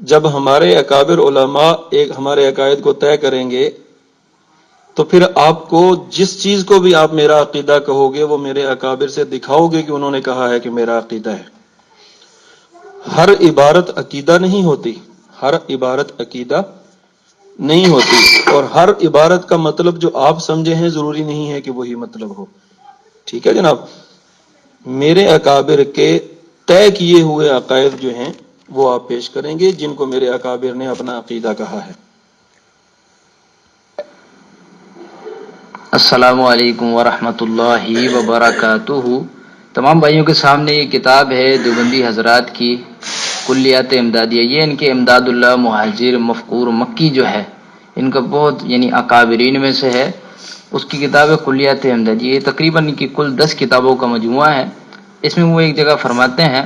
جب ہمارے اکابر علماء ایک ہمارے عقائد کو طے کریں گے تو پھر آپ کو جس چیز کو بھی آپ میرا عقیدہ کہو گے وہ میرے اکابر سے دکھاؤ گے کہ انہوں نے کہا ہے کہ میرا عقیدہ ہے. ہر عبارت عقیدہ نہیں ہوتی، ہر عبارت عقیدہ نہیں ہوتی، اور ہر عبارت کا مطلب جو آپ سمجھے ہیں ضروری نہیں ہے کہ وہی مطلب ہو. ٹھیک ہے جناب. میرے اکابر کے طے کیے ہوئے عقائد جو ہیں وہ آپ پیش کریں گے جن کو میرے اکابر نے اپنا عقیدہ کہا ہے. السلام علیکم ورحمۃ اللہ وبرکاتہ. تمام بھائیوں کے سامنے یہ کتاب ہے دیوبندی حضرات کی کلیات امدادیہ. یہ ان کے امداد اللہ مہاجر مفقور مکی جو ہے ان کا بہت اکابرین میں سے ہے. اس کی کتاب ہے کلیات امدادیہ. یہ تقریباً ان کی کل 10 کتابوں کا مجموعہ ہے. اس میں وہ ایک جگہ فرماتے ہیں،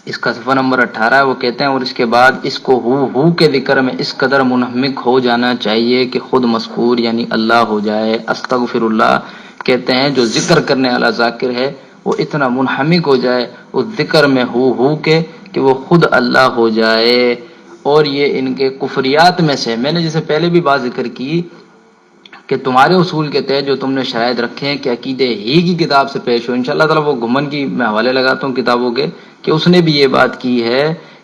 اس کا صفحہ نمبر 18 ہے، وہ کہتے ہیں اور اس کے بعد اس کو ہو کے ذکر میں اس قدر منہمک ہو جانا چاہیے کہ خود مذکور اللہ ہو جائے. استغفر اللہ کہتے ہیں جو ذکر کرنے والا ذاکر ہے وہ اتنا منہمک ہو جائے اس ذکر میں ہو کے کہ وہ خود اللہ ہو جائے. اور یہ ان کے کفریات میں سے، میں نے جیسے پہلے بھی بات ذکر کی کہ تمہارے اصول کے تحت جو تم نے شاید رکھے ہیں کہ عقیدے ہی کی کتاب سے پیش ہو. انشاءاللہ تعالی وہ گھمن کی میں حوالے لگاتا ہوں کتابوں کے کہ اس نے بھی یہ بات کی ہے،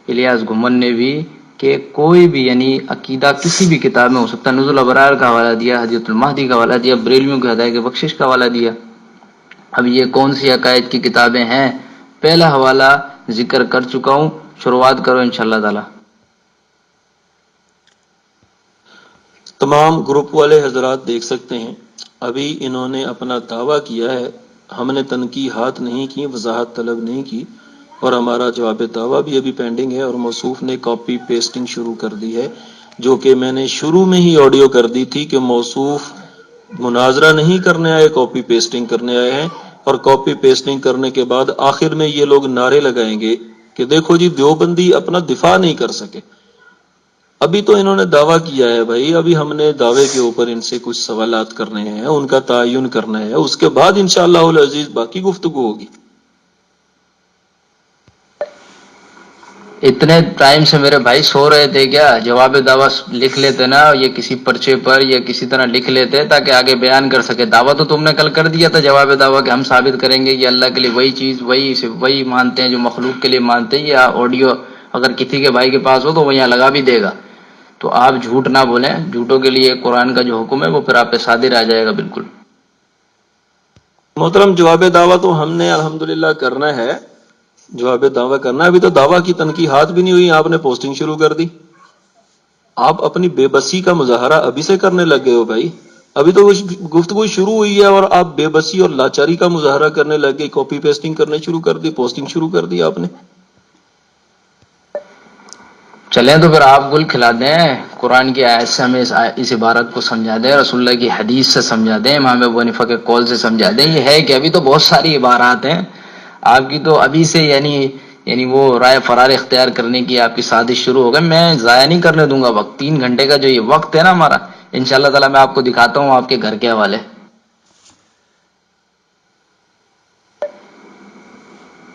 الیاس گھمن نے بھی، کہ کوئی بھی عقیدہ کسی بھی کتاب میں ہو سکتا ہے. نزول ابرار کا حوالہ دیا، حدیث المہدی کا حوالہ دیا، بریلویوں کے ہدایت بخشش کا حوالہ دیا. اب یہ کون سی عقائد کی کتابیں ہیں؟ پہلا حوالہ ذکر کر چکا ہوں، شروعات کرو انشاءاللہ تعالی. تمام گروپ والے حضرات دیکھ سکتے ہیں ابھی انہوں نے اپنا دعویٰ کیا ہے، ہم نے تنقیحات نہیں کی، وضاحت طلب نہیں کی، اور ہمارا جواب دعویٰ بھی ابھی پینڈنگ ہے. اور موصوف نے کاپی پیسٹنگ شروع کر دی ہے، جو کہ میں نے شروع میں ہی آڈیو کر دی تھی کہ موصوف مناظرہ نہیں کرنے آئے، کاپی پیسٹنگ کرنے آئے ہیں. اور کاپی پیسٹنگ کرنے کے بعد آخر میں یہ لوگ نعرے لگائیں گے کہ دیکھو جی دیوبندی اپنا دفاع نہیں کر سکے. ابھی تو انہوں نے دعویٰ کیا ہے بھائی، ابھی ہم نے دعوے کے اوپر ان سے کچھ سوالات کرنے ہیں، ان کا تعین کرنا ہے، اس کے بعد انشاءاللہ العزیز باقی گفتگو ہوگی. اتنے ٹائم سے میرے بھائی سو رہے تھے کیا؟ جواب دعویٰ لکھ لیتے نا، یہ کسی پرچے پر یا کسی طرح لکھ لیتے تاکہ آگے بیان کر سکے. دعویٰ تو تم نے کل کر دیا تھا، جواب دعویٰ کہ ہم ثابت کریں گے کہ اللہ کے لیے وہی چیز وہی مانتے ہیں جو مخلوق کے لیے مانتے ہیں. یا آڈیو اگر کسی کے بھائی کے پاس ہو تو وہ یہاں لگا بھی دے گا. تو آپ جھوٹ نہ بولیں، جھوٹوں کے لیے قرآن کا جو حکم ہے وہ پھر آپ پہ صادر آ جائے گا. بالکل محترم، جواب دعویٰ تو ہم نے الحمدللہ کرنا ہے، جواب دعویٰ کرنا ہے. ابھی تو دعویٰ کی تنقیحات بھی نہیں ہوئی، آپ نے پوسٹنگ شروع کر دی. آپ اپنی بے بسی کا مظاہرہ ابھی سے کرنے لگ گئے ہو بھائی. ابھی تو گفتگو شروع ہوئی ہے اور آپ بے بسی اور لاچاری کا مظاہرہ کرنے لگ گئے، کاپی پیسٹنگ کرنے شروع کر دی، پوسٹنگ شروع کر دی آپ نے. چلیں تو پھر آپ گل کھلا دیں، قرآن کی آیت سے ہمیں اس عبارت کو سمجھا دیں، رسول اللہ کی حدیث سے سمجھا دیں، امام ابو حنیفہ کے قول سے سمجھا دیں. یہ ہے کہ ابھی تو بہت ساری عبارات ہیں آپ کی، تو ابھی سے یعنی وہ رائے فرار اختیار کرنے کی آپ کی سازش شروع ہو گئی. میں ضائع نہیں کرنے دوں گا وقت. 3 گھنٹے کا جو یہ وقت ہے نا ہمارا، انشاءاللہ تعالی میں آپ کو دکھاتا ہوں آپ کے گھر کے حوالے.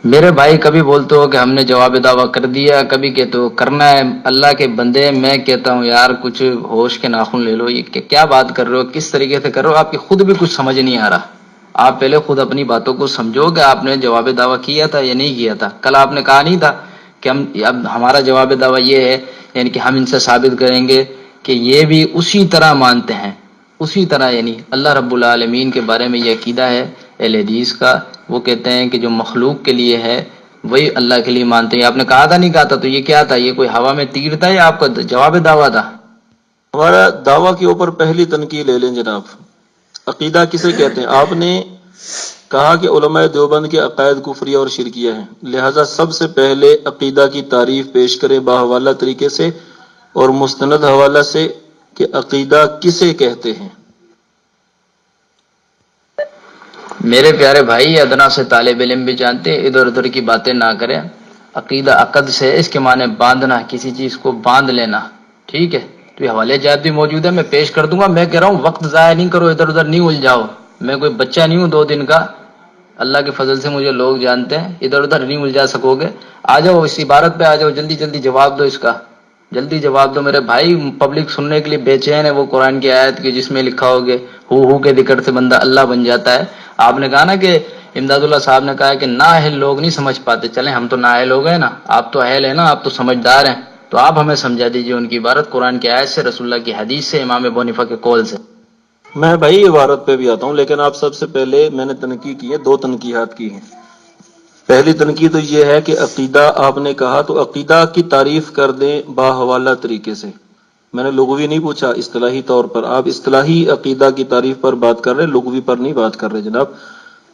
میرے بھائی کبھی بولتے ہو کہ ہم نے جواب دعویٰ کر دیا، کبھی کہتے ہو کرنا ہے. اللہ کے بندے، میں کہتا ہوں یار کچھ ہوش کے ناخن لے لو. یہ کیا بات کر رہے ہو، کس طریقے سے کر رہے ہو؟ آپ کی خود بھی کچھ سمجھ نہیں آ رہا. آپ پہلے خود اپنی باتوں کو سمجھو کہ آپ نے جواب دعویٰ کیا تھا یا نہیں کیا تھا. کل آپ نے کہا نہیں تھا کہ اب ہمارا جواب دعویٰ یہ ہے، یعنی کہ ہم ان سے ثابت کریں گے کہ یہ بھی اسی طرح مانتے ہیں، اسی طرح اللہ رب العالمین کے بارے میں یہ عقیدہ ہے اہل حدیث کا. وہ کہتے ہیں کہ جو مخلوق کے لیے ہے وہی اللہ کے لیے مانتے ہیں. آپ نے کہا تھا نہیں کہا تھا؟ تو یہ کیا تھا؟ یہ کوئی ہوا میں تیر تھا یا آپ کا جواب دعویٰ تھا؟ ہمارا دعویٰ کے اوپر پہلی تنقید لے لیں جناب. عقیدہ کسے کہتے ہیں؟ آپ نے کہا کہ علماء دیوبند کے عقائد کفریہ اور شرکیہ ہیں، لہذا سب سے پہلے عقیدہ کی تعریف پیش کریں باحوالہ طریقے سے اور مستند حوالہ سے کہ عقیدہ کسے کہتے ہیں. میرے پیارے بھائی، ادنا سے طالب علم بھی جانتے ہیں، ادھر ادھر کی باتیں نہ کریں. عقیدہ عقد سے اس کے معنی باندھنا، کسی چیز کو باندھ لینا. ٹھیک ہے، تو یہ حوالے جات بھی موجود ہے، میں پیش کر دوں گا. میں کہہ رہا ہوں وقت ضائع نہیں کرو، ادھر ادھر نہیں الجھاؤ. میں کوئی بچہ نہیں ہوں 2 دن کا اللہ کے فضل سے مجھے لوگ جانتے ہیں، ادھر ادھر نہیں الجھا سکو گے۔ آ جاؤ اس عبارت پہ آ جاؤ، جلدی جلدی جواب دو اس کا، جلدی جواب دو میرے بھائی، پبلک سننے کے لیے بے چین ہے وہ قرآن کی آیت کی جس میں لکھا ہوگا ہو کے ذکر سے بندہ اللہ بن جاتا ہے۔ آپ نے کہا نا کہ امداد اللہ صاحب نے کہا کہ نااہل لوگ نہیں سمجھ پاتے، چلیں ہم تو نااہل ہو گئے نا، آپ تو اہل ہیں نا، آپ تو سمجھدار ہیں، تو آپ ہمیں سمجھا دیجئے ان کی عبارت قرآن کی آیت سے، رسول اللہ کی حدیث سے، امام ابو حنیفہ کے قول سے۔ میں بھائی عبارت پہ بھی آتا ہوں، لیکن آپ سب سے پہلے میں نے تنقید کی ہے، 2 تنقیحات کی ہیں۔ پہلی تنقید تو یہ ہے کہ عقیدہ آپ نے کہا تو عقیدہ کی تعریف کر دیں باحوالہ طریقے سے۔ میں نے لغوی نہیں پوچھا، اصطلاحی طور پر آپ اصطلاحی عقیدہ کی تعریف پر بات کر رہے ہیں، لغوی پر نہیں بات کر رہے جناب۔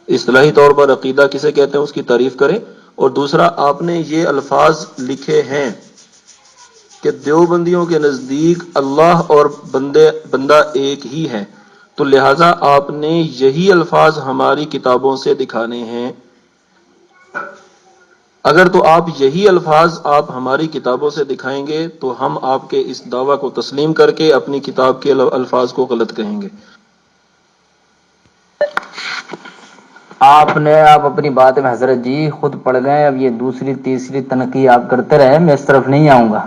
اصطلاحی طور پر عقیدہ کسے کہتے ہیں اس کی تعریف کریں۔ اور دوسرا، آپ نے یہ الفاظ لکھے ہیں کہ دیوبندیوں کے نزدیک اللہ اور بندہ ایک ہی ہے، تو لہٰذا آپ نے یہی الفاظ ہماری کتابوں سے دکھانے ہیں۔ اگر تو آپ یہی الفاظ آپ ہماری کتابوں سے دکھائیں گے تو ہم آپ کے اس دعویٰ کو تسلیم کر کے اپنی کتاب کے الفاظ کو غلط کہیں گے۔ آپ اپنی بات میں حضرت جی خود پڑھ گئے، اب یہ دوسری تیسری تنقید آپ کرتے رہے، میں اس طرف نہیں آؤں گا۔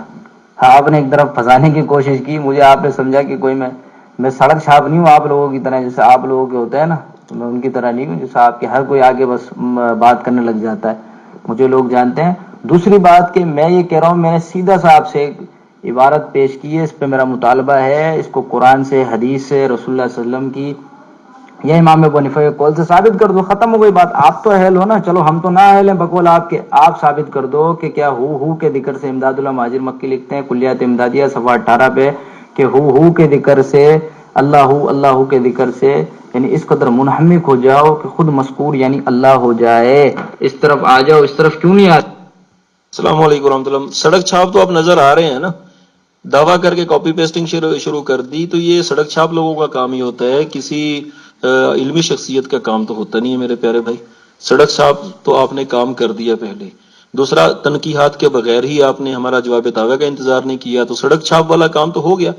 آپ نے ایک طرف پھنسانے کی کوشش کی مجھے، آپ نے سمجھا کہ کوئی میں سڑک چھاپ نہیں ہوں آپ لوگوں کی طرح، جیسے آپ لوگوں کے ہوتا ہے نا، تو میں ان کی طرح نہیں ہوں جیسے آپ کے ہر کوئی آگے بس بات کرنے لگ جاتا ہے، مجھے لوگ جانتے ہیں۔ دوسری بات کہ میں یہ کہہ رہا ہوں، میں نے سیدھا سا آپ سے ایک عبارت پیش کی ہے، اس پہ میرا مطالبہ ہے، اس کو قرآن سے، حدیث سے، رسول اللہ صلی اللہ علیہ وسلم کی یا امام ابو حنیفہ کے قول سے ثابت کر دو، ختم ہو گئی بات۔ آپ تو اہل ہو نا، چلو ہم تو نہ اہل ہیں بقول آپ کے، آپ ثابت کر دو کہ کیا ہو کے ذکر سے، امداد اللہ مہاجر مکی لکھتے ہیں کلیات امدادیہ صفحہ 18 پہ کہ ہو کے ذکر سے، اللہ کے ذکر سے، یعنی اس قدر منہمک ہو جاؤ کہ خود مذکور یعنی اللہ ہو جائے۔ اس طرف آ جاؤ، اس طرف کیوں نہیں آ؟ السلام علیکم ورحمۃ اللہ۔ سڑک چھاپ تو آپ نظر آ رہے ہیں نا، دعویٰ کر کے کاپی پیسٹنگ شروع کر دی، تو یہ سڑک چھاپ لوگوں کا کام ہی ہوتا ہے، کسی علمی شخصیت کا کام تو ہوتا نہیں ہے میرے پیارے بھائی۔ سڑک چھاپ تو آپ نے کام کر دیا پہلے۔ دوسرا، تنقیحات کے بغیر ہی آپ نے ہمارا جواب دعویٰ کا انتظار نہیں کیا، تو سڑک چھاپ والا کام تو ہو گیا۔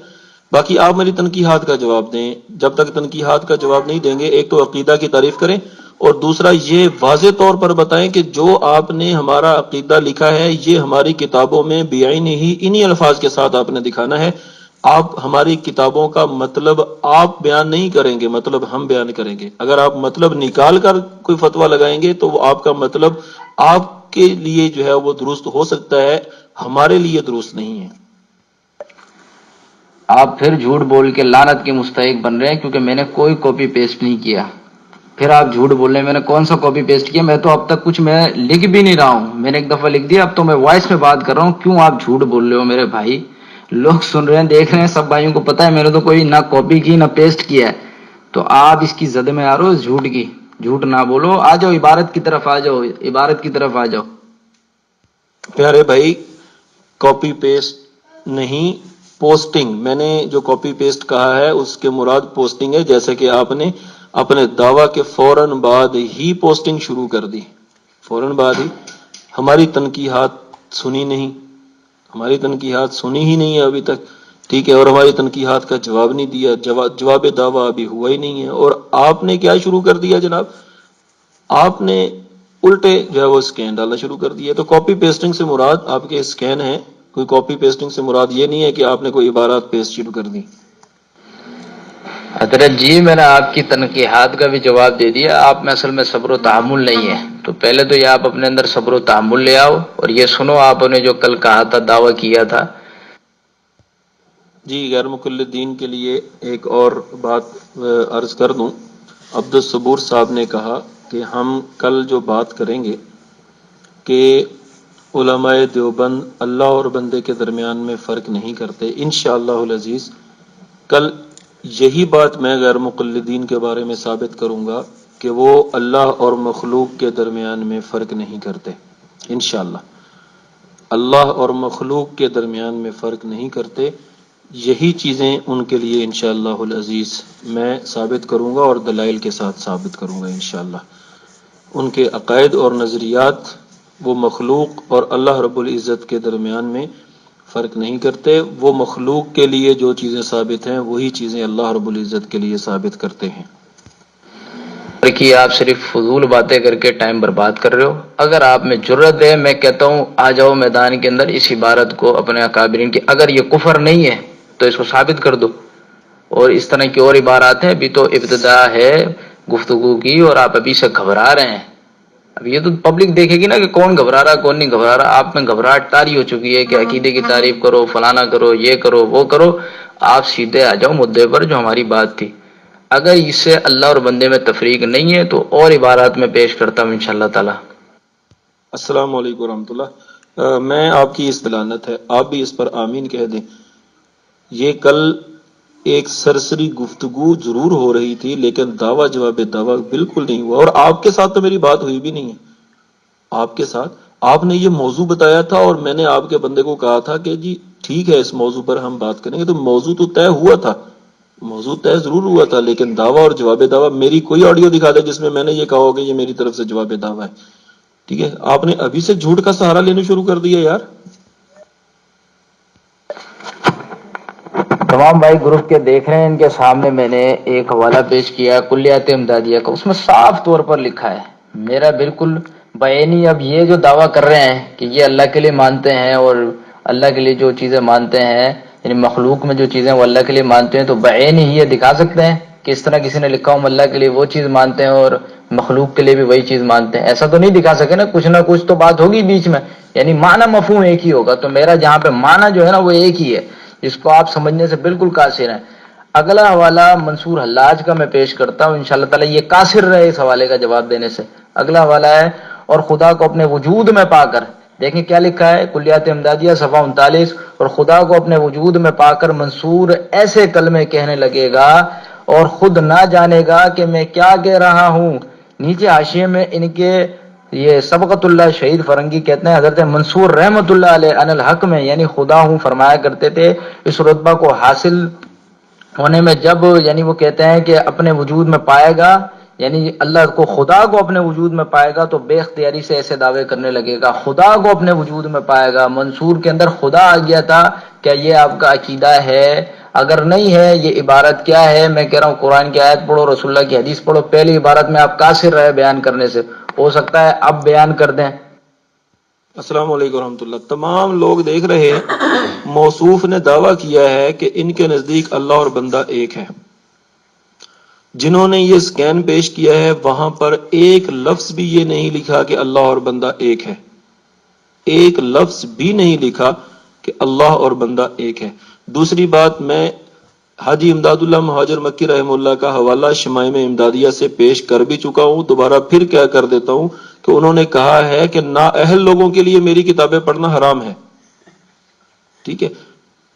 باقی آپ میری تنقیحات کا جواب دیں، جب تک تنقیحات کا جواب نہیں دیں گے، ایک تو عقیدہ کی تعریف کریں، اور دوسرا یہ واضح طور پر بتائیں کہ جو آپ نے ہمارا عقیدہ لکھا ہے یہ ہماری کتابوں میں بعینہ ہی انہی الفاظ کے ساتھ آپ نے دکھانا ہے۔ آپ ہماری کتابوں کا مطلب آپ بیان نہیں کریں گے، مطلب ہم بیان کریں گے۔ اگر آپ مطلب نکال کر کوئی فتویٰ لگائیں گے تو وہ آپ کا مطلب آپ کے لیے جو ہے وہ درست ہو سکتا ہے، ہمارے لیے درست نہیں ہے۔ آپ پھر جھوٹ بول کے لعنت کے مستحق بن رہے ہیں، کیونکہ میں نے کوئی کاپی پیسٹ نہیں کیا۔ پھر آپ جھوٹ بول رہے ہیں میں نے کون سا کاپی پیسٹ کیا؟ میں تو اب تک کچھ میں لکھ بھی نہیں رہا ہوں، میں نے ایک دفعہ لکھ دیا، اب تو میں وائس میں بات کر رہا ہوں۔ کیوں آپ جھوٹ بول رہے ہو میرے بھائی؟ لوگ سن رہے ہیں، دیکھ رہے ہیں، سب بھائیوں کو پتہ ہے میں نے تو کوئی نہ کاپی کی نہ پیسٹ کیا ہے، تو آپ اس کی زد میں آ رہے ہو جھوٹ کی۔ جھوٹ نہ بولو، آ جاؤ عبارت کی طرف، آ جاؤ عبارت کی طرف آ جاؤ۔ پیارے بھائی، کاپی پیسٹ نہیں، پوسٹنگ۔ میں نے جو کاپی پیسٹ کہا ہے اس کے مراد پوسٹنگ ہے، جیسے کہ آپ نے اپنے دعویٰ کے فوراً بعد ہی پوسٹنگ شروع کر دی، فوراً بعد ہی۔ ہماری تنقیحات سنی نہیں، ہماری تنقیحات سنی ہی نہیں ہے ابھی تک، ٹھیک ہے، اور ہماری تنقیحات کا جواب نہیں دیا، جواب دعویٰ ابھی ہوا ہی نہیں ہے، اور آپ نے کیا شروع کر دیا جناب؟ آپ نے الٹے جو ہے وہ اسکین ڈالنا شروع کر دیا۔ تو کاپی پیسٹنگ سے مراد آپ کے اسکین ہیں، کوئی کاپی پیسٹنگ سے مراد یہ نہیں ہے کہ آپ نے کوئی عبارات پیسٹ شروع کر دی۔ حضرت جی میں نے آپ کی تنقیحات کا بھی جواب دے دیا، آپ میں اصل میں صبر و تحمل نہیں ہے، تو پہلے تو یہ آپ اپنے اندر صبر و تحمل لے آؤ، اور یہ سنو آپ نے جو کل کہا تھا، دعویٰ کیا تھا۔ جی، غیر مقلدین کے لیے ایک اور بات عرض کر دوں۔ عبد الصبور صاحب نے کہا کہ ہم کل جو بات کریں گے کہ علماء دیوبند اللہ اور بندے کے درمیان میں فرق نہیں کرتے، انشاءاللہ العزیز کل یہی بات میں غیر مقلدین کے بارے میں ثابت کروں گا کہ وہ اللہ اور مخلوق کے درمیان میں فرق نہیں کرتے، انشاءاللہ اللہ اور مخلوق کے درمیان میں فرق نہیں کرتے۔ یہی چیزیں ان کے لیے انشاءاللہ العزیز میں ثابت کروں گا، اور دلائل کے ساتھ ثابت کروں گا انشاءاللہ۔ ان کے عقائد اور نظریات وہ مخلوق اور اللہ رب العزت کے درمیان میں فرق نہیں کرتے، وہ مخلوق کے لیے جو چیزیں ثابت ہیں وہی چیزیں اللہ رب العزت کے لیے ثابت کرتے ہیں۔ دیکھیے آپ صرف فضول باتیں کر کے ٹائم برباد کر رہے ہو. اگر آپ میں جرت ہے میں کہتا ہوں آ جاؤ میدان کے اندر, اس عبارت کو اپنے اکابرین کی, اگر یہ کفر نہیں ہے تو اس کو ثابت کر دو. اور اس طرح کی اور عبارات ہیں. ابھی تو ابتدا ہے گفتگو کی اور آپ ابھی سے گھبرا رہے ہیں. اب یہ تو پبلک دیکھے گی نا کہ کون گھبرا رہا کون نہیں گھبرا رہا. آپ میں گھبراہٹ طاری ہو چکی ہے کہ عقیدے کی تعریف کرو, فلانا کرو, یہ کرو, وہ کرو. آپ سیدھے آ جاؤ مدعے پر جو ہماری بات تھی. اگر اس سے اللہ اور بندے میں تفریق نہیں ہے تو اور عبارات میں پیش کرتا ہوں انشاءاللہ تعالی. السلام علیکم ورحمۃ اللہ. میں آپ کی استلانت ہے, آپ بھی اس پر آمین کہہ دیں. یہ کل ایک سرسری گفتگو ضرور ہو رہی تھی لیکن دعویٰ جواب دعویٰ بالکل نہیں ہوا. اور آپ کے ساتھ تو میری بات ہوئی بھی نہیں ہے. آپ کے ساتھ آپ نے یہ موضوع بتایا تھا اور میں نے آپ کے بندے کو کہا تھا کہ جی ٹھیک ہے اس موضوع پر ہم بات کریں گے. تو موضوع تو طے ہوا تھا, موضوع طے ضرور ہوا تھا, لیکن دعویٰ اور جواب دعویٰ, میری کوئی آڈیو دکھا دے جس میں میں نے یہ کہا ہو کہ یہ میری طرف سے جواب دعویٰ ہے. ٹھیک ہے, آپ نے ابھی سے جھوٹ کا سہارا لینا شروع کر دیا یار. تمام بھائی گروپ کے دیکھ رہے ہیں, ان کے سامنے میں نے ایک حوالہ پیش کیا کلیات امدادیہ کا. اس میں صاف طور پر لکھا ہے, میرا بالکل بیانی. اب یہ جو دعویٰ کر رہے ہیں کہ یہ اللہ کے لیے مانتے ہیں اور اللہ کے لیے جو چیزیں مانتے ہیں, یعنی مخلوق میں جو چیزیں وہ اللہ کے لیے مانتے ہیں, تو بعین ہی یہ دکھا سکتے ہیں کہ اس طرح کسی نے لکھا ہو اللہ کے لیے وہ چیز مانتے ہیں اور مخلوق کے لیے بھی وہی چیز مانتے ہیں. ایسا تو نہیں دکھا سکے نا, کچھ نہ کچھ تو بات ہوگی بیچ میں, یعنی معنی مفہوم ایک ہی ہوگا. تو میرا جہاں پہ معنی جو ہے نا وہ ایک ہی ہے, جس کو آپ سمجھنے سے بالکل قاصر ہیں. اگلا حوالہ منصور حلاج کا میں پیش کرتا ہوں انشاءاللہ تعالی, یہ قاصر رہے اس حوالے کا جواب دینے سے. اگلا حوالہ ہے اور خدا کو اپنے وجود میں پا کر, دیکھیں کیا لکھا ہے کلیات امدادیہ صفحہ 39, اور خدا کو اپنے وجود میں پا کر منصور ایسے کلمے کہنے لگے گا اور خود نہ جانے گا کہ میں کیا کہہ رہا ہوں. نیچے حاشیے میں ان کے یہ سبقت اللہ شہید فرنگی کہتے ہیں حضرت منصور رحمت اللہ علیہ عن الحق میں یعنی خدا ہوں فرمایا کرتے تھے. اس رتبہ کو حاصل ہونے میں جب یعنی وہ کہتے ہیں کہ اپنے وجود میں پائے گا, یعنی اللہ کو خدا کو اپنے وجود میں پائے گا تو بے اختیاری سے ایسے دعوے کرنے لگے گا. خدا کو اپنے وجود میں پائے گا, منصور کے اندر خدا آ گیا تھا. کیا یہ آپ کا عقیدہ ہے؟ اگر نہیں ہے یہ عبارت کیا ہے؟ میں کہہ رہا ہوں قرآن کی آیت پڑھو, رسول اللہ کی حدیث پڑھو. پہلی عبارت میں آپ قاصر رہے بیان کرنے سے, ہو سکتا ہے اب بیان کر دیں. السلام علیکم ورحمۃ اللہ. تمام لوگ دیکھ رہے ہیں, موصوف نے دعویٰ کیا ہے کہ ان کے نزدیک اللہ اور بندہ ایک ہے. جنہوں نے یہ سکین پیش کیا ہے وہاں پر ایک لفظ بھی یہ نہیں لکھا کہ اللہ اور بندہ ایک ہے, ایک لفظ بھی نہیں لکھا کہ اللہ اور بندہ ایک ہے. دوسری بات, میں حاجی امداد اللہ مہاجر مکی رحمہ اللہ کا حوالہ شمائم امدادیہ سے پیش کر بھی چکا ہوں, دوبارہ پھر کیا کر دیتا ہوں کہ انہوں نے کہا ہے کہ نااہل لوگوں کے لیے میری کتابیں پڑھنا حرام ہے. ٹھیک ہے,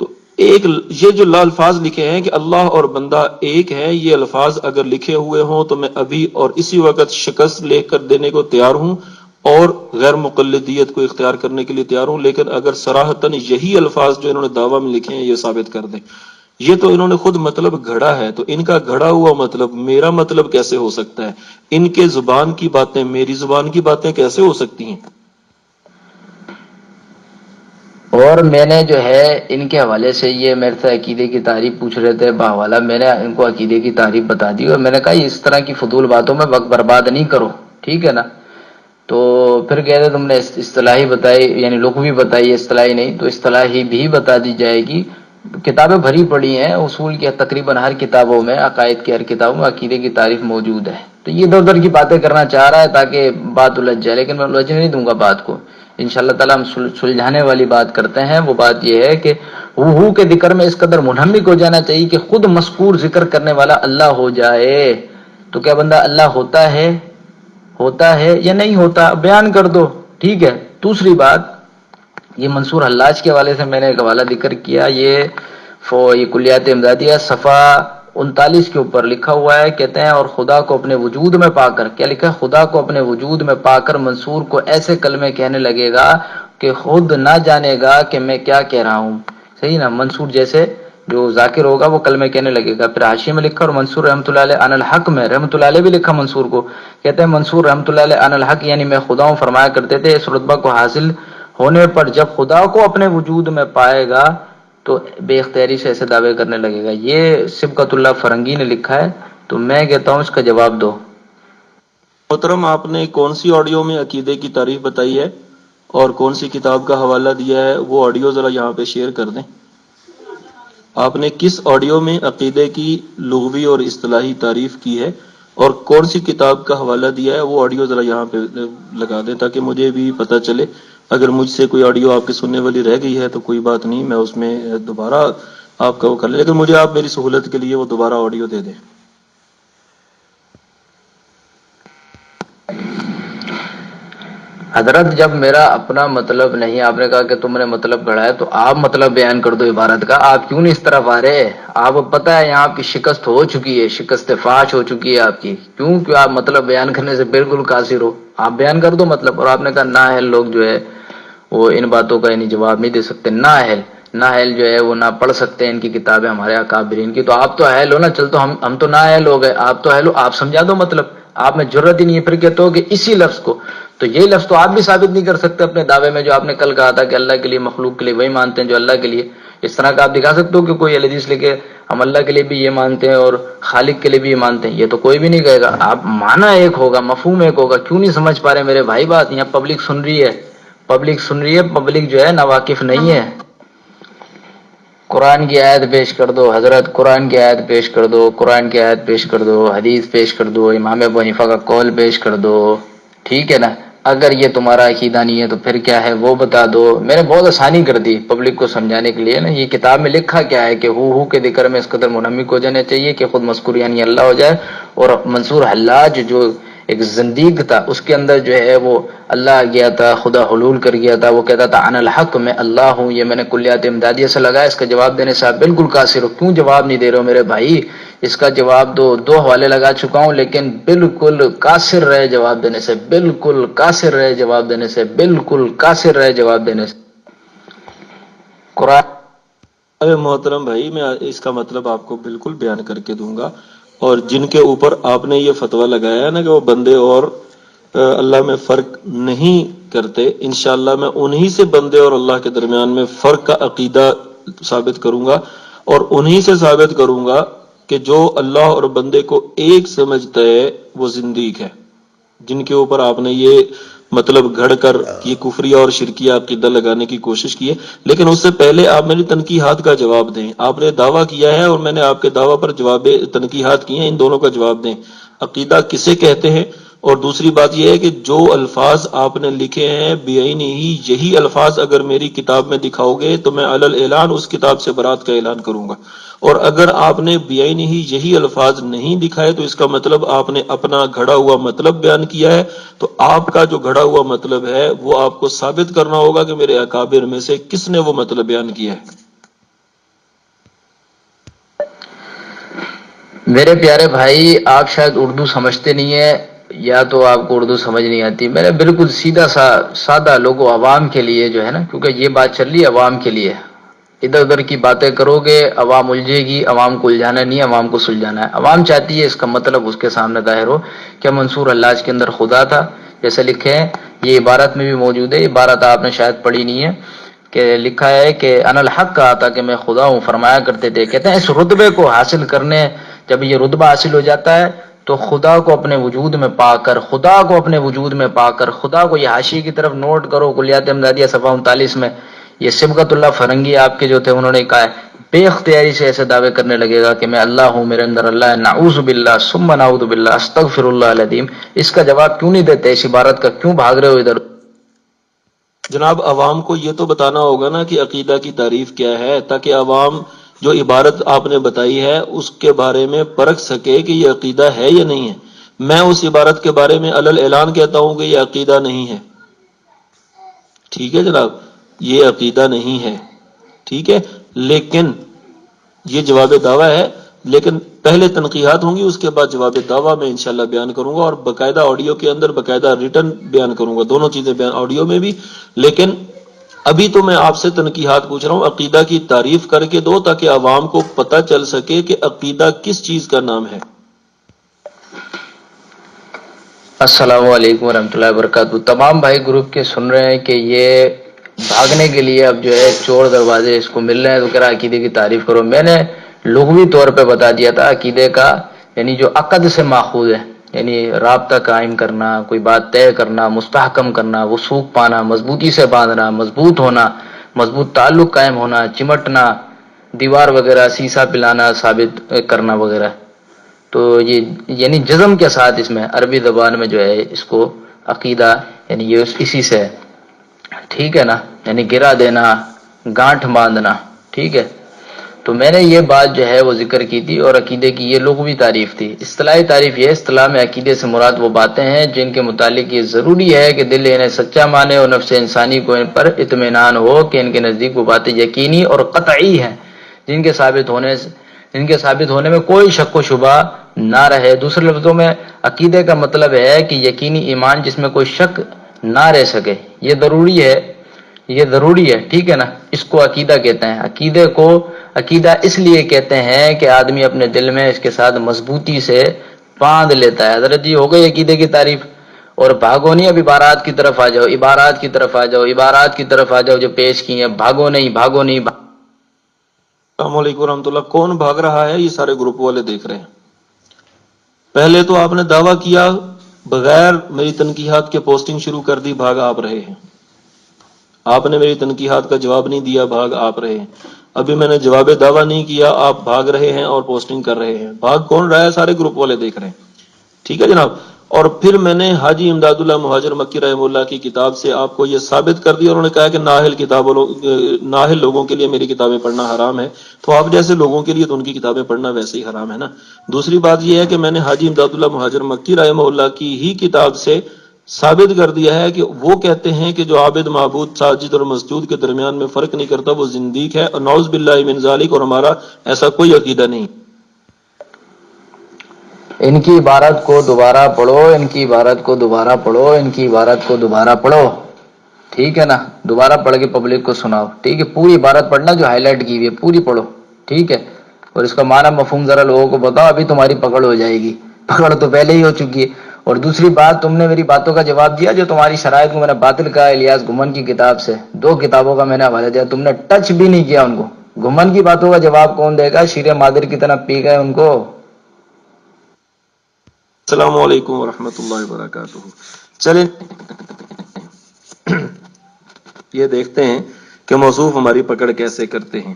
تو ایک یہ جو الفاظ لکھے ہیں کہ اللہ اور بندہ ایک ہے, یہ الفاظ اگر لکھے ہوئے ہوں تو میں ابھی اور اسی وقت شکست لے کر دینے کو تیار ہوں اور غیر مقلدیت کو اختیار کرنے کے لیے تیار ہوں. لیکن اگر صراحتاً یہی الفاظ جو انہوں نے دعویٰ میں لکھے ہیں یہ ثابت کر دیں, یہ تو انہوں نے خود مطلب گھڑا ہے, تو ان کا گھڑا ہوا مطلب میرا مطلب کیسے ہو سکتا ہے؟ ان کے زبان کی باتیں میری زبان کی باتیں کیسے ہو سکتی ہیں؟ اور میں نے جو ہے ان کے حوالے سے یہ میرے سے عقیدے کی تعریف پوچھ رہے تھے بحوالہ, میں نے ان کو عقیدے کی تعریف بتا دی اور میں نے کہا اس طرح کی فضول باتوں میں وقت برباد نہیں کرو, ٹھیک ہے نا. تو پھر کہتے تم نے اصطلاحی بتائی, یعنی لغوی بتائی, اصطلاحی نہیں, تو اصطلاحی بھی بتا دی جائے گی. کتابیں بھری پڑی ہیں اصول کی, تقریباً ہر کتابوں میں, عقائد کی ہر کتابوں میں عقیدے کی تعریف موجود ہے. تو یہ ادھر ادھر کی باتیں کرنا چاہ رہا ہے تاکہ بات الجھ جائے, لیکن میں الجھنے نہیں دوں گا بات کو. انشاءاللہ تعالی ہم سلجھانے والی بات کرتے ہیں. وہ بات یہ ہے کہ ہو کے ذکر میں اس قدر منہمک ہو جانا چاہیے کہ خود مذکور ذکر کرنے والا اللہ ہو جائے. تو کیا بندہ اللہ ہوتا ہے یا نہیں ہوتا؟ بیان کر دو, ٹھیک ہے. دوسری بات, یہ منصور حلاج کے حوالے سے میں نے ایک حوالہ ذکر کیا, یہ کلیات امدادیہ صفحہ 39 کے اوپر لکھا ہوا ہے. کہتے ہیں اور خدا کو اپنے وجود میں پا کر, کیا لکھا ہے, خدا کو اپنے وجود میں پا کر منصور کو ایسے کلمے کہنے لگے گا کہ خود نہ جانے گا کہ میں کیا کہہ رہا ہوں. صحیح نا, منصور جیسے جو ذاکر ہوگا وہ کلمے کہنے لگے گا. پھر حاشیے میں لکھا اور منصور رحمۃ اللہ علیہ عن الحق میں, رحمۃ اللہ علیہ بھی لکھا منصور کو, کہتے ہیں منصور رحمۃ اللہ علیہ عن الحق یعنی میں خدا ہوں فرمایا کرتے تھے. اس رتبہ کو حاصل ہونے پر جب خدا کو اپنے وجود میں پائے گا تو بے اختیاری سے ایسے دعوے کرنے لگے گا. یہ سبقت اللہ فرنگی نے لکھا ہے, تو میں کہتا ہوں اس کا جواب دو. محترم آپ نے کون سی آڈیو میں عقیدے کی تعریف بتائی ہے اور کون سی کتاب کا حوالہ دیا ہے، وہ آڈیو ذرا یہاں پہ شیئر کر دیں۔ آپ نے کس آڈیو میں عقیدے کی لغوی اور اصطلاحی تعریف کی ہے اور کون سی کتاب کا حوالہ دیا ہے، وہ آڈیو ذرا یہاں پہ لگا دیں تاکہ مجھے بھی پتہ چلے۔ اگر مجھ سے کوئی آڈیو آپ کے سننے والی رہ گئی ہے تو کوئی بات نہیں، میں اس میں دوبارہ آپ کا وہ کر لیں، لیکن مجھے آپ میری سہولت کے لیے وہ دوبارہ آڈیو دے دیں۔ حضرت جب میرا اپنا مطلب نہیں، آپ نے کہا کہ تم نے مطلب پڑھا ہے تو آپ مطلب بیان کر دو عبارت کا، آپ کیوں نہیں اس طرف آ رہے؟ آپ کو پتہ ہے یہاں آپ کی شکست ہو چکی ہے، شکست فاش ہو چکی ہے آپ کی، کیوں کہ آپ مطلب بیان کرنے سے بالکل قاصر ہو۔ آپ بیان کر دو مطلب۔ اور آپ نے کہا نااہل لوگ جو ہے وہ ان باتوں کا یعنی جواب نہیں دے سکتے، نااہل جو ہے وہ نہ پڑھ سکتے ہیں ان کی کتابیں ہمارے اکابرین کی، تو آپ تو اہل ہو نا، چل تو ہم تو نااہل ہو گئے، آپ تو اہل ہو، آپ سمجھا دو مطلب۔ آپ میں جرت ہی نہیں ہے، پھر کہتے ہو کہ اسی لفظ کو، تو یہ لفظ تو آپ بھی ثابت نہیں کر سکتے اپنے دعوے میں، جو آپ نے کل کہا تھا کہ اللہ کے لیے مخلوق کے لیے وہی مانتے ہیں جو اللہ کے لیے۔ اس طرح کا آپ دکھا سکتے ہو کہ کوئی حدیث لے کے ہم اللہ کے لیے بھی یہ مانتے ہیں اور خالق کے لیے بھی یہ مانتے ہیں؟ یہ تو کوئی بھی نہیں کہے گا۔ آپ مانا ایک ہوگا، مفہوم ایک ہوگا، کیوں نہیں سمجھ پا رہے میرے بھائی بات؟ یہاں پبلک سن رہی ہے، پبلک جو ہے نا واقف نہیں ہے۔ قرآن کی آیت پیش کر دو حضرت، قرآن کی آیت پیش کر دو، قرآن کی آیت پیش کر دو، حدیث پیش کر دو، امام ابو حنیفہ کا قول پیش کر دو، ٹھیک ہے نا؟ اگر یہ تمہارا عقیدہ نہیں ہے تو پھر کیا ہے وہ بتا دو۔ میں نے بہت آسانی کر دی پبلک کو سمجھانے کے لیے نا، یہ کتاب میں لکھا کیا ہے کہ ہو کے ذکر میں اس قدر منہمک ہو جانا چاہیے کہ خود مذکور یعنی اللہ ہو جائے۔ اور منصور حلاج جو ایک زندیق تھا، اس کے اندر جو ہے وہ اللہ آ گیا تھا، خدا حلول کر گیا تھا، وہ کہتا تھا انا الحق، میں اللہ ہوں، یہ میں نے کلیات امدادیہ سے لگایا۔ اس کا جواب دینے سے آپ بالکل قاصر ہو، کیوں جواب نہیں دے رہے ہو میرے بھائی؟ اس کا جواب دو حوالے لگا چکا ہوں، لیکن بالکل قاصر رہے جواب دینے سے، بالکل قاصر رہے جواب دینے سے، بالکل قاصر رہے جواب دینے سے۔ قرآن ارے محترم بھائی، میں اس کا مطلب آپ کو بالکل بیان کر کے دوں گا، اور جن کے اوپر آپ نے یہ فتویٰ لگایا ہے نا کہ وہ بندے اور اللہ میں فرق نہیں کرتے، انشاءاللہ میں انہی سے بندے اور اللہ کے درمیان میں فرق کا عقیدہ ثابت کروں گا، اور انہی سے ثابت کروں گا کہ جو اللہ اور بندے کو ایک سمجھتا ہے وہ زندیق ہے۔ جن کے اوپر آپ نے یہ مطلب گھڑ کر یہ کفری اور شرکیہ عقیدہ لگانے کی کوشش کی ہے، لیکن اس سے پہلے آپ میری تنقیحات کا جواب دیں۔ آپ نے دعویٰ کیا ہے اور میں نے آپ کے دعویٰ پر جواب تنقیحات کی ہیں، ان دونوں کا جواب دیں۔ عقیدہ کسے کہتے ہیں؟ اور دوسری بات یہ ہے کہ جو الفاظ آپ نے لکھے ہیں بعینی ہی یہی الفاظ اگر میری کتاب میں دکھاؤ گے تو میں علی الاعلان اس کتاب سے برات کا اعلان کروں گا، اور اگر آپ نے بعینی ہی یہی الفاظ نہیں دکھائے تو اس کا مطلب آپ نے اپنا گھڑا ہوا مطلب بیان کیا ہے، تو آپ کا جو گھڑا ہوا مطلب ہے وہ آپ کو ثابت کرنا ہوگا کہ میرے اکابر میں سے کس نے وہ مطلب بیان کیا ہے۔ میرے پیارے بھائی، آپ شاید اردو سمجھتے نہیں ہیں، یا تو آپ کو اردو سمجھ نہیں آتی۔ میں نے بالکل سیدھا سا سادہ لوگوں عوام کے لیے جو ہے نا، کیونکہ یہ بات چل رہی ہے عوام کے لیے، ادھر ادھر کی باتیں کرو گے عوام الجھے گی، عوام کو الجھانا نہیں، عوام کو سلجھانا ہے۔ عوام چاہتی ہے اس کا مطلب اس کے سامنے ظاہر ہو۔ کیا منصور حلاج کے اندر خدا تھا جیسے لکھے ہیں؟ یہ عبارت میں بھی موجود ہے، عبارت آپ نے شاید پڑھی نہیں ہے، کہ لکھا ہے کہ انا الحق کہا تھا کہ میں خدا ہوں، فرمایا کرتے تھے۔ کہتے ہیں اس رتبے کو حاصل کرنے، جب یہ رتبہ حاصل ہو جاتا ہے تو خدا کو اپنے وجود میں پا کر، خدا کو اپنے وجود میں پا کر، خدا کو، یہ حاشیے کی طرف نوٹ کرو کلیات امدادیہ صفحہ 39 میں، یہ سبقت اللہ فرنگی آپ کے جو تھے انہوں نے کہا ہے، بے اختیاری سے ایسے دعوے کرنے لگے گا کہ میں اللہ ہوں، میرے اندر اللہ ہے، نعوذ باللہ ثم نعوذ باللہ استغفر اللہ العظیم۔ اس کا جواب کیوں نہیں دیتے؟ اس عبارت کا کیوں بھاگ رہے ہو ادھر؟ جناب عوام کو یہ تو بتانا ہوگا نا کہ عقیدہ کی تعریف کیا ہے، تاکہ عوام جو عبارت آپ نے بتائی ہے اس کے بارے میں پرکھ سکے کہ یہ عقیدہ ہے یا نہیں ہے۔ میں اس عبارت کے بارے میں علی الاعلان کہتا ہوں کہ یہ عقیدہ نہیں ہے، ٹھیک ہے جناب، یہ عقیدہ نہیں ہے، ٹھیک ہے، لیکن یہ جواب دعویٰ ہے، لیکن پہلے تنقیحات ہوں گی، اس کے بعد جواب دعویٰ میں انشاءاللہ بیان کروں گا، اور باقاعدہ آڈیو کے اندر باقاعدہ ریٹن بیان کروں گا، دونوں چیزیں بیان، آڈیو میں بھی۔ لیکن ابھی تو میں آپ سے تنقیحات پوچھ رہا ہوں، عقیدہ کی تعریف کر کے دو تاکہ عوام کو پتہ چل سکے کہ عقیدہ کس چیز کا نام ہے۔ السلام علیکم ورحمۃ اللہ وبرکاتہ۔ تمام بھائی گروپ کے سن رہے ہیں کہ یہ بھاگنے کے لیے اب جو ہے چور دروازے اس کو مل رہے ہیں، تو کہہ رہا عقیدے کی تعریف کرو۔ میں نے لغوی طور پہ بتا دیا تھا عقیدے کا یعنی جو عقد سے ماخوذ ہے، یعنی رابطہ قائم کرنا، کوئی بات طے کرنا، مستحکم کرنا، وثوق پانا، مضبوطی سے باندھنا، مضبوط ہونا، مضبوط تعلق قائم ہونا، چمٹنا، دیوار وغیرہ، سیسا پلانا، ثابت کرنا وغیرہ. تو یہ یعنی جزم کے ساتھ اس میں عربی زبان میں جو ہے اس کو عقیدہ یعنی یہ اسی سے ہے. ٹھیک ہے نا، یعنی گرا دینا، گانٹھ باندھنا. ٹھیک ہے، تو میں نے یہ بات جو ہے وہ ذکر کی تھی، اور عقیدے کی یہ لغوی تعریف تھی. اصطلاحی تعریف یہ، اصطلاح میں عقیدے سے مراد وہ باتیں ہیں جن کے متعلق یہ ضروری ہے کہ دل انہیں سچا مانے اور نفس انسانی کو ان پر اطمینان ہو کہ ان کے نزدیک وہ باتیں یقینی اور قطعی ہیں، جن کے ثابت ہونے میں کوئی شک و شبہ نہ رہے. دوسرے لفظوں میں عقیدے کا مطلب ہے کہ یقینی ایمان جس میں کوئی شک نہ رہ سکے. یہ ضروری ہے. ٹھیک ہے نا، اس کو عقیدہ کہتے ہیں. عقیدہ اس لیے کہتے ہیں کہ آدمی اپنے دل میں اس کے ساتھ مضبوطی سے باندھ لیتا ہے. حضرت جی ہو گئی عقیدے کی تعریف. اور بھاگو نہیں، اب عبارات کی طرف آ جاؤ جو پیش کی ہیں. بھاگو نہیں. السلام علیکم ورحمۃ اللہ. کون بھاگ رہا ہے؟ یہ سارے گروپ والے دیکھ رہے ہیں. پہلے تو آپ نے دعویٰ کیا، بغیر میری تنقیحات کے پوسٹنگ شروع کر دی، بھاگ آپ رہے ہیں. آپ نے میری تنقیحات کا جواب نہیں دیا، بھاگ آپ رہے ہیں. ابھی میں نے جواب دعویٰ نہیں کیا، آپ بھاگ رہے ہیں اور پوسٹنگ کر رہے ہیں. بھاگ کون رہا ہے؟ سارے گروپ والے دیکھ رہے ہیں. ٹھیک ہے جناب. اور پھر میں نے حاجی امداد اللہ مہاجر مکی رحمہ اللہ کی کتاب سے آپ کو یہ ثابت کر دیا. انہوں نے کہا کہ نااہل لوگوں کے لیے میری کتابیں پڑھنا حرام ہے. تو آپ جیسے لوگوں کے لیے تو ان کی کتابیں پڑھنا ویسے ہی حرام ہے نا. دوسری بات یہ ہے کہ میں نے حاجی امداد اللہ مہاجر مکی رحمہ اللہ کی ہی کتاب سے ثابت کر دیا ہے کہ وہ کہتے ہیں کہ جو عابد معبود ساجد اور مسجود کے درمیان میں فرق نہیں کرتا وہ زندیق ہے، اور نعوذ باللہ من ذالک. اور ہمارا ایسا کوئی عقیدہ نہیں. ان کی عبارت کو دوبارہ پڑھو. ٹھیک ہے نا، دوبارہ پڑھ کے پبلک کو سناؤ. ٹھیک ہے، پوری عبارت پڑھنا جو ہائی لائٹ کی ہوئی ہے پوری پڑھو. ٹھیک ہے، اور اس کا معنی مفہوم ذرا لوگوں کو بتاؤ، ابھی تمہاری پکڑ ہو جائے گی. پکڑ تو پہلے ہی ہو چکی ہے. اور دوسری بات، تم نے میری باتوں کا جواب دیا جو تمہاری شرائط کو میں نے باطل کہا الیاس گھمن کی کتاب سے. 2 کتابوں کا میں نے حوالہ دیا، تم نے ٹچ بھی نہیں کیا ان کو. گھمن کی باتوں کا جواب کون دے گا؟ شیر مادر کی طرح پی گئے ان کو. السلام علیکم ورحمۃ اللہ وبرکاتہ. چلیں یہ دیکھتے ہیں کہ موصوف ہماری پکڑ کیسے کرتے ہیں.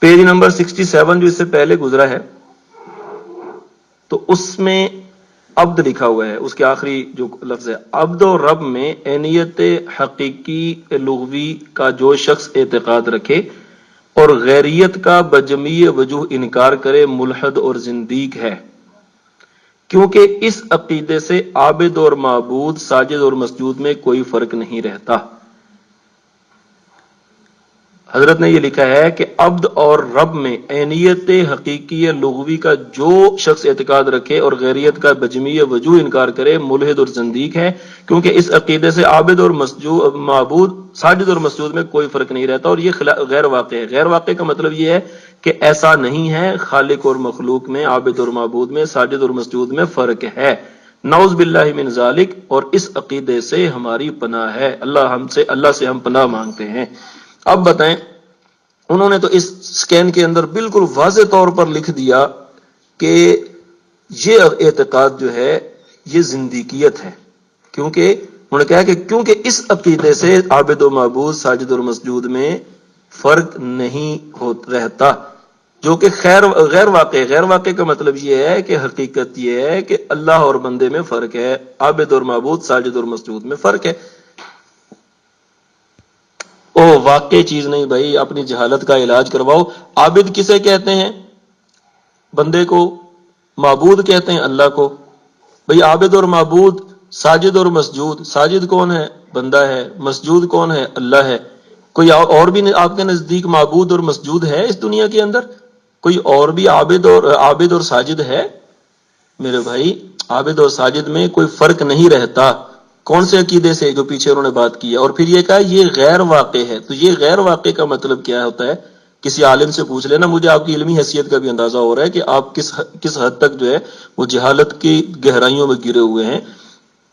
پیج نمبر 67 جو اس سے پہلے گزرا ہے تو اس میں عبد لکھا ہوا ہے. اس کے آخری جو لفظ ہے عبد و رب میں عینیت حقیقی لغوی کا جو شخص اعتقاد رکھے اور غیریت کا بجمیع وجوہ انکار کرے ملحد اور زندیق ہے، کیونکہ اس عقیدے سے عابد اور معبود، ساجد اور مسجود میں کوئی فرق نہیں رہتا. حضرت نے یہ لکھا ہے کہ عبد اور رب میں عینیت حقیقی لغوی کا جو شخص اعتقاد رکھے اور غیریت کا بجمیع وجوہ انکار کرے ملحد اور زندیق ہے، کیونکہ اس عقیدے سے عابد اور معبود، ساجد اور مسجود میں کوئی فرق نہیں رہتا. اور یہ غیر واقع ہے. غیر واقع کا مطلب یہ ہے کہ ایسا نہیں ہے. خالق اور مخلوق میں، عابد اور معبود میں، ساجد اور مسجود میں فرق ہے. نعوذ باللہ من ذالک. اور اس عقیدے سے ہماری پناہ ہے. اللہ سے ہم پناہ مانگتے ہیں. اب بتائیں، انہوں نے تو اس سکین کے اندر بالکل واضح طور پر لکھ دیا کہ یہ اعتقاد جو ہے یہ زندیقیت ہے. کیونکہ انہوں نے کہا کہ کیونکہ اس عقیدے سے عابد و معبود، ساجد اور مسجود میں فرق نہیں رہتا، جو کہ غیر واقع. غیر واقع کا مطلب یہ ہے کہ حقیقت یہ ہے کہ اللہ اور بندے میں فرق ہے، عابد اور معبود، ساجد اور مسجود میں فرق ہے. واقع چیز نہیں بھائی، اپنی جہالت کا علاج کرواؤ. عابد کسے کہتے ہیں؟ بندے کو. معبود کہتے ہیں اللہ کو. بھائی عابد اور معبود، ساجد اور مسجود. ساجد کون ہے؟ بندہ ہے. مسجود کون ہے؟ اللہ ہے. کوئی اور بھی آپ کے نزدیک معبود اور مسجود ہے اس دنیا کے اندر؟ کوئی اور بھی عابد اور ساجد ہے؟ میرے بھائی عابد اور ساجد میں کوئی فرق نہیں رہتا. کون سے عقیدے سے؟ جو پیچھے انہوں نے بات کی ہے. اور پھر یہ کہا یہ غیر واقع ہے. تو یہ غیر واقع کا مطلب کیا ہوتا ہے؟ کسی عالم سے پوچھ لینا. مجھے آپ کی علمی حیثیت کا بھی اندازہ ہو رہا ہے کہ آپ کس حد تک جو ہے وہ جہالت کی گہرائیوں میں گرے ہوئے ہیں.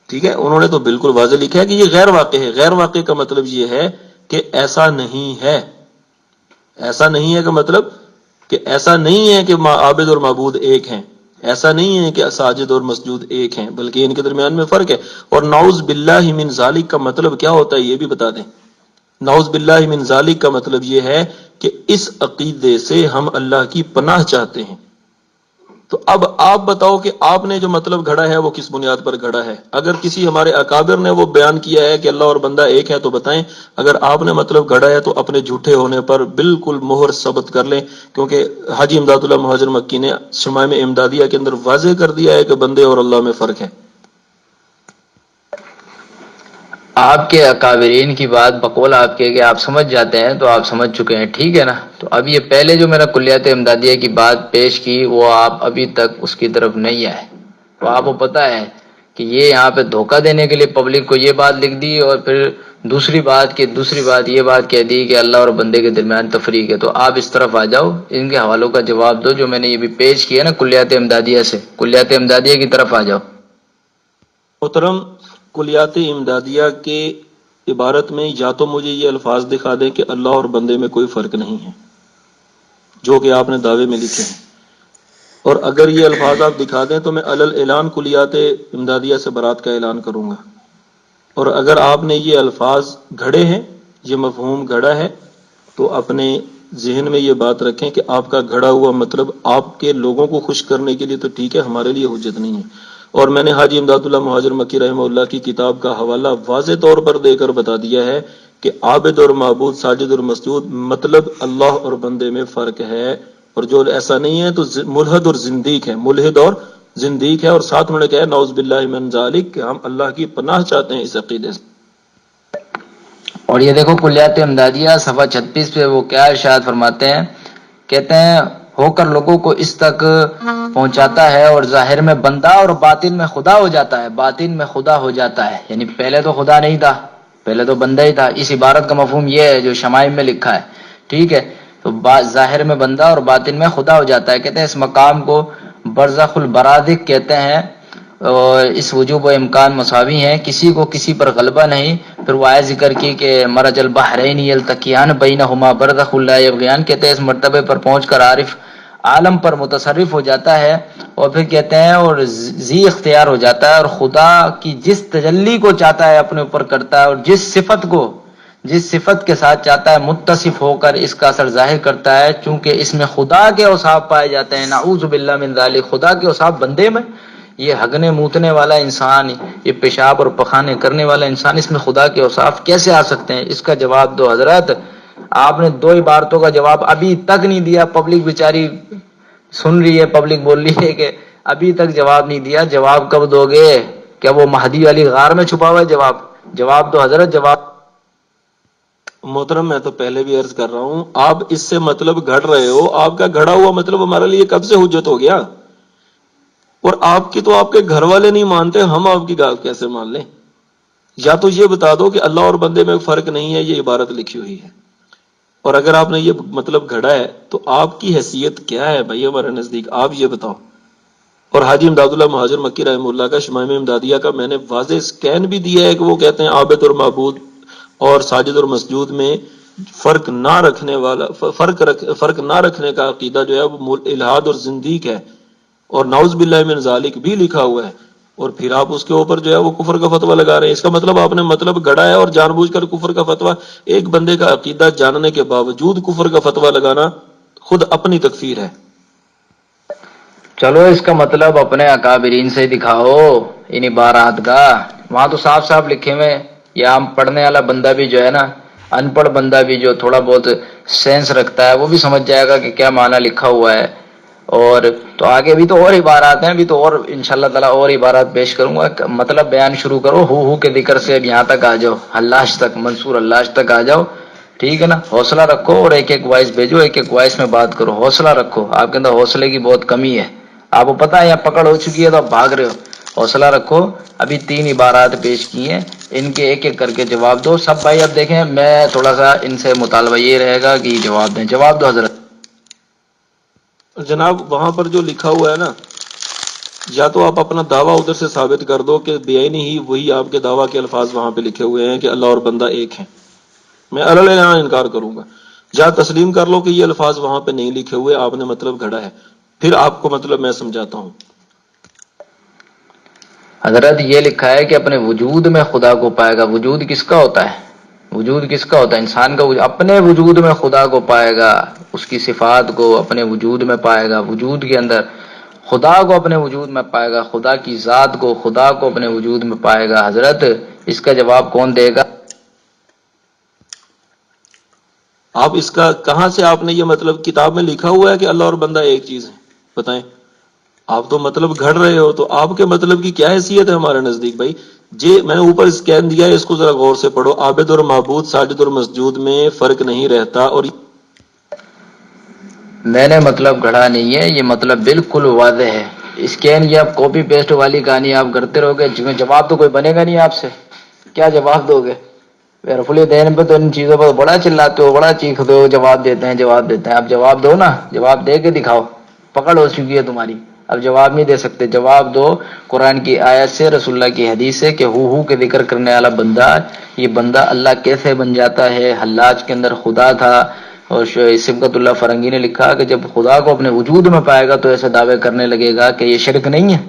ٹھیک ہے، انہوں نے تو بالکل واضح لکھا ہے کہ یہ غیر واقع ہے. غیر واقع کا مطلب یہ ہے کہ ایسا نہیں ہے. ایسا نہیں ہے کا مطلب کہ ایسا نہیں ہے کہ عابد اور معبود ایک ہیں. ایسا نہیں ہے کہ ساجد اور مسجود ایک ہیں، بلکہ ان کے درمیان میں فرق ہے۔ اور نعوذ باللہ من ذالک کا مطلب کیا ہوتا ہے یہ بھی بتا دیں۔ نعوذ باللہ من ذالک کا مطلب یہ ہے کہ اس عقیدے سے ہم اللہ کی پناہ چاہتے ہیں۔ تو اب آپ بتاؤ کہ آپ نے جو مطلب گھڑا ہے وہ کس بنیاد پر گھڑا ہے؟ اگر کسی ہمارے اکابر نے وہ بیان کیا ہے کہ اللہ اور بندہ ایک ہے تو بتائیں، اگر آپ نے مطلب گھڑا ہے تو اپنے جھوٹے ہونے پر بالکل مہر ثبت کر لیں، کیونکہ حاجی امداد اللہ مہاجر مکی نے شمائم امدادیہ کے اندر واضح کر دیا ہے کہ بندے اور اللہ میں فرق ہے۔ آپ کے اکابرین کی بات بقول آپ کے کہ آپ سمجھ جاتے ہیں تو آپ سمجھ چکے ہیں، ٹھیک ہے نا؟ تو اب یہ پہلے جو میرا کلیات امدادیہ کی بات پیش کی وہ آپ ابھی تک اس کی طرف نہیں آئے، تو آپ کو پتہ ہے کہ یہ یہاں پہ دھوکہ دینے کے لیے پبلک کو یہ بات لکھ دی، اور پھر دوسری بات یہ بات کہہ دی کہ اللہ اور بندے کے درمیان تفریق ہے۔ تو آپ اس طرف آ جاؤ، ان کے حوالوں کا جواب دو جو میں نے یہ بھی پیش کیا نا کلیات امدادیہ سے، کلیات امدادیہ کی طرف آ جاؤ۔ محترم، کلیات امدادیہ کے عبارت میں یا تو مجھے یہ الفاظ دکھا دیں کہ اللہ اور بندے میں کوئی فرق نہیں ہے، جو کہ آپ نے دعوے میں لکھے ہیں، اور اگر یہ الفاظ آپ دکھا دیں تو میں علل اعلان کلیات امدادیہ سے برات کا اعلان کروں گا۔ اور اگر آپ نے یہ الفاظ گھڑے ہیں، یہ مفہوم گھڑا ہے، تو اپنے ذہن میں یہ بات رکھیں کہ آپ کا گھڑا ہوا مطلب آپ کے لوگوں کو خوش کرنے کے لیے تو ٹھیک ہے، ہمارے لیے حجت نہیں ہے۔ اور میں نے حاجی امداد اللہ مہاجر مکی رحمہ اللہ کی کتاب کا حوالہ واضح طور پر دے کر بتا دیا ہے کہ عابد اور معبود، ساجد اور مسجود مطلب اللہ اور بندے میں فرق ہے، اور جو ایسا نہیں ہے تو ملحد اور زندیق ہے، ملحد اور زندیق ہے۔ اور ساتھ انہوں نے کہا نعوذ باللہ من ذالک کہ ہم اللہ کی پناہ چاہتے ہیں اس عقیدے سے۔ اور یہ دیکھو کلیات امدادیہ صفحہ 36 پہ وہ کیا ارشاد فرماتے ہیں، کہتے ہیں ہو کر لوگوں کو اس تک پہنچاتا ہے اور ظاہر میں بندہ اور باطن میں خدا ہو جاتا ہے، باطن میں خدا ہو جاتا ہے، یعنی پہلے تو خدا نہیں تھا، پہلے تو بندہ ہی تھا۔ اس عبارت کا مفہوم یہ ہے جو شمائم میں لکھا ہے، ٹھیک ہے؟ تو ظاہر میں بندہ اور باطن میں خدا ہو جاتا ہے، کہتے ہیں اس مقام کو برزخ البرازخ کہتے ہیں، اور اس وجوب و امکان مساوی ہیں، کسی کو کسی پر غلبہ نہیں۔ پھر وہ آیت ذکر کی کہ مرج البحرین یلتقیان بینہما برزخ لا یبغیان، کہتے ہیں اس مرتبے پر پہنچ کر عارف عالم پر متصرف ہو جاتا ہے، اور پھر کہتے ہیں اور ذی اختیار ہو جاتا ہے، اور خدا کی جس تجلی کو چاہتا ہے اپنے اوپر کرتا ہے، اور جس صفت کے ساتھ چاہتا ہے متصف ہو کر اس کا اثر ظاہر کرتا ہے، چونکہ اس میں خدا کے اوصاف پائے جاتے ہیں۔ نعوذ باللہ من ذالک، خدا کے اوصاف بندے میں، یہ ہگنے موتنے والا انسان، یہ پیشاب اور پخانے کرنے والا انسان، اس میں خدا کے اوصاف کیسے آ سکتے ہیں؟ اس کا جواب دو حضرت۔ آپ نے 2 عبارتوں کا جواب ابھی تک نہیں دیا، پبلک بیچاری سن رہی ہے، پبلک بول رہی ہے کہ ابھی تک جواب نہیں دیا، جواب کب دو گے؟ کیا وہ مہدی والی غار میں چھپا ہوا ہے؟ جواب دو حضرت، جواب۔ محترم، میں تو پہلے بھی عرض کر رہا ہوں، آپ اس سے مطلب گھڑ رہے ہو، آپ کا گھڑا ہوا مطلب ہمارے لیے کب سے حجت ہو گیا؟ اور آپ کی تو آپ کے گھر والے نہیں مانتے، ہم آپ کی گال کیسے مان لیں؟ یا تو یہ بتا دو کہ اللہ اور بندے میں فرق نہیں ہے، یہ عبارت لکھی ہوئی ہے، اور اگر آپ نے یہ مطلب گھڑا ہے تو آپ کی حیثیت کیا ہے بھائی ہمارے نزدیک، آپ یہ بتاؤ۔ اور حاجی امداد اللہ مہاجر مکی رحمہ اللہ کا شمائم امدادیہ کا میں نے واضح سکین بھی دیا ہے کہ وہ کہتے ہیں عابد اور معبود اور ساجد اور مسجود میں فرق نہ رکھنے کا عقیدہ جو ہے وہ الہاد اور زندیق ہے، اور نعوذ باللہ من ذالک بھی لکھا ہوا ہے، اور پھر آپ اس کے اوپر جو ہے وہ کفر کا فتویٰ لگا رہے ہیں۔ اس کا مطلب آپ نے مطلب گھڑا ہے اور جان بوجھ کر کفر کا فتویٰ، ایک بندے کا عقیدہ جاننے کے باوجود کفر کا فتویٰ لگانا خود اپنی تکفیر ہے۔ چلو اس کا مطلب اپنے اکابرین سے دکھاؤ ان عبارات کا، وہاں تو صاف صاف لکھے ہوئے، یا ہم پڑھنے والا بندہ بھی جو ہے نا، ان پڑھ بندہ بھی جو تھوڑا بہت سینس رکھتا ہے وہ بھی سمجھ جائے گا کہ کیا معنی لکھا ہوا ہے۔ اور تو آگے بھی تو اور عبارات ہیں، بھی تو اور انشاءاللہ تعالی اور عبارات پیش کروں گا، مطلب بیان شروع کرو، ہو کے ذکر سے اب یہاں تک آ جاؤ، حلاج تک، منصور حلاج تک آ جاؤ، ٹھیک ہے نا؟ حوصلہ رکھو اور ایک ایک وائس بھیجو، ایک ایک وائس میں بات کرو، حوصلہ رکھو، آپ کے اندر حوصلے کی بہت کمی ہے، آپ کو پتہ ہے یہاں پکڑ ہو چکی ہے تو آپ بھاگ رہے ہو، حوصلہ رکھو۔ ابھی 3 عبارات پیش کی ہیں، ان کے ایک ایک کر کے جواب دو سب بھائی۔ اب دیکھیں میں تھوڑا سا ان سے مطالبہ یہ رہے گا کہ جواب دیں، جواب دو حضرت۔ جناب وہاں پر جو لکھا ہوا ہے نا، یا تو آپ اپنا دعویٰ ادھر سے ثابت کر دو کہ بےعینی ہی وہی آپ کے دعویٰ کے الفاظ وہاں پہ لکھے ہوئے ہیں کہ اللہ اور بندہ ایک ہیں، میں یہاں انکار کروں گا، یا تسلیم کر لو کہ یہ الفاظ وہاں پہ نہیں لکھے ہوئے، آپ نے مطلب گھڑا ہے، پھر آپ کو مطلب میں سمجھاتا ہوں۔ حضرت یہ لکھا ہے کہ اپنے وجود میں خدا کو پائے گا. وجود کس کا ہوتا ہے؟ وجود کس کا ہوتا ہے؟ انسان کا وجود. اپنے وجود میں خدا کو پائے گا، اس کی صفات کو اپنے وجود میں پائے گا، وجود کے اندر خدا کو اپنے وجود میں پائے گا، خدا کی ذات کو، خدا کو اپنے وجود میں پائے گا. حضرت اس کا جواب کون دے گا؟ آپ اس کا کہاں سے آپ نے یہ مطلب کتاب میں لکھا ہوا ہے کہ اللہ اور بندہ ایک چیز ہے؟ بتائیں. آپ تو مطلب گھڑ رہے ہو، تو آپ کے مطلب کی کیا حیثیت ہے ہمارے نزدیک بھائی؟ جی میں نے اوپر اسکین دیا ہے، اس کو ذرا غور سے پڑھو. عابد اور معبود، ساجد اور مسجود میں فرق نہیں رہتا. اور میں نے مطلب گھڑا نہیں ہے، یہ مطلب بالکل واضح ہے. اسکین یہ آپ کاپی پیسٹ والی کہانی آپ کرتے رہو گے، جس میں جواب تو کوئی بنے گا نہیں. آپ سے کیا جواب دو گے؟ رفل دین پہ تو ان چیزوں پر بڑا چلاتے ہو، بڑا چیختے ہو، جواب دیتے ہیں جواب دیتے ہیں. اب جواب دو نا، جواب دے کے دکھاؤ. پکڑ ہو چکی ہے تمہاری، اب جواب نہیں دے سکتے. جواب دو قرآن کی آیت سے، رسول اللہ کی حدیث سے کہ ہو کے ذکر کرنے والا بندہ، یہ بندہ اللہ کیسے بن جاتا ہے. حلاج کے اندر خدا تھا، اور سبقت اللہ فرنگی نے لکھا کہ جب خدا کو اپنے وجود میں پائے گا تو ایسے دعوے کرنے لگے گا کہ یہ شرک نہیں ہے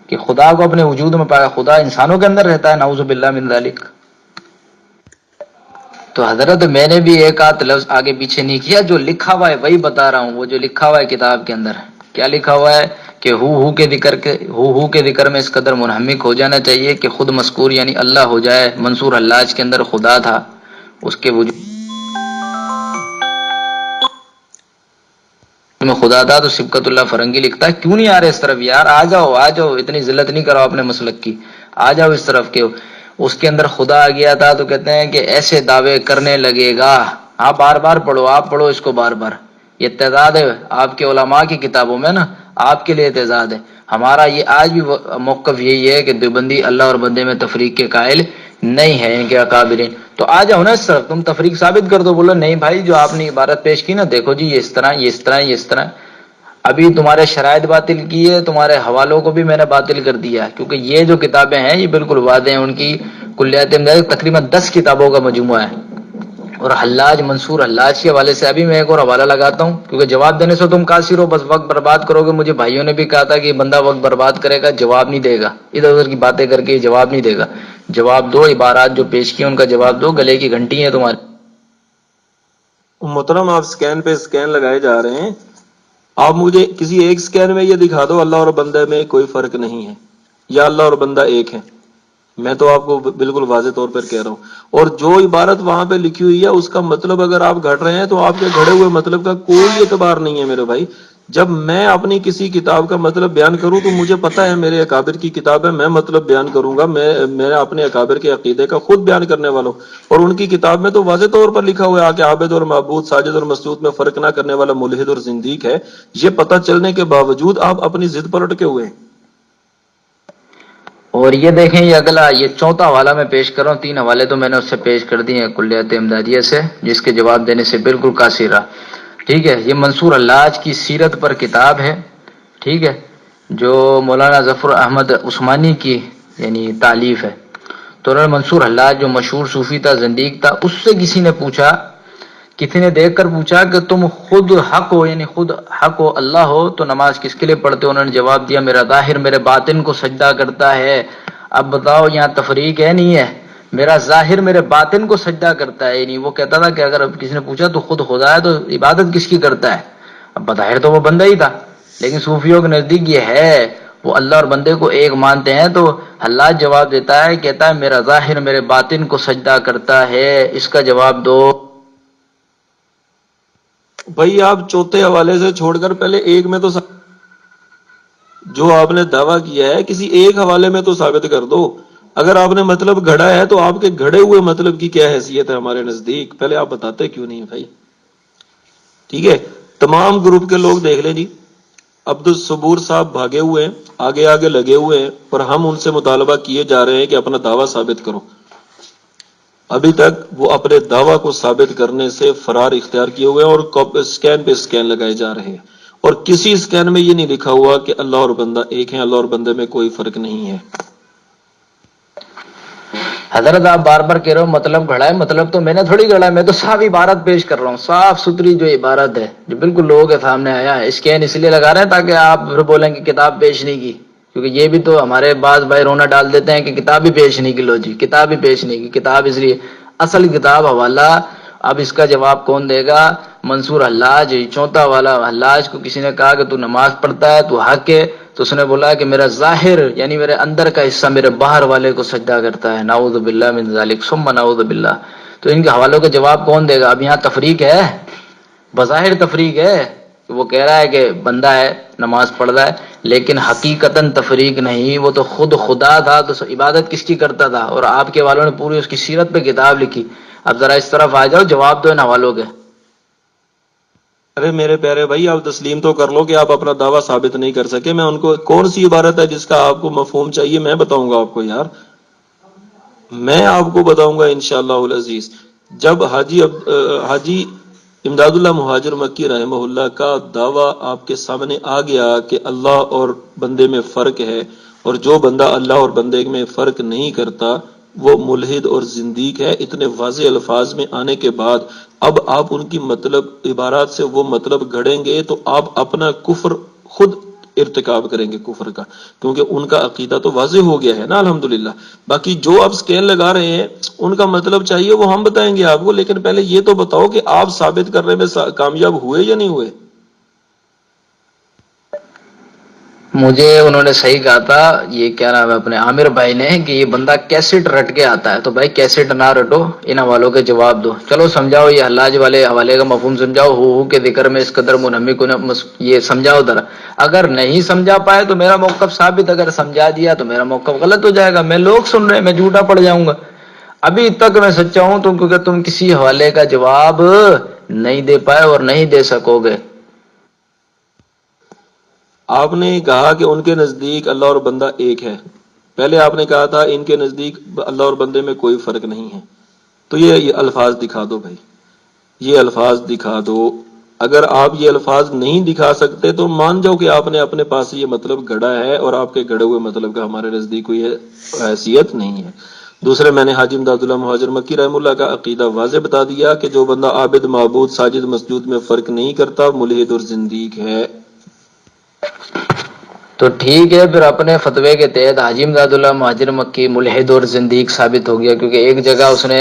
کہ خدا کو اپنے وجود میں پائے گا. خدا انسانوں کے اندر رہتا ہے، نعوذ باللہ من ذالک. تو حضرت میں نے بھی ایک آدھ لفظ آگے پیچھے نہیں کیا، جو لکھا ہوا ہے وہی بتا رہا ہوں. وہ جو لکھا ہوا ہے کتاب کے اندر، کیا لکھا ہوا ہے کہ ہو کے ذکر میں اس قدر منہمک ہو جانا چاہیے کہ خود مذکور یعنی اللہ ہو جائے. منصور حلاج کے اندر خدا تھا، اس کے وجود میں خدا تھا. تو سبقت اللہ فرنگی لکھتا ہے کیوں نہیں آ رہے اس طرف یار؟ آ جاؤ آ جاؤ، اتنی ذلت نہیں کرو اپنے مسلک کی، آ جاؤ اس طرف کے. اس کے اندر خدا آ گیا تھا تو کہتے ہیں کہ ایسے دعوے کرنے لگے گا. آپ بار بار پڑھو، آپ پڑھو اس کو بار بار. یہ تعداد ہے آپ کے علماء کی کتابوں میں نا، آپ کے لیے تعداد ہے. ہمارا یہ آج بھی موقف یہی ہے کہ دیوبندی اللہ اور بندے میں تفریق کے قائل نہیں ہے، ان کے اکابرین. تو آ جاؤ نا اس طرف، تم تفریق ثابت کر دو. بولو نہیں بھائی جو آپ نے عبارت پیش کی نا، دیکھو جی یہ اس طرح یہ اس طرح یہ اس طرح. ابھی تمہارے شرائط باطل کی ہے، تمہارے حوالوں کو بھی میں نے باطل کر دیا، کیونکہ یہ جو کتابیں ہیں یہ بالکل واضح ہیں. ان کی کلیات تقریباً 10 کتابوں کا مجموعہ ہے. اور حلاج، منصور حلاج کے حوالے سے ابھی میں ایک اور حوالہ لگاتا ہوں، کیونکہ جواب دینے سے تم قاصر ہو، بس وقت برباد کرو گے. مجھے بھائیوں نے بھی کہا تھا کہ یہ بندہ وقت برباد کرے گا، جواب نہیں دے گا، ادھر ادھر کی باتیں کر کے جواب نہیں دے گا. جواب دو، عبارات جو پیش کی ان کا جواب دو. گلے کی گھنٹی ہے تمہاری. محترم آپ سکین پہ سکین لگائے جا رہے ہیں. آپ مجھے کسی ایک سکین میں یہ دکھا دو اللہ اور بندہ میں کوئی فرق نہیں ہے، یا اللہ اور بندہ ایک ہے. میں تو آپ کو بالکل واضح طور پر کہہ رہا ہوں. اور جو عبارت وہاں پہ لکھی ہوئی ہے اس کا مطلب اگر آپ گھڑ رہے ہیں تو آپ کے گھڑے ہوئے مطلب کا کوئی اعتبار نہیں ہے میرے بھائی. جب میں اپنی کسی کتاب کا مطلب بیان کروں تو مجھے پتا ہے میرے اکابر کی کتاب ہے، میں مطلب بیان کروں گا. میں اپنے اکابر کے عقیدے کا خود بیان کرنے والا ہوں. اور ان کی کتاب میں تو واضح طور پر لکھا ہوا ہے کہ عابد اور معبود، ساجد اور مسجود میں فرق نہ کرنے والا ملحد اور زندیق ہے. یہ پتہ چلنے کے باوجود آپ اپنی ضد پر اٹکے ہوئے ہیں. اور یہ دیکھیں یہ اگلا، یہ چوتھا حوالہ میں پیش کر رہا ہوں. 3 حوالے تو میں نے اس سے پیش کر دیے ہیں کلیات امدادیہ سے، جس کے جواب دینے سے بالکل قاصر رہا. ٹھیک ہے، یہ منصور حلاج کی سیرت پر کتاب ہے، ٹھیک ہے، جو مولانا ظفر احمد عثمانی کی یعنی تالیف ہے. تو انہوں نے منصور حلاج جو مشہور صوفی تھا، زندیق تھا، اس سے کسی نے پوچھا، کسی نے دیکھ کر پوچھا کہ تم خود حق ہو، یعنی خود حق ہو، اللہ ہو، تو نماز کس کے لیے پڑھتے ہو؟ انہوں نے جواب دیا میرا ظاہر میرے باطن کو سجدہ کرتا ہے. اب بتاؤ یہاں تفریق ہے نہیں ہے؟ میرا ظاہر میرے باطن کو سجدہ کرتا ہے. یعنی وہ کہتا تھا کہ اگر کسی نے پوچھا تو خود خدا ہے تو عبادت کس کی کرتا ہے؟ اب بظاہر تو وہ بندہ ہی تھا، لیکن صوفیوں کے نزدیک یہ ہے، وہ اللہ اور بندے کو ایک مانتے ہیں. تو حلاج جواب دیتا ہے، کہتا ہے میرا ظاہر میرے باطن کو سجدہ کرتا ہے. اس کا جواب دو. بھائی آپ چوتھے حوالے سے چھوڑ کر پہلے ایک میں تو جو آپ نے دعویٰ کیا ہے کسی ایک حوالے میں تو ثابت کر دو. اگر آپ نے مطلب گھڑا ہے تو آپ کے گھڑے ہوئے مطلب کی کیا حیثیت ہے ہمارے نزدیک؟ پہلے آپ بتاتے کیوں نہیں بھائی؟ ٹھیک ہے، تمام گروپ کے لوگ دیکھ لیں جی، عبد الصبور صاحب بھاگے ہوئے ہیں، آگے آگے لگے ہوئے ہیں، اور ہم ان سے مطالبہ کیے جا رہے ہیں کہ اپنا دعویٰ ثابت کرو. ابھی تک وہ اپنے دعویٰ کو ثابت کرنے سے فرار اختیار کیے ہوئے ہیں اور سکین پہ سکین لگائے جا رہے ہیں. اور کسی سکین میں یہ نہیں لکھا ہوا کہ اللہ اور بندہ ایک ہیں، اللہ اور بندے میں کوئی فرق نہیں ہے. حضرت آپ بار بار کہہ رہے ہو مطلب گھڑا ہے، مطلب تو میں نے تھوڑی گھڑا ہے، میں تو صاف عبارت پیش کر رہا ہوں، صاف ستھری جو عبارت ہے جو بالکل لوگوں کے سامنے آیا ہے. اسکین اس لیے لگا رہے ہیں تاکہ آپ پھر بولیں کہ کتاب پیش نہیں کی. کیونکہ یہ بھی تو ہمارے بعض بھائی رونا ڈال دیتے ہیں کہ کتاب ہی پیش نہیں کی، لو جی کتاب ہی پیش نہیں کی، کتاب اس لیے اصل کتاب حوالہ. اب اس کا جواب کون دے گا؟ منصور حلاج، چوتھا والا حلاج کو کسی نے کہا کہ تو نماز پڑھتا ہے، تو حق ہے، تو اس نے بولا کہ میرا ظاہر یعنی میرے اندر کا حصہ میرے باہر والے کو سجدہ کرتا ہے. نعوذ باللہ من ذالک ثم نعوذ باللہ. تو ان کے حوالوں کا جواب کون دے گا؟ اب یہاں تفریق ہے، بظاہر تفریق ہے کہ وہ کہہ رہا ہے کہ بندہ ہے نماز پڑھ رہا ہے، لیکن حقیقتاً تفریق نہیں، وہ تو خود خدا تھا، تو عبادت کس کی کرتا تھا؟ اور آپ کے والوں نے پوری اس کی سیرت پہ کتاب لکھی. اب ذرا اس طرف آ جاؤ، جواب دو ان حوالوں کے. ارے میرے پیارے بھائی، آپ تسلیم تو کر لو کہ آپ اپنا دعویٰ ثابت نہیں کر سکے. میں ان کو کون سی عبارت ہے جس کا آپ کو مفہوم چاہیے میں بتاؤں گا آپ کو یار، میں آپ کو بتاؤں گا انشاءاللہ العزیز. جب حاجی امداد اللہ مہاجر مکی رحمہ اللہ کا دعویٰ آپ کے سامنے آ گیا کہ اللہ اور بندے میں فرق ہے، اور جو بندہ اللہ اور بندے میں فرق نہیں کرتا وہ ملحد اور زندیق ہے، اتنے واضح الفاظ میں آنے کے بعد اب آپ ان کی مطلب عبارات سے وہ مطلب گھڑیں گے تو آپ اپنا کفر خود ارتکاب کریں گے کفر کا، کیونکہ ان کا عقیدہ تو واضح ہو گیا ہے نا الحمدللہ. باقی جو آپ سکیل لگا رہے ہیں ان کا مطلب چاہیے وہ ہم بتائیں گے آپ کو، لیکن پہلے یہ تو بتاؤ کہ آپ ثابت کرنے میں کامیاب ہوئے یا نہیں ہوئے. مجھے انہوں نے صحیح کہا تھا، یہ کیا نام ہے اپنے عامر بھائی نے، کہ یہ بندہ کیسٹ رٹ کے آتا ہے. تو بھائی کیسٹ نہ رٹو، ان حوالوں کے جواب دو. چلو سمجھاؤ یہ حلاج والے حوالے کا مفہوم سمجھاؤ، ہو کے ذکر میں اس قدر منہمک یہ سمجھاؤ ذرا. اگر نہیں سمجھا پائے تو میرا موقف ثابت، اگر سمجھا دیا تو میرا موقف غلط ہو جائے گا. میں لوگ سن رہے ہیں، میں جھوٹا پڑ جاؤں گا. ابھی تک میں سچا ہوں تو کیونکہ تم کسی حوالے کا جواب نہیں دے پائے اور نہیں دے سکو گے. آپ نے کہا کہ ان کے نزدیک اللہ اور بندہ ایک ہے، پہلے آپ نے کہا تھا ان کے نزدیک اللہ اور بندے میں کوئی فرق نہیں ہے. تو یہ الفاظ دکھا دو بھائی، یہ الفاظ دکھا دو. اگر آپ یہ الفاظ نہیں دکھا سکتے تو مان جاؤ کہ آپ نے اپنے پاس یہ مطلب گھڑا ہے، اور آپ کے گھڑے ہوئے مطلب کا ہمارے نزدیک کوئی حیثیت نہیں ہے. دوسرے میں نے حاجی امداد اللہ مہاجر مکی رحم اللہ کا عقیدہ واضح بتا دیا کہ جو بندہ عابد معبود ساجد مسجود میں فرق نہیں کرتا ملحد اور زندیق ہے. تو ٹھیک ہے، پھر اپنے فتوے کے تحت حاجی امداد اللہ مہاجر مکی ملحد اور زندیق ثابت ہو گیا، کیونکہ ایک جگہ اس نے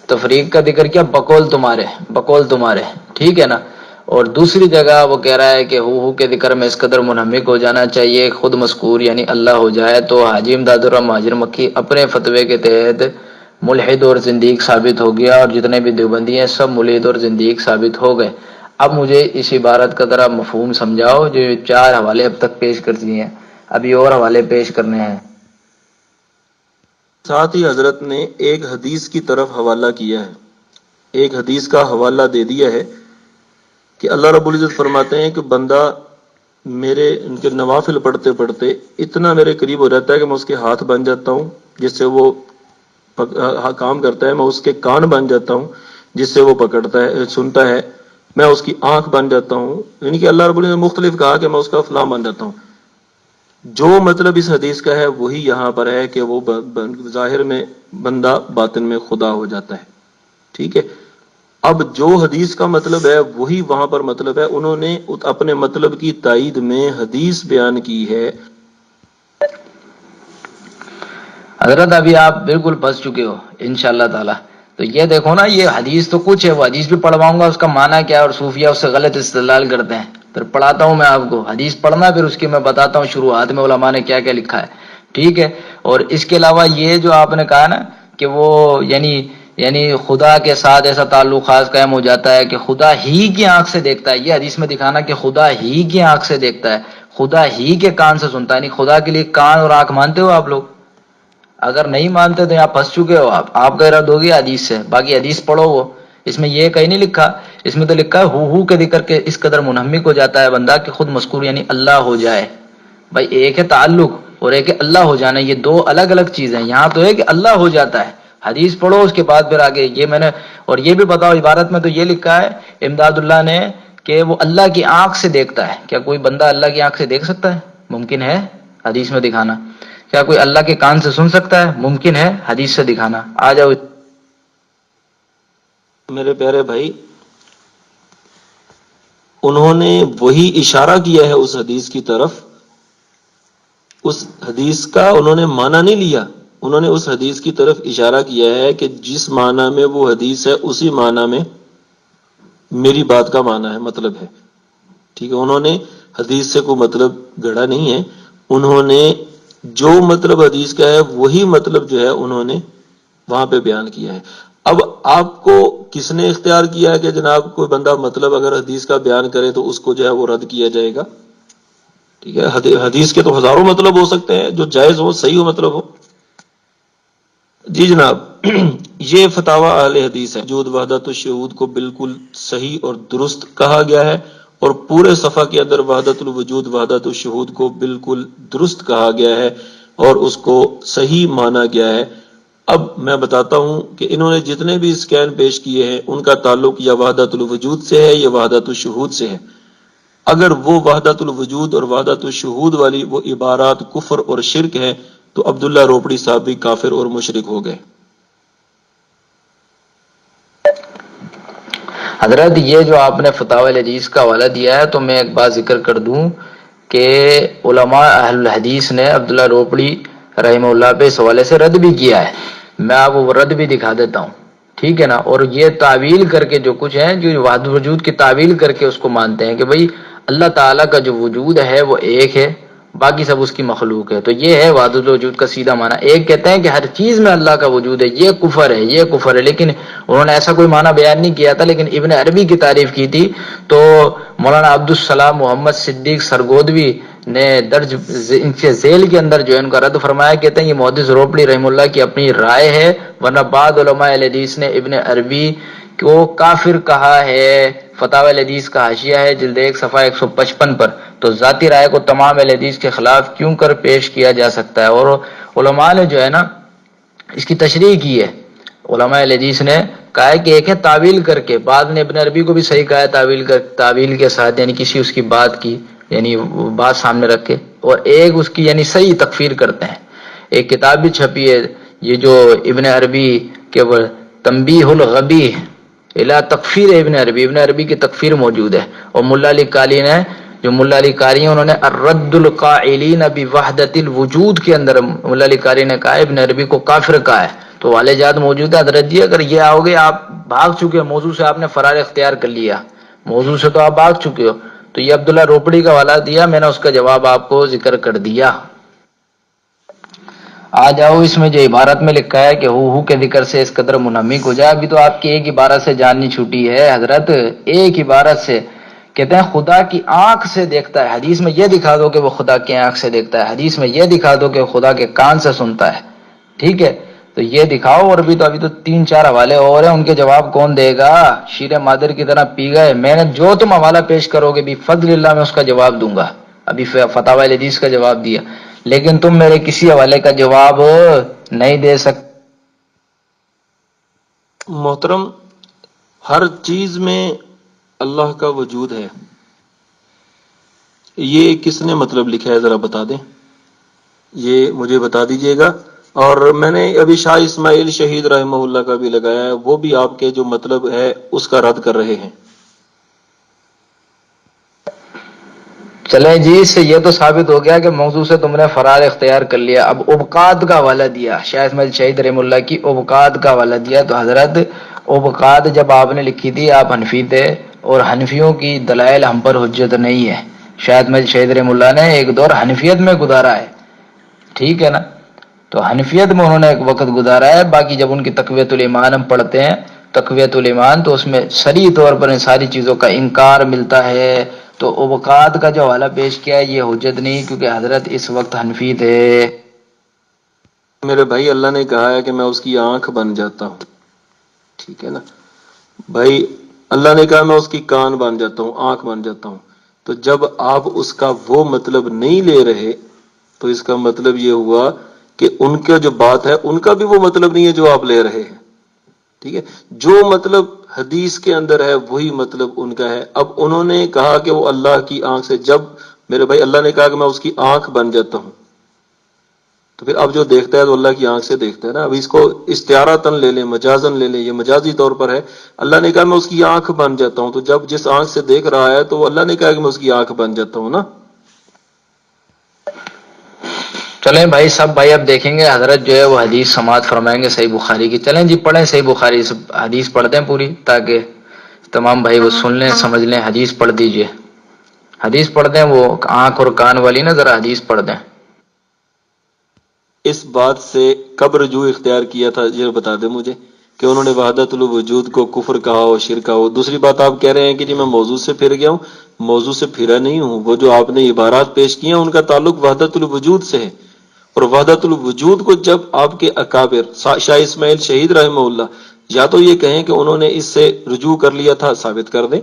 تفریق کا ذکر کیا، بقول تمہارے ٹھیک ہے نا، اور دوسری جگہ وہ کہہ رہا ہے کہ ہو کے ذکر میں اس قدر منہمک ہو جانا چاہیے خود مذکور یعنی اللہ ہو جائے. تو حاجی امداد اللہ مہاجر مکی اپنے فتوے کے تحت ملحد اور زندیق ثابت ہو گیا، اور جتنے بھی دیوبندی ہیں سب ملحد اور زندیق ثابت ہو گئے. اب مجھے اس عبارت کا ذرا مفہوم سمجھاؤ، جو 4 حوالے اب تک پیش کر دیے ہیں، ابھی اور حوالے پیش کرنے ہیں. ساتھ ہی حضرت نے ایک حدیث کی طرف حوالہ کیا ہے، ایک حدیث کا حوالہ دے دیا ہے کہ اللہ رب العزت فرماتے ہیں کہ بندہ میرے ان کے نوافل پڑھتے پڑھتے اتنا میرے قریب ہو جاتا ہے کہ میں اس کے ہاتھ بن جاتا ہوں جس سے وہ کام کرتا ہے، میں اس کے کان بن جاتا ہوں جس سے وہ پکڑتا ہے سنتا ہے، میں اس کی آنکھ بن جاتا ہوں. یعنی کہ اللہ رب العزت نے مختلف کہا کہ میں اس کا فلاں بن جاتا ہوں. جو مطلب اس حدیث کا ہے وہی یہاں پر ہے کہ وہ ظاہر میں بندہ باطن میں خدا ہو جاتا ہے. ٹھیک ہے، اب جو حدیث کا مطلب ہے وہی وہاں پر مطلب ہے. انہوں نے اپنے مطلب کی تائید میں حدیث بیان کی ہے. حضرت ابھی آپ بالکل پھنس چکے ہو انشاءاللہ تعالی. تو یہ دیکھو نا، یہ حدیث تو کچھ ہے، وہ حدیث بھی پڑھواؤں گا، اس کا معنی کیا ہے، اور صوفیہ اس سے غلط استدلال کرتے ہیں. پھر پڑھاتا ہوں میں آپ کو حدیث پڑھنا، پھر اس کی میں بتاتا ہوں شروعات میں علماء نے کیا کیا لکھا ہے. ٹھیک ہے، اور اس کے علاوہ یہ جو آپ نے کہا نا کہ وہ یعنی خدا کے ساتھ ایسا تعلق خاص قائم ہو جاتا ہے کہ خدا ہی کی آنکھ سے دیکھتا ہے. یہ حدیث میں دکھانا کہ خدا ہی کی آنکھ سے دیکھتا ہے، خدا ہی کے کان سے سنتا ہے. یعنی خدا کے لیے کان اور آنکھ مانتے ہو آپ لوگ؟ اگر نہیں مانتے تو یہاں پھنس چکے ہو آپ کا رد ہو گیا حدیث سے. باقی حدیث پڑھو، وہ اس میں یہ کہیں نہیں لکھا، اس میں تو لکھا ہے ہو کے ذکر کے اس قدر منہمک ہو جاتا ہے بندہ کہ خود مذکور یعنی اللہ ہو جائے. بھائی ایک ہے تعلق اور ایک ہے اللہ ہو جانا، یہ دو الگ الگ چیزیں. یہاں تو ہے کہ اللہ ہو جاتا ہے، حدیث پڑھو اس کے بعد پھر آگے یہ میں نے. اور یہ بھی بتاؤ، عبارت میں تو یہ لکھا ہے امداد اللہ نے کہ وہ اللہ کی آنکھ سے دیکھتا ہے. کیا کوئی بندہ اللہ کی آنکھ سے دیکھ سکتا ہے؟ ممکن ہے حدیث میں دکھانا. کیا کوئی اللہ کے کان سے سن سکتا ہے؟ ممکن ہے حدیث سے دکھانا. آ جاؤ. میرے پیارے بھائی، انہوں نے وہی اشارہ کیا ہے اس حدیث کی طرف اس حدیث کا انہوں نے معنی نہیں لیا، انہوں نے اس حدیث کی طرف اشارہ کیا ہے کہ جس معنی میں وہ حدیث ہے اسی معنی میں میری بات کا معنی ہے، مطلب ہے، ٹھیک ہے۔ انہوں نے حدیث سے کوئی مطلب گڑھا نہیں ہے، انہوں نے جو مطلب حدیث کا ہے وہی مطلب جو ہے انہوں نے وہاں پہ بیان کیا ہے۔ اب آپ کو کس نے اختیار کیا ہے کہ جناب کوئی بندہ مطلب اگر حدیث کا بیان کرے تو اس کو جو ہے وہ رد کیا جائے گا؟ ٹھیک ہے، حدیث کے تو ہزاروں مطلب ہو سکتے ہیں، جو جائز ہو، صحیح ہو مطلب ہو۔ جی جناب، یہ فتاوی اہل حدیث ہے۔ وجود وحدت الشہود کو بالکل صحیح اور درست کہا گیا ہے، اور پورے صفحہ کے اندر وحدت الوجود وحدت الشہود کو بالکل درست کہا گیا ہے اور اس کو صحیح مانا گیا ہے۔ اب میں بتاتا ہوں کہ انہوں نے جتنے بھی اسکین پیش کیے ہیں ان کا تعلق یا وحدت الوجود سے ہے یا وحدت الشہود سے ہے۔ اگر وہ وحدت الوجود اور وحدت الشہود والی وہ عبارات کفر اور شرک ہیں تو عبداللہ روپڑی صاحب بھی کافر اور مشرک ہو گئے۔ حضرت یہ جو آپ نے فتاوی الحدیث کا حوالہ دیا ہے تو میں ایک بات ذکر کر دوں کہ علماء اہل الحدیث نے عبداللہ روپڑی رحمہ اللہ پہ اس حوالے سے رد بھی کیا ہے۔ میں آپ کو وہ رد بھی دکھا دیتا ہوں، ٹھیک ہے نا۔ اور یہ تعویل کر کے جو کچھ ہیں، جو وحدت الوجود کی تعویل کر کے اس کو مانتے ہیں کہ بھئی اللہ تعالیٰ کا جو وجود ہے وہ ایک ہے، باقی سب اس کی مخلوق ہے، تو یہ ہے وحدت الوجود کا سیدھا معنی۔ ایک کہتے ہیں کہ ہر چیز میں اللہ کا وجود ہے، یہ کفر ہے، یہ کفر ہے، لیکن انہوں نے ایسا کوئی معنی بیان نہیں کیا تھا۔ لیکن ابن عربی کی تعریف کی تھی تو مولانا عبدالسلام محمد صدیق سرگودوی نے درج ان کے ذیل کے اندر جو ہے ان کا رد فرمایا، کہتے ہیں یہ محدث روپڑی رحم اللہ کی اپنی رائے ہے، ورنہ بعض علماء الحدیث نے ابن عربی کو کافر کہا ہے۔ فتاوی الحدیث کا حاشیہ ہے جلد 1 صفحہ 155 پر۔ تو ذاتی رائے کو تمام اہل حدیث کے خلاف کیوں کر پیش کیا جا سکتا ہے؟ اور علماء نے جو ہے نا اس کی تشریح کی ہے۔ علماء الحدیث نے کہا ہے کہ ایک ہے تعویل کر کے، بعد نے ابن عربی کو بھی صحیح کہا ہے تعویل کے ساتھ، یعنی کسی اس کی بات کی، یعنی بات سامنے رکھ کے، اور ایک اس کی یعنی صحیح تکفیر کرتے ہیں۔ ایک کتاب بھی چھپی ہے یہ جو ابن عربی کے تنبیہ الغبی الی تکفیر ابن عربی کی تکفیر موجود ہے۔ اور ملا علی قاری نے، جو ملا علی قاری ہیں، انہوں نے الرد القائلین بوحدت الوجود کے اندر ملا علی قاری نے کہا ابن عربی کو کافر کہا ہے۔ تو والے جات موجود ہے حضرت جی، اگر یہ آؤ گے، آپ بھاگ چکے موضوع سے، آپ نے فرار اختیار کر لیا، موضوع سے تو آپ بھاگ چکے ہو۔ تو یہ عبداللہ روپڑی کا حوالہ دیا، میں نے اس کا جواب آپ کو ذکر کر دیا۔ آ جاؤ، اس میں جو عبارت میں لکھا ہے کہ ہو کے ذکر سے اس قدر منہمک ہو جائے، ابھی تو آپ کی ایک عبارت سے جان نہیں چھوٹی ہے حضرت، ایک عبارت سے۔ کہتے ہیں خدا کی آنکھ سے دیکھتا ہے، حدیث میں یہ دکھا دو کہ وہ خدا کی آنکھ سے دیکھتا ہے، حدیث میں یہ دکھا دو کہ خدا کے کان سے سنتا ہے، ٹھیک ہے؟ تو یہ دکھاؤ۔ اور ابھی تو 3-4 حوالے اور ہیں، ان کے جواب کون دے گا؟ شیر مادر کی طرح پی گئے۔ میں نے جو تم حوالہ پیش کرو گے بھی فضل اللہ میں اس کا جواب دوں گا۔ ابھی فتاوی الحدیث کا جواب دیا، لیکن تم میرے کسی حوالے کا جواب نہیں دے سکتے۔ محترم، ہر چیز میں اللہ کا وجود ہے، یہ کس نے مطلب لکھا ہے ذرا بتا دیں، یہ مجھے بتا دیجئے گا۔ اور میں نے ابھی شاہ اسماعیل شہید رحمہ اللہ کا بھی لگایا ہے، وہ بھی آپ کے جو مطلب ہے اس کا رد کر رہے ہیں۔ چلے جی، اس سے یہ تو ثابت ہو گیا کہ موضوع سے تم نے فرار اختیار کر لیا۔ اب ابقات کا حوالہ دیا، شاہ اسماعیل شہید رحمہ اللہ کی ابقات کا حوالہ دیا۔ تو حضرت ابقات جب آپ نے لکھی تھی، آپ حنفی تھے، اور حنفیوں کی دلائل ہم پر حجت نہیں ہے۔ شاہ اسماعیل شہید رحمہ اللہ نے ایک دور حنفیت میں گزارا ہے، ٹھیک ہے نا؟ تو حنفیت میں انہوں نے ایک وقت گزارا ہے۔ باقی جب ان کی تقویۃ الایمان ہم پڑھتے ہیں، تقویۃ الایمان، تو اس میں صریح طور پر ان ساری چیزوں کا انکار ملتا ہے۔ تو اوقات کا جو حوالہ پیش کیا ہے یہ حجت نہیں، کیونکہ حضرت اس وقت حنفی تھے۔ میرے بھائی، اللہ نے کہا ہے کہ میں اس کی آنکھ بن جاتا ہوں، ٹھیک ہے نا بھائی؟ اللہ نے کہا میں اس کی کان بن جاتا ہوں، آنکھ بن جاتا ہوں۔ تو جب آپ اس کا وہ مطلب نہیں لے رہے تو اس کا مطلب یہ ہوا کہ ان کا جو بات ہے ان کا بھی وہ مطلب نہیں ہے جو آپ لے رہے ہیں، ٹھیک ہے؟ جو مطلب حدیث کے اندر ہے وہی مطلب ان کا ہے۔ اب انہوں نے کہا کہ وہ اللہ کی آنکھ سے، جب میرے بھائی اللہ نے کہا کہ میں اس کی آنکھ بن جاتا ہوں، تو پھر اب جو دیکھتا ہے تو اللہ کی آنکھ سے دیکھتا ہے نا۔ اب اس کو استعارتاً لے لیں، مجازن لے لیں، یہ مجازی طور پر ہے۔ اللہ نے کہا میں اس کی آنکھ بن جاتا ہوں، تو جب جس آنکھ سے دیکھ رہا ہے تو اللہ نے کہا کہ میں اس کی آنکھ بن جاتا ہوں نا۔ چلیں بھائی سب بھائی اب دیکھیں گے حضرت جو ہے وہ حدیث سماعت فرمائیں گے صحیح بخاری کی. چلیں جی پڑھیں صحیح بخاری سے حدیث پڑھ دیں پوری تاکہ تمام بھائی وہ سن لیں سمجھ لیں. حدیث پڑھ دیجئے, حدیث پڑھ دیں, وہ آنکھ اور کان والی نا ذرا حدیث پڑھ دیں. اس بات سے کب رجوع اختیار کیا تھا یہ بتا دیں مجھے کہ انہوں نے وحدت الوجود کو کفر کہا ہو, شرک کہا ہو. دوسری بات آپ کہہ رہے ہیں کہ جی میں موضوع سے پھر گیا ہوں. موضوع سے پھرا نہیں ہوں. وہ جو آپ نے عبارات پیش کی ہیں ان کا تعلق وحدت الوجود سے ہے, اور وحدت الوجود کو جب آپ کے اکابر شاہ اسماعیل شہید رحمہ اللہ یا تو یہ کہیں کہ انہوں نے اس سے رجوع کر لیا تھا, ثابت کر دیں.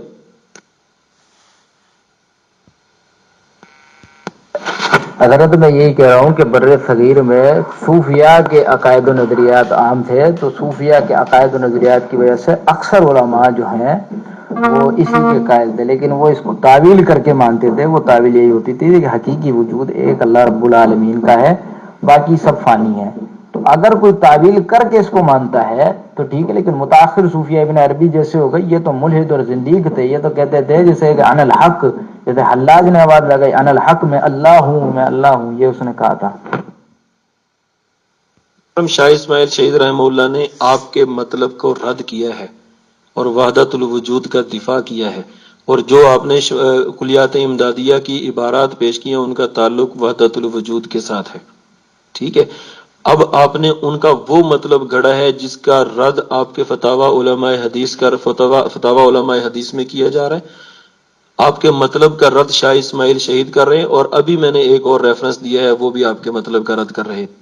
حضرت میں یہی کہہ رہا ہوں کہ بر صغیر میں صوفیاء کے عقائد و نظریات عام تھے, تو صوفیاء کے عقائد و نظریات کی وجہ سے اکثر علماء جو ہیں وہ اسی کے قائل تھے, لیکن وہ اس کو تعویل کر کے مانتے تھے. وہ تعویل یہی ہوتی تھی کہ حقیقی وجود ایک اللہ رب العالمین کا ہے, باقی سب فانی ہے. تو اگر کوئی تعویل کر کے اس کو مانتا ہے تو ٹھیک ہے, لیکن متاخر صوفیہ ابن عربی جیسے ہو گئے یہ تو ملحد اور زندیق تھے. یہ تو کہتے تھے جیسے کہ انا الحق, جیسے حلاج نے آواز لگائی انا الحق, میں اللہ ہوں, میں اللہ ہوں, یہ اس نے کہا تھا. شاہ اسماعیل شہید رحمہ اللہ نے آپ کے مطلب کو رد کیا ہے اور وحدت الوجود کا دفاع کیا ہے, اور جو آپ نے کلیات امدادیہ کی عبارات پیش کی ہیں ان کا تعلق وحدت الوجود کے ساتھ ہے. ٹھیک ہے, اب آپ نے ان کا وہ مطلب گھڑا ہے جس کا رد آپ کے فتاوی علماء حدیث کا فتاوی علماء حدیث میں کیا جا رہا ہے. آپ کے مطلب کا رد شاہ اسماعیل شہید کر رہے ہیں, اور ابھی میں نے ایک اور ریفرنس دیا ہے وہ بھی آپ کے مطلب کا رد کر رہے ہیں.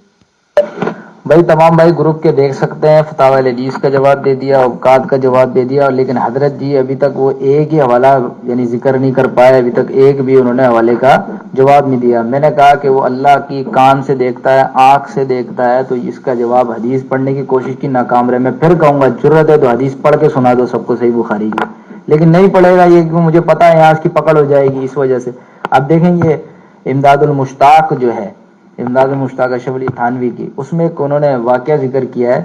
بھائی تمام بھائی گروپ کے دیکھ سکتے ہیں, فتاوی الحدیث کا جواب دے دیا, اوقات کا جواب دے دیا, لیکن حضرت جی ابھی تک وہ ایک ہی حوالہ یعنی ذکر نہیں کر پائے. ابھی تک ایک بھی انہوں نے حوالے کا جواب نہیں دیا. میں نے کہا کہ وہ اللہ کی کان سے دیکھتا ہے, آنکھ سے دیکھتا ہے, تو اس کا جواب حدیث پڑھنے کی کوشش کی, ناکام رہے. میں پھر کہوں گا ضرورت ہے تو حدیث پڑھ کے سنا دو سب کو صحیح بخاری کی, لیکن نہیں پڑھے گا یہ کہ مجھے پتا ہے یہاں اس کی پکڑ ہو جائے گی اس وجہ سے. اب دیکھیں یہ امداد المشتاق جو ہے, امداد المشتاق اشرف علی تھانوی کی, اس میں انہوں نے واقعہ ذکر کیا ہے,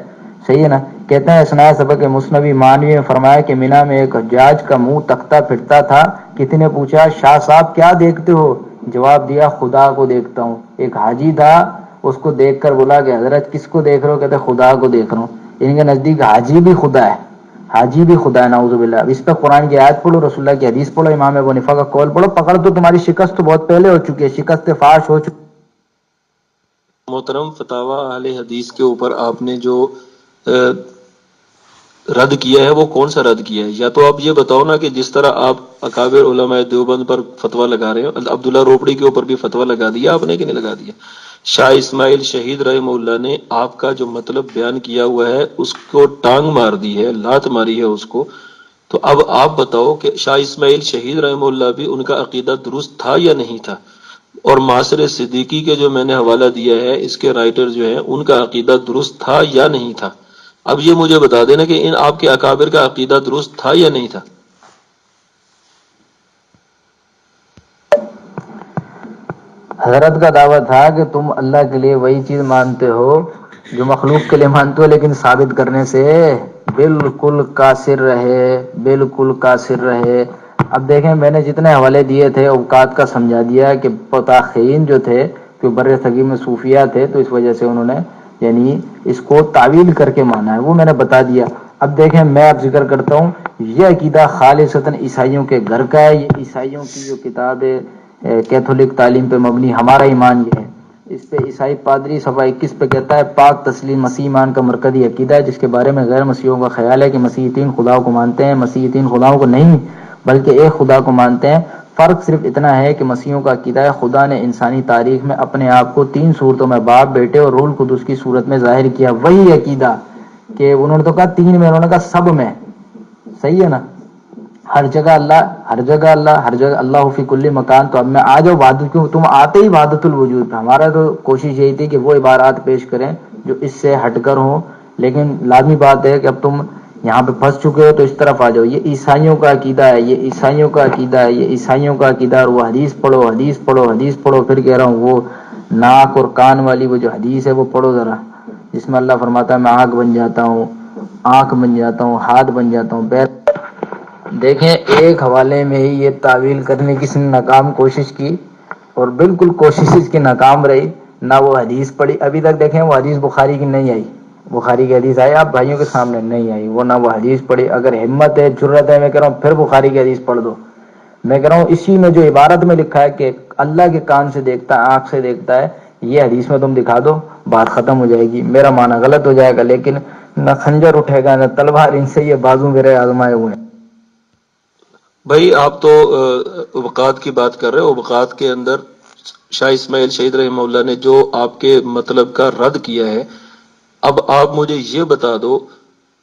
صحیح ہے نا. کہتے ہیں اسناد سبق مسنوی مانوی میں فرمایا کہ مینا میں ایک حجاج کا منہ تختہ پھرتا تھا. کسی نے پوچھا شاہ صاحب کیا دیکھتے ہو؟ جواب دیا خدا کو دیکھتا ہوں. ایک حاجی تھا, اس کو دیکھ کر بولا کہ حضرت کس کو دیکھ رہے ہو؟ کہتے خدا کو دیکھ رہا ہوں. ان کے نزدیک حاجی بھی خدا ہے, حاجی بھی خدا ہے, نعوذ باللہ. اب اس پہ قرآن کی آیت پڑھو, رسول اللہ کی حدیث پڑھو, امام ابو حنیفہ کا قول پڑھو, پکڑ تو تمہاری شکست تو بہت پہلے ہو چکی ہے, شکست فاش ہو چکی. محترم فتاوی اہل حدیث کے اوپر آپ نے جو رد کیا ہے وہ کون سا رد کیا ہے؟ یا تو آپ یہ بتاؤ نا کہ جس طرح آپ اکابر علماء دیوبند پر فتویٰ لگا رہے ہیں, عبداللہ روپڑی کے اوپر بھی فتویٰ لگا دیا آپ نے کہ نہیں لگا دیا؟ شاہ اسماعیل شہید رحمہ اللہ نے آپ کا جو مطلب بیان کیا ہوا ہے اس کو ٹانگ مار دی ہے, لات ماری ہے اس کو. تو اب آپ بتاؤ کہ شاہ اسماعیل شہید رحمہ اللہ بھی ان کا عقیدہ درست تھا یا نہیں تھا؟ اور معاصر صدیقی کے جو میں نے حوالہ دیا ہے, اس کے رائٹر جو ہیں ان کا عقیدہ درست تھا یا نہیں تھا؟ اب یہ مجھے بتا دینا کہ ان آپ کے اکابر کا عقیدہ درست تھا یا نہیں تھا. حضرت کا دعویٰ تھا کہ تم اللہ کے لیے وہی چیز مانتے ہو جو مخلوق کے لیے مانتے ہو, لیکن ثابت کرنے سے بالکل قاصر رہے, بالکل قاصر رہے. اب دیکھیں میں نے جتنے حوالے دیے تھے اوقات کا سمجھا دیا کہ متاخرین جو تھے کہ بر صغیر میں صوفیہ تھے, تو اس وجہ سے انہوں نے یعنی اس کو تعویل کر کے مانا ہے, وہ میں نے بتا دیا. اب دیکھیں میں اب ذکر کرتا ہوں, یہ عقیدہ خالصتاً عیسائیوں کے گھر کا ہے. یہ عیسائیوں کی جو کتاب ہے کیتھولک تعلیم پہ مبنی, ہمارا ایمان یہ ہے. اس پہ عیسائی پادری صفحہ 21 پہ کہتا ہے پاک تسلیم مسیح ایمان کا مرکزی عقیدہ ہے, جس کے بارے میں غیر مسیحیوں کا خیال ہے کہ مسیح تین خداؤں کو مانتے ہیں. مسیح تین خداؤں کو نہیں بلکہ ایک خدا کو مانتے ہیں. فرق صرف اتنا ہے کہ مسیحیوں کا عقیدہ ہے خدا نے انسانی تاریخ میں اپنے آپ کو تین صورتوں میں باپ, بیٹے اور روح القدس کی صورت میں ظاہر کیا. وہی عقیدہ کہ انہوں نے تو کہا تین میں, انہوں نے کہا سب میں. صحیح ہے نا, ہر جگہ اللہ, ہر جگہ اللہ, ہر جگہ اللہ فی کل مکان. تو اب میں آ جاؤ وحدت, کیوں تم آتے ہی وحدت الوجود پہ. ہمارا تو کوشش یہی تھی کہ وہ عبارات پیش کریں جو اس سے ہٹ کر ہوں, لیکن لازمی بات ہے کہ اب تم یہاں پہ پھنس چکے ہو تو اس طرف آ جاؤ. یہ عیسائیوں کا عقیدہ ہے, یہ عیسائیوں کا عقیدہ ہے, یہ عیسائیوں کا عقیدہ ہے. اور وہ حدیث پڑھو, حدیث پڑھو, حدیث پڑھو. پھر کہہ رہا ہوں وہ ناک اور کان والی وہ جو حدیث ہے وہ پڑھو ذرا, جس میں اللہ فرماتا ہے میں آنکھ بن جاتا ہوں, آنکھ بن جاتا ہوں, ہاتھ بن جاتا ہوں, پیر. دیکھیں ایک حوالے میں ہی یہ تعویل کرنے کی کسی نے ناکام کوشش کی, اور بالکل کوشش اس کی ناکام رہی. نہ وہ حدیث پڑھی ابھی تک. دیکھیں وہ حدیث بخاری کی نہیں آئی, بخاری کی حدیث آئی آپ بھائیوں کے سامنے نہیں آئی, وہ نہ وہ حدیث پڑھی. اگر ہمت ہے جرت ہے میں کہہ رہا ہوں پھر بخاری کی حدیث پڑھ دو. میں کہہ رہا ہوں اسی میں جو عبارت میں لکھا ہے کہ اللہ کے کان سے دیکھتا ہے, آنکھ سے دیکھتا ہے, یہ حدیث میں تم دکھا دو, بات ختم ہو جائے گی. میرا معنی غلط ہو جائے گا, لیکن نہ خنجر اٹھے گا نہ تلوار, ان سے یہ بازو میرے آزمائے ہوئے ہیں. بھائی آپ تو اوقات کی بات کر رہے ہو. اوقات کے اندر شاہ اسماعیل شہید رحمہ اللہ نے جو آپ کے مطلب کا رد کیا ہے, اب آپ مجھے یہ بتا دو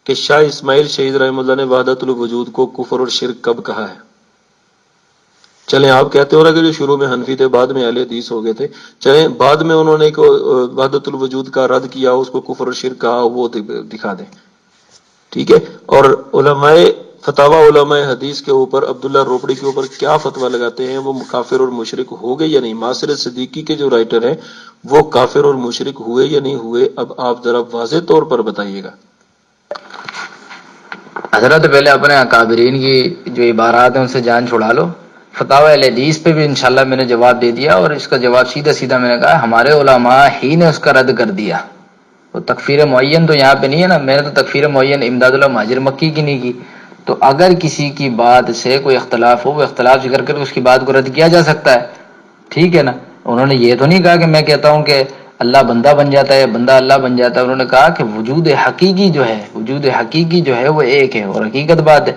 کہ شاہ اسماعیل شہید رحمہ اللہ نے وحدت الوجود کو کفر اور شرک کب کہا ہے؟ چلیں آپ کہتے ہو نا کہ جو شروع میں حنفی تھے بعد میں اہل حدیث ہو گئے تھے, چلیں بعد میں انہوں نے وحدت الوجود کا رد کیا, اس کو کفر اور شرک کہا, وہ دکھا دیں. ٹھیک ہے. اور علماء فتاوی علماء حدیث کے اوپر عبداللہ روپڑی کے اوپر کیا فتویٰ لگاتے ہیں, وہ کافر اور مشرک ہو گئے یا نہیں؟ معاصر صدیقی کے جو رائٹر ہیں وہ کافر اور مشرک ہوئے یا نہیں ہوئے؟ اب آپ ذرا واضح طور پر بتائیے گا. حضرت پہلے اپنے اکابرین کی جو عبارات ہیں ان سے جان چھڑا لو. فتاوی اہل حدیث پہ بھی انشاءاللہ میں نے جواب دے دیا, اور اس کا جواب سیدھا سیدھا میں نے کہا ہمارے علماء ہی نے اس کا رد کر دیا. وہ تکفیر معین تو یہاں پہ نہیں ہے نا, میں نے تو تکفیر معین امداد اللہ مہاجر مکی کی نہیں کی. تو اگر کسی کی بات سے کوئی اختلاف ہو, وہ اختلاف ذکر کر اس کی بات کو رد کیا جا سکتا ہے. ٹھیک ہے نا. انہوں نے یہ تو نہیں کہا کہ میں کہتا ہوں کہ اللہ بندہ بن جاتا ہے, بندہ اللہ بن جاتا ہے. انہوں نے کہا کہ وجود حقیقی جو ہے, وجود حقیقی جو ہے وہ ایک ہے, اور حقیقت بات ہے.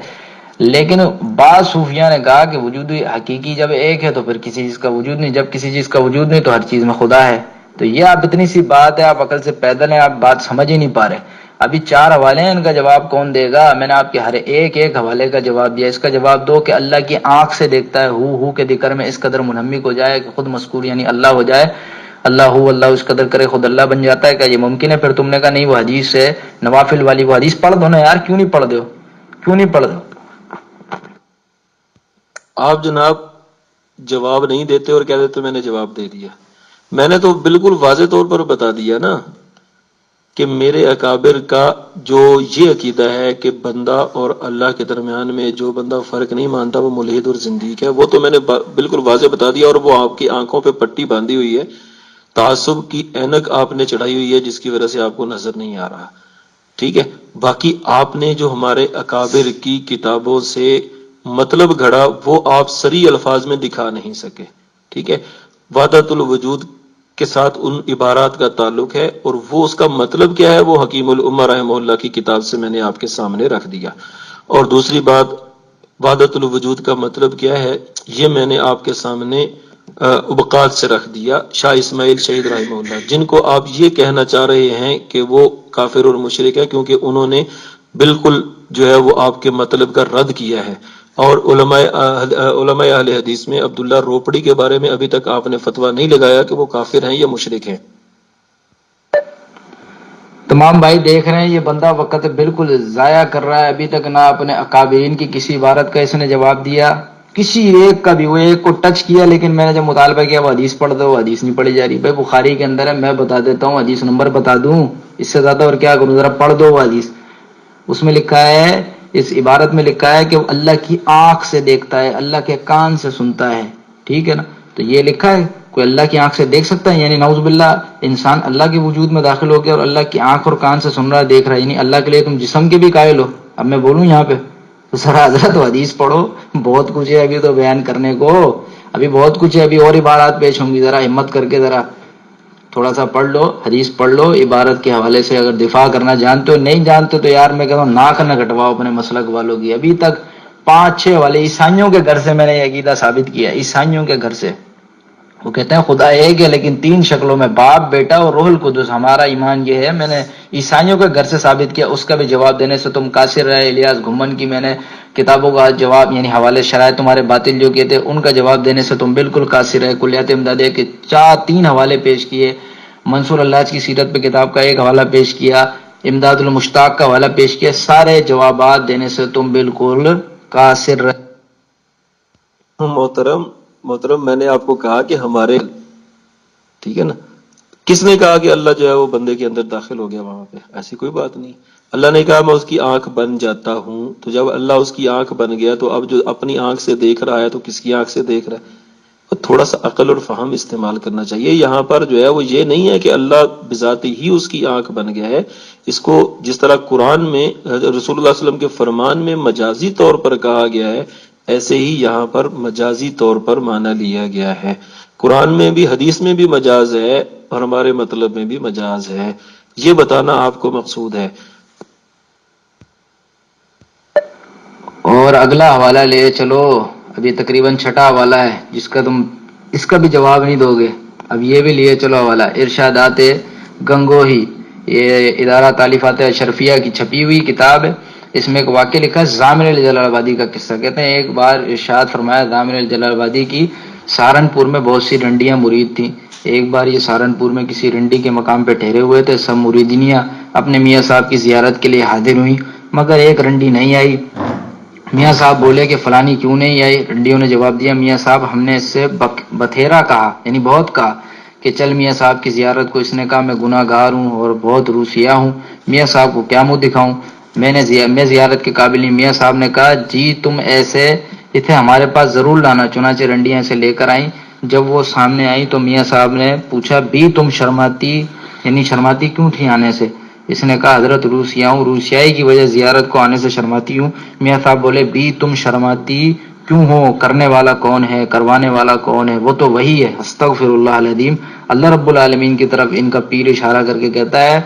لیکن بعض صوفیاء نے کہا کہ وجود حقیقی جب ایک ہے تو پھر کسی چیز کا وجود نہیں, جب کسی چیز کا وجود نہیں تو ہر چیز میں خدا ہے. تو یہ آپ اتنی سی بات ہے, آپ عقل سے پیدل ہیں, آپ بات سمجھ ہی نہیں پا رہے. ابھی 4 حوالے ہیں, ان کا جواب کون دے گا؟ میں نے آپ کے ہر ایک حوالے کا جواب دیا. اس کا جواب دو کہ اللہ کی آنکھ سے دیکھتا ہے, ہو کے ذکر میں اس قدر منہمک ہو جائے کہ خود مذکور یعنی اللہ ہو جائے. اللہ اس قدر کرے خود اللہ بن جاتا ہے. کیا یہ ممکن ہے؟ پھر تم نے کہا نہیں وہ حدیث ہے نوافل والی, وہ حدیث پڑھ دو نا یار. کیوں نہیں پڑھ دو, کیوں نہیں پڑھ دو؟ آپ جناب جواب نہیں دیتے اور کہہ دیتے میں نے جواب دے دیا. میں نے تو بالکل واضح طور پر بتا دیا نا کہ میرے اکابر کا جو یہ عقیدہ ہے کہ بندہ اور اللہ کے درمیان میں جو بندہ فرق نہیں مانتا وہ ملحد اور زندیق ہے, وہ تو میں نے بالکل واضح بتا دیا. اور وہ آپ کی آنکھوں پہ پٹی باندھی ہوئی ہے, تعصب کی اینک آپ نے چڑھائی ہوئی ہے, جس کی وجہ سے آپ کو نظر نہیں آ رہا. ٹھیک ہے. باقی آپ نے جو ہمارے اکابر کی کتابوں سے مطلب گھڑا وہ آپ صریح الفاظ میں دکھا نہیں سکے. ٹھیک ہے. وحدت الوجود کے ساتھ ان عبارات کا تعلق ہے, اور وہ اس کا مطلب کیا ہے وہ حکیم الامہ رحمہ اللہ کی کتاب سے میں نے آپ کے سامنے رکھ دیا. اور دوسری بات, وحدت الوجود کا مطلب کیا ہے یہ میں نے آپ کے سامنے ابقات سے رکھ دیا. شاہ اسماعیل شہید رحمہ اللہ, جن کو آپ یہ کہنا چاہ رہے ہیں کہ وہ کافر اور مشرک ہے کیونکہ انہوں نے بالکل جو ہے وہ آپ کے مطلب کا رد کیا ہے. اور علماء اہل حدیث میں عبداللہ روپڑی کے بارے میں ابھی تک آپ نے فتویٰ نہیں لگایا کہ وہ کافر ہیں یا مشرک ہیں. تمام بھائی دیکھ رہے ہیں یہ بندہ وقت بالکل ضائع کر رہا ہے. ابھی تک نہ اپنے اکابرین کی کسی عبارت کا اس نے جواب دیا, کسی ایک کا بھی, وہ ایک کو ٹچ کیا, لیکن میں نے جب مطالبہ کیا وہ حدیث پڑھ دو, وہ حدیث نہیں پڑھی جا رہی. بھائی بخاری کے اندر ہے, میں بتا دیتا ہوں, حدیث نمبر بتا دوں, اس سے زیادہ اور کیا کروں؟ ذرا پڑھ دو وہ حدیث. اس میں لکھا ہے, اس عبارت میں لکھا ہے کہ وہ اللہ کی آنکھ سے دیکھتا ہے, اللہ کے کان سے سنتا ہے. ٹھیک ہے نا. تو یہ لکھا ہے کوئی اللہ کی آنکھ سے دیکھ سکتا ہے؟ یعنی نعوذ باللہ انسان اللہ کے وجود میں داخل ہو گیا اور اللہ کی آنکھ اور کان سے سن رہا ہے, دیکھ رہا ہے, یعنی اللہ کے لیے تم جسم کے بھی قائل ہو. اب میں بولوں یہاں پہ تو ذرا حضرت حدیث پڑھو, بہت کچھ ہے ابھی تو بیان کرنے کو, ابھی بہت کچھ ہے, ابھی اور عبارات پیش ہوں گی. ذرا ہمت کر کے ذرا تھوڑا سا پڑھ لو, حدیث پڑھ لو, عبارت کے حوالے سے اگر دفاع کرنا جانتے ہو. نہیں جانتے تو یار میں کہتا ہوں ناک نہ کٹواؤ اپنے مسلک والوں کی. ابھی تک 5-6 والے عیسائیوں کے گھر سے میں نے یہ عقیدہ ثابت کیا, عیسائیوں کے گھر سے. وہ کہتے ہیں خدا ایک ہے لیکن 3 شکلوں میں, باپ, بیٹا اور روح القدس. ہمارا ایمان یہ ہے, میں نے عیسائیوں کے گھر سے ثابت کیا. اس کا بھی جواب دینے سے تم قاصر رہے. الیاس گھمن کی میں نے کتابوں کا جواب یعنی حوالے شرائط تمہارے باطل جو کہتے ہیں ان کا جواب دینے سے تم بالکل قاصر رہے. کلیات امدادیہ کے 3 حوالے پیش کیے, منصور اللہ کی سیرت پہ کتاب کا 1 حوالہ پیش کیا, امداد المشتاق کا حوالہ پیش کیا. سارے جوابات دینے سے تم بالکل قاصر رہے. محترم میں نے آپ کو کہا کہ ہمارے, ٹھیک ہے نا, کس نے کہا کہ اللہ جو ہے وہ بندے کے اندر داخل ہو گیا وہاں پہ؟ ایسی کوئی بات نہیں. اللہ نے کہا میں اس کی آنکھ بن جاتا ہوں. تو جب اللہ اس کی آنکھ بن گیا تو اب جو اپنی آنکھ سے دیکھ رہا ہے تو کس کی آنکھ سے دیکھ رہا ہے؟ تھوڑا سا عقل اور فہم استعمال کرنا چاہیے. یہاں پر جو ہے وہ یہ نہیں ہے کہ اللہ بذات ہی اس کی آنکھ بن گیا ہے. اس کو جس طرح قرآن میں رسول اللہ صلی اللہ علیہ وسلم کے فرمان میں مجازی طور پر کہا گیا ہے، ایسے ہی یہاں پر مجازی طور پر معنی لیا گیا ہے. قرآن میں بھی حدیث میں بھی مجاز ہے اور ہمارے مطلب میں بھی مجاز ہے. یہ بتانا آپ کو مقصود ہے. اور اگلا حوالہ لے چلو، ابھی تقریباً چھٹا حوالہ ہے جس کا تم اس کا بھی جواب نہیں دو گے. اب یہ بھی لیے چلو حوالہ، ارشادات گنگوہی، یہ ادارہ تالیفات اشرفیہ کی چھپی ہوئی کتاب ہے. اس میں ایک واقعہ لکھا ہے ضامن الجلال آبادی کا قصہ. کہتے ہیں ایک بار ارشاد فرمایا ضامن الجلال آبادی کی سہارنپور میں بہت سی رنڈیاں مرید تھیں. ایک بار یہ سہارنپور میں کسی رنڈی کے مقام پہ ٹھہرے ہوئے تھے. سب مریدنیاں اپنے میاں صاحب کی زیارت کے لیے حاضر ہوئیں، مگر ایک رنڈی نہیں آئی. میاں صاحب بولے کہ فلانی کیوں نہیں آئی؟ رنڈیوں نے جواب دیا، میاں صاحب ہم نے اس سے بتھیرا کہا، یعنی بہت کہا کہ چل میاں صاحب کی زیارت کو. اس نے کہا میں گناہ گار ہوں اور بہت روسیا ہوں، میاں صاحب کو کیا منہ دکھاؤں، میں زیارت کے قابل نہیں. میاں صاحب نے کہا جی تم ایسے اتنے ہمارے پاس ضرور لانا. چنانچہ رنڈیاں اسے لے کر آئیں. جب وہ سامنے آئی تو میاں صاحب نے پوچھا بھی تم شرماتی، یعنی شرماتی کیوں تھی آنے سے؟ اس نے کہا حضرت روسیا ہوں، روسیائی کی وجہ زیارت کو آنے سے شرماتی ہوں. میاں صاحب بولے بھی تم شرماتی کیوں ہو؟ کرنے والا کون ہے؟ کروانے والا کون ہے؟ وہ تو وہی ہے. استغفر اللہ العظیم. اللہ رب العالمین کی طرف ان کا پیر اشارہ کر کے کہتا ہے،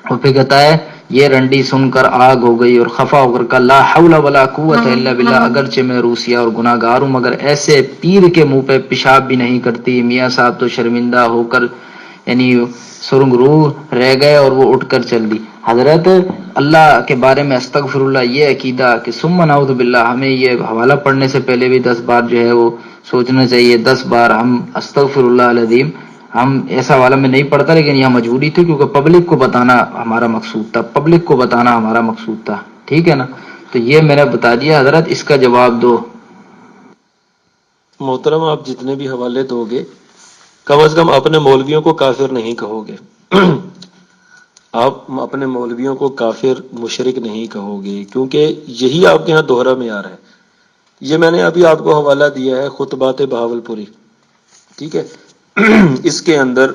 اور پھر کہتا ہے یہ رنڈی سن کر آگ ہو گئی اور خفا ہو کر کہا لا حول ولا قوت الا باللہ، اگرچہ میں روسیا اور گناہ گار ہوں مگر ایسے پیر کے منہ پہ پیشاب بھی نہیں کرتی. میاں صاحب تو شرمندہ ہو کر یعنی سرنگ روح رہ گئے اور وہ اٹھ کر چل دی. حضرت اللہ کے بارے میں استغفر اللہ یہ عقیدہ کہ ثم نعوذ باللہ، ہمیں یہ حوالہ پڑھنے سے پہلے بھی 10 بار جو ہے وہ سوچنا چاہیے. 10 بار ہم استغفر اللہ العظیم. ہم ایسا حوالہ میں نہیں پڑھتا لیکن یہاں مجبوری تھی کیونکہ پبلک کو بتانا ہمارا مقصود تھا، پبلک کو بتانا ہمارا مقصود تھا. ٹھیک ہے نا؟ تو یہ میں نے بتا دیا. حضرت اس کا جواب دو. محترم آپ جتنے بھی حوالے دو گے کم از کم اپنے مولویوں کو کافر نہیں کہو گے. آپ اپنے مولویوں کو کافر مشرک نہیں کہو گے، کیونکہ یہی آپ کے ہاں دوہرا معیار ہے. یہ میں نے ابھی آپ کو حوالہ دیا ہے خطبات بہاولپوری، ٹھیک ہے. اس کے اندر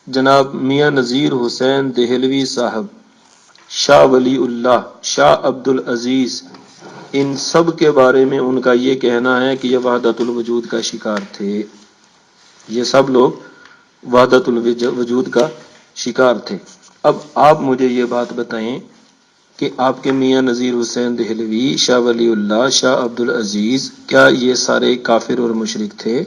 جناب میاں نذیر حسین دہلوی صاحب، شاہ ولی اللہ، شاہ عبد العزیز، ان سب کے بارے میں ان کا یہ کہنا ہے کہ یہ وحدت الوجود کا شکار تھے. یہ سب لوگ وحدت الوجود کا شکار تھے. اب آپ مجھے یہ بات بتائیں کہ آپ کے میاں نذیر حسین دہلوی، شاہ ولی اللہ، شاہ عبد العزیز، کیا یہ سارے کافر اور مشرک تھے؟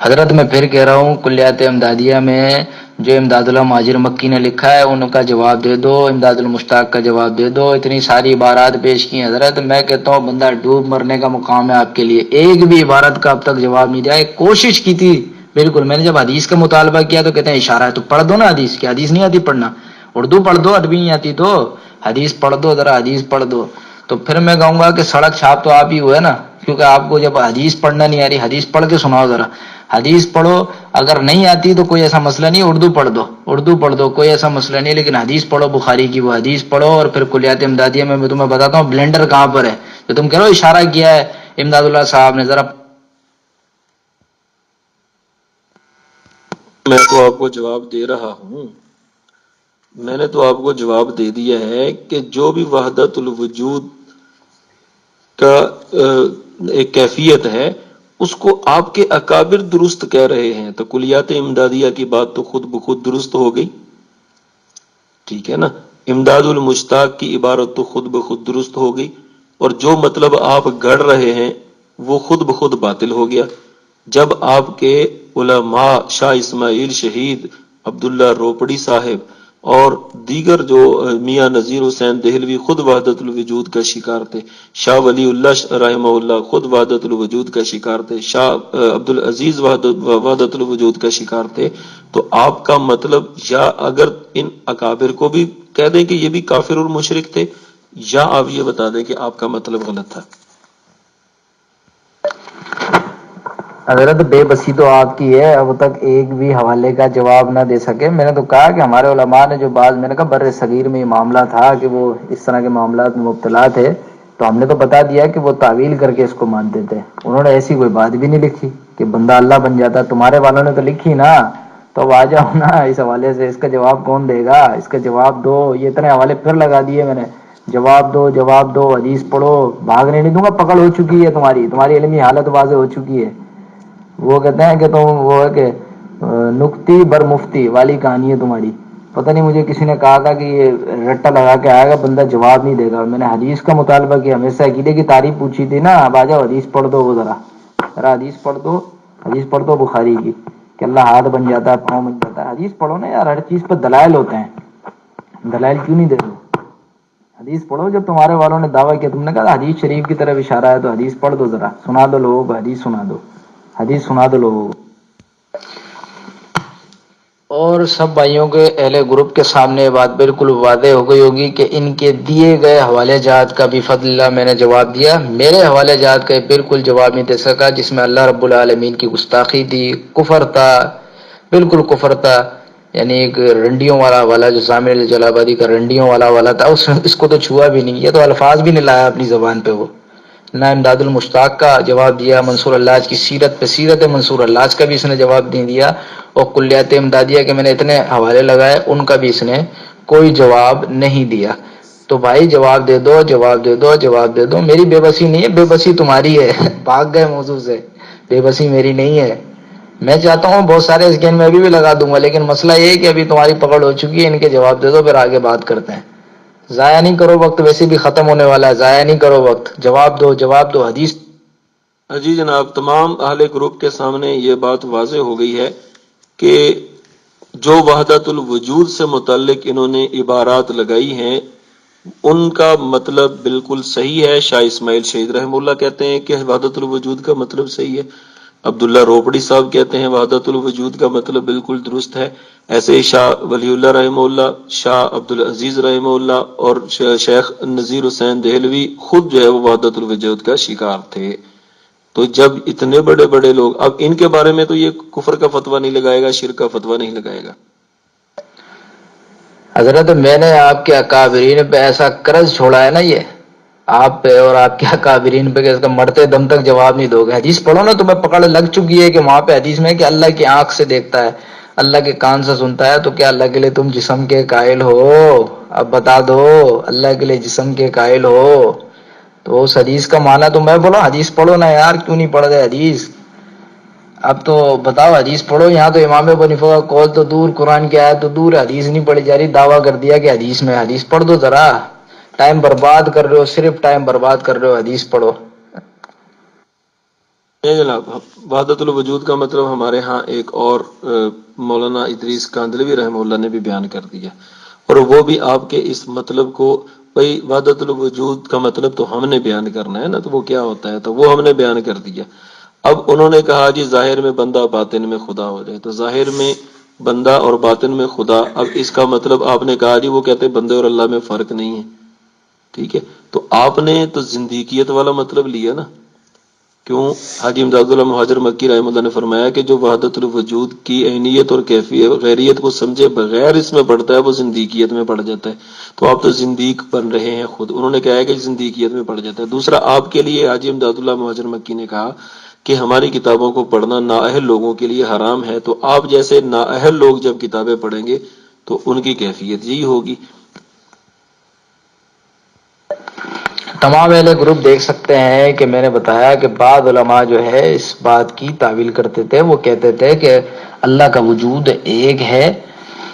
حضرت میں پھر کہہ رہا ہوں کلیات امدادیہ میں جو امداد اللہ مہاجر مکی نے لکھا ہے ان کا جواب دے دو، امداد المشتاق کا جواب دے دو. اتنی ساری عبارات پیش کی حضرت، میں کہتا ہوں بندہ ڈوب مرنے کا مقام ہے آپ کے لیے. ایک بھی عبارت کا اب تک جواب نہیں دیا. ایک کوشش کی تھی بالکل، میں نے جب حدیث کا مطالبہ کیا تو کہتے ہیں اشارہ ہے، تو پڑھ دو نا حدیث کی. حدیث نہیں آتی پڑھنا، اردو پڑھ دو، عربی نہیں آتی تو حدیث پڑھ دو، ذرا حدیث پڑھ دو. تو پھر میں کہوں گا کہ سڑک چھاپ تو آپ ہی ہوئے نا، کیونکہ آپ کو جب حدیث پڑھنا نہیں آ رہی، حدیث پڑھ کے سناؤ ذرا. حدیث پڑھو، اگر نہیں آتی تو کوئی ایسا مسئلہ نہیں، اردو پڑھ دو، اردو پڑھ دو، کوئی ایسا مسئلہ نہیں، لیکن حدیث پڑھو بخاری کی، وہ حدیث پڑھو. اور پھر کلیات امدادیہ میں تمہیں بتاتا ہوں بلینڈر کہاں پر ہے. جو تم کہہ رہو اشارہ کیا ہے امداد اللہ صاحب نے، ذرا میں تو آپ کو جواب دے رہا ہوں، میں نے تو آپ کو جواب دے دیا ہے کہ جو بھی وحدت الوجود کا ایک کیفیت ہے اس کو آپ کے اکابر درست کہہ رہے ہیں، تو کلیات امدادیہ کی بات تو خود بخود درست ہو گئی. ٹھیک ہے نا؟ امداد المشتاق کی عبارت تو خود بخود درست ہو گئی، اور جو مطلب آپ گڑھ رہے ہیں وہ خود بخود باطل ہو گیا. جب آپ کے علماء شاہ اسماعیل شہید، عبداللہ روپڑی صاحب اور دیگر جو میاں نذیر حسین دہلوی خود وحدت الوجود کا شکار تھے، شاہ ولی اللہ رحمہ اللہ خود وحدت الوجود کا شکار تھے، شاہ عبد العزیز وحدت الوجود کا شکار تھے، تو آپ کا مطلب یا اگر ان اکابر کو بھی کہہ دیں کہ یہ بھی کافر اور مشرک تھے، یا آپ یہ بتا دیں کہ آپ کا مطلب غلط تھا. حضرت بے بسی تو آپ کی ہے، اب تک ایک بھی حوالے کا جواب نہ دے سکے. میں نے تو کہا کہ ہمارے علماء نے جو بعض، میں نے کہا بر صغیر میں یہ معاملہ تھا کہ وہ اس طرح کے معاملات میں مبتلا تھے، تو ہم نے تو بتا دیا کہ وہ تعویل کر کے اس کو مانتے تھے. انہوں نے ایسی کوئی بات بھی نہیں لکھی کہ بندہ اللہ بن جاتا. تمہارے والوں نے تو لکھی نا. تو اب آ جاؤ نا اس حوالے سے. اس کا جواب کون دے گا؟ اس کا جواب دو. یہ اتنے حوالے پھر لگا دیے میں نے. جواب دو جواب دو، حدیث پڑھو. بھاگنے نہیں دوں گا، پکڑ ہو چکی ہے تمہاری علمی حالت واضح ہو چکی ہے. وہ کہتے ہیں کہ تم وہ ہے کہ نکتی بر مفتی والی کہانی ہے تمہاری. پتہ نہیں مجھے کسی نے کہا تھا کہ یہ رٹا لگا کے آئے گا بندہ، جواب نہیں دے گا. میں نے حدیث کا مطالبہ کیا، ہمیشہ عقیدے کی تعریف پوچھی تھی نا. اب آ جاؤ حدیث پڑھ دو. وہ ذرا حدیث پڑھ دو. حدیث پڑھ دو بخاری کی کہ اللہ ہاتھ بن جاتا ہے، پاؤں بن جاتا ہے. حدیث پڑھو نا یار. ہر چیز پہ دلائل ہوتے ہیں. دلائل کیوں نہیں دے دو؟ حدیث پڑھو. جب تمہارے والوں نے دعویٰ کیا، تم نے کہا حدیث شریف کی طرف اشارہ ہے، تو حدیث پڑھ دو ذرا. سنا دو لوگوں کو حدیث. سنا دو حدیث. سنا دو لوگوں کو. اور سب بھائیوں کے اہل گروپ کے سامنے یہ بات بالکل واضح ہو گئی ہوگی کہ ان کے دیے گئے حوالے جات کا بھی فضل اللہ میں نے جواب دیا. میرے حوالے جات کا بالکل جواب نہیں دے سکا، جس میں اللہ رب العالمین کی گستاخی تھی، کفر تھا، بالکل کفر تھا. یعنی ایک رنڈیوں والا حوالہ جو سامع جلال آبادی کا رنڈیوں والا حوالہ تھا، اس کو تو چھوا بھی نہیں. یہ تو الفاظ بھی نہیں لایا اپنی زبان پہ. وہ نہ امداد المشتاق کا جواب دیا، منصور اللاج کی سیرت پہ سیرت منصور اللاج کا بھی اس نے جواب نہیں دیا. اور کلیات امدادیہ کے میں نے اتنے حوالے لگائے، ان کا بھی اس نے کوئی جواب نہیں دیا. تو بھائی جواب دے دو، جواب دے دو، جواب دے دو. میری بے بسی نہیں ہے، بے بسی تمہاری ہے. بھاگ گئے موضوع سے. بے بسی میری نہیں ہے. میں چاہتا ہوں بہت سارے اسکین میں بھی لگا دوں گا، لیکن مسئلہ یہ ہے کہ ابھی تمہاری پکڑ ہو چکی ہے. ان کے جواب دے دو، پھر آگے بات کرتے ہیں. ضائع نہیں کرو وقت، ویسے بھی ختم ہونے والا ہے. ضائع نہیں کرو وقت. جواب دو جواب دو. حدیث. جی جناب، تمام اہل گروپ کے سامنے یہ بات واضح ہو گئی ہے کہ جو وحدت الوجود سے متعلق انہوں نے عبارات لگائی ہیں ان کا مطلب بالکل صحیح ہے. شاہ اسماعیل شہید رحمہ اللہ کہتے ہیں کہ وحدت الوجود کا مطلب صحیح ہے. عبداللہ روپڑی صاحب کہتے ہیں وحدت الوجود کا مطلب بالکل درست ہے. ایسے ہی شاہ ولی اللہ رحمہ اللہ، شاہ عبدالعزیز رحمہ اللہ اور شیخ نذیر حسین دہلوی خود جو ہے وہ وحدت الوجود کا شکار تھے. تو جب اتنے بڑے بڑے لوگ، اب ان کے بارے میں تو یہ کفر کا فتویٰ نہیں لگائے گا، شرک کا فتویٰ نہیں لگائے گا. حضرت میں نے آپ کے اکابرین پہ ایسا قرض چھوڑا ہے نا، یہ آپ پہ اور آپ کے اکابرین پہ کہ اس کا مرتے دم تک جواب نہیں دو گے. حدیث پڑھو نا. تمہیں پکڑ لگ چکی ہے کہ وہاں پہ حدیث میں کہ اللہ کی آنکھ سے دیکھتا ہے، اللہ کے کان سے سنتا ہے. تو کیا اللہ کے لیے تم جسم کے قائل ہو؟ اب بتا دو. اللہ کے لیے جسم کے قائل ہو تو اس حدیث کا معنی تو میں بولو. حدیث پڑھو نا یار. کیوں نہیں پڑھ رہے حدیث؟ اب تو بتاؤ حدیث پڑھو. یہاں تو امام ابو حنیفہ کا قول تو دور، قرآن کی آیت تو دور، حدیث نہیں پڑھی جا رہی. دعویٰ کر دیا کہ حدیث میں. حدیث پڑھ دو ذرا. ٹائم برباد کر رہے ہو، صرف ٹائم برباد کر رہے ہو. حدیث پڑھو. جناب، وحدت الوجود کا مطلب ہمارے ہاں ایک اور مولانا ادریس کاندلوی رحمہ اللہ نے بھی بیان کر دیا، اور وہ بھی آپ کے اس مطلب کو، بھائی وحدت الوجود کا مطلب تو ہم نے بیان کرنا ہے نا، تو وہ کیا ہوتا ہے، تو وہ ہم نے بیان کر دیا. اب انہوں نے کہا جی ظاہر میں بندہ باطن میں خدا ہو جائے، تو ظاہر میں بندہ اور باطن میں خدا. اب اس کا مطلب آپ نے کہا جی وہ کہتے ہیں بندے اور اللہ میں فرق نہیں ہے. ٹھیک ہے، تو آپ نے تو زندیقیت والا مطلب لیا نا. کیوں؟ حاجی امداد اللہ مہاجر مکی رحمہ اللہ نے فرمایا کہ جو وحدت الوجود کی عینیت اور کیفیت اور غیریت کو سمجھے بغیر اس میں بڑھتا ہے وہ زندیقیت میں پڑ جاتا ہے. تو آپ تو زندیق بن رہے ہیں خود. انہوں نے کہا ہے کہ زندیقیت میں پڑ جاتا ہے. دوسرا، آپ کے لیے حاجی امداد اللہ مہاجر مکی نے کہا کہ ہماری کتابوں کو پڑھنا نااہل لوگوں کے لیے حرام ہے. تو آپ جیسے نااہل لوگ جب کتابیں پڑھیں گے تو ان کی کیفیت یہی ہوگی. تمام اہل گروپ دیکھ سکتے ہیں کہ میں نے بتایا کہ بعض علماء جو ہے اس بات کی تعویل کرتے تھے. وہ کہتے تھے کہ اللہ کا وجود ایک ہے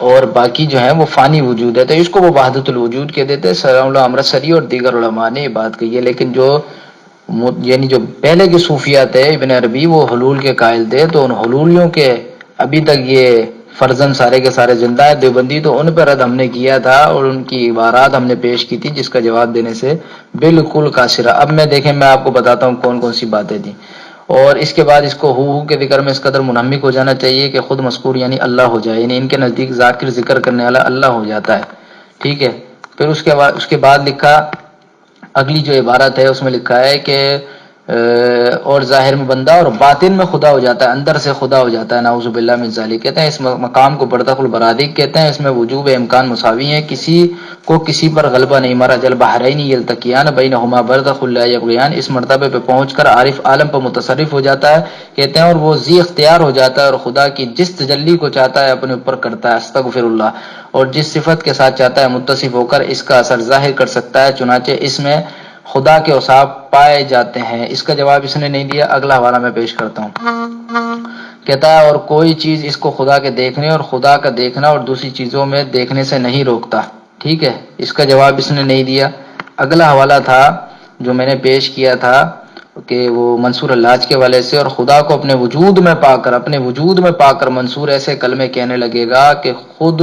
اور باقی جو ہے وہ فانی وجود ہے، تو اس کو وہ وحدت الوجود کہتے تھے. سلام اللہ امرتسری اور دیگر علماء نے یہ بات کہی ہے. لیکن جو پہلے کے صوفیہ تھے، ابن عربی، وہ حلول کے قائل تھے. تو ان حلولیوں کے ابھی تک یہ فرزن سارے کے سارے زندہ ہے دیوبندی، تو ان پہ رد ہم نے کیا تھا اور ان کی عبارات ہم نے پیش کی تھی، جس کا جواب دینے سے بالکل قاصرہ. اب میں دیکھیں میں آپ کو بتاتا ہوں کون کون سی باتیں تھیں، اور اس کے بعد اس کو ہو کے ذکر میں اس قدر منہمک ہو جانا چاہیے کہ خود مذکور یعنی اللہ ہو جائے. یعنی ان کے نزدیک ذاکر ذکر کرنے والا اللہ ہو جاتا ہے. ٹھیک ہے. پھر اس کے بعد لکھا، اگلی جو عبارت ہے اس میں لکھا ہے کہ اور ظاہر میں بندہ اور باطن میں خدا ہو جاتا ہے، اندر سے خدا ہو جاتا ہے، نعوذ باللہ من ذالک۔ کہتے ہیں اس مقام کو برزخ البرازخ کہتے ہیں، اس میں وجوب امکان مساوی ہیں، کسی کو کسی پر غلبہ نہیں، مرج البحرین یلتقیان بینہما برزخ لا یبغیان۔ اس مرتبے پہ پہنچ کر عارف عالم پر متصرف ہو جاتا ہے، کہتے ہیں، اور وہ ذی اختیار ہو جاتا ہے اور خدا کی جس تجلی کو چاہتا ہے اپنے اوپر کرتا ہے، استغفر اللہ، اور جس صفت کے ساتھ چاہتا ہے متصف ہو کر اس کا اثر ظاہر کر سکتا ہے، چنانچہ اس میں خدا کے اوصاف پائے جاتے ہیں۔ اس کا جواب اس نے نہیں دیا، اگلا حوالہ میں پیش کرتا ہوں۔ کہتا ہے اور کوئی چیز اس کو خدا کے دیکھنے اور خدا کا دیکھنا اور دوسری چیزوں میں دیکھنے سے نہیں روکتا۔ ٹھیک ہے، اس کا جواب اس نے نہیں دیا۔ اگلا حوالہ تھا جو میں نے پیش کیا تھا کہ وہ منصور اللاج کے والے سے، اور خدا کو اپنے وجود میں پا کر، اپنے وجود میں پا کر منصور ایسے کلمے کہنے لگے گا کہ خود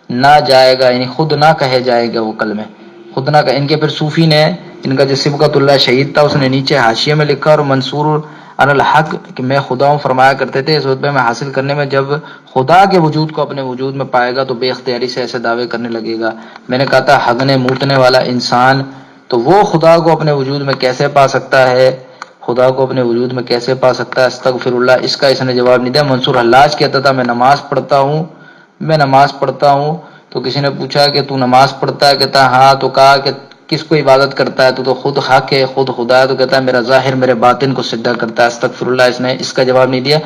نہ جائے گا، یعنی خود نہ کہے جائے گا وہ کلمے، خود نہ کہ ان کے پھر صوفی نے، ان کا جو سبقت اللہ شہید تھا اس نے نیچے حاشیے میں لکھا، اور منصور علی الحق کہ میں خدا ہوں فرمایا کرتے تھے، اس رتبے میں حاصل کرنے میں جب خدا کے وجود کو اپنے وجود میں پائے گا تو بے اختیاری سے ایسے دعوے کرنے لگے گا۔ میں نے کہا تھا ہگنے موتنے والا انسان تو وہ خدا کو اپنے وجود میں کیسے پا سکتا ہے، خدا کو اپنے وجود میں کیسے پا سکتا ہے، استغفر اللہ۔ اس کا اس نے جواب نہیں دیا۔ منصور حلاج کہتا تھا میں نماز پڑھتا ہوں تو کسی نے پوچھا کہ تو نماز پڑھتا ہے، کہتا ہاں، تو کہا کہ کس کو عبادت کرتا ہے، تو خود حق ہے، خود خدا ہے، تو کہتا ہے میرا ظاہر میرے باطن کو سجدہ کرتا ہے، استغفر اللہ۔ اس نے اس کا جواب نہیں دیا۔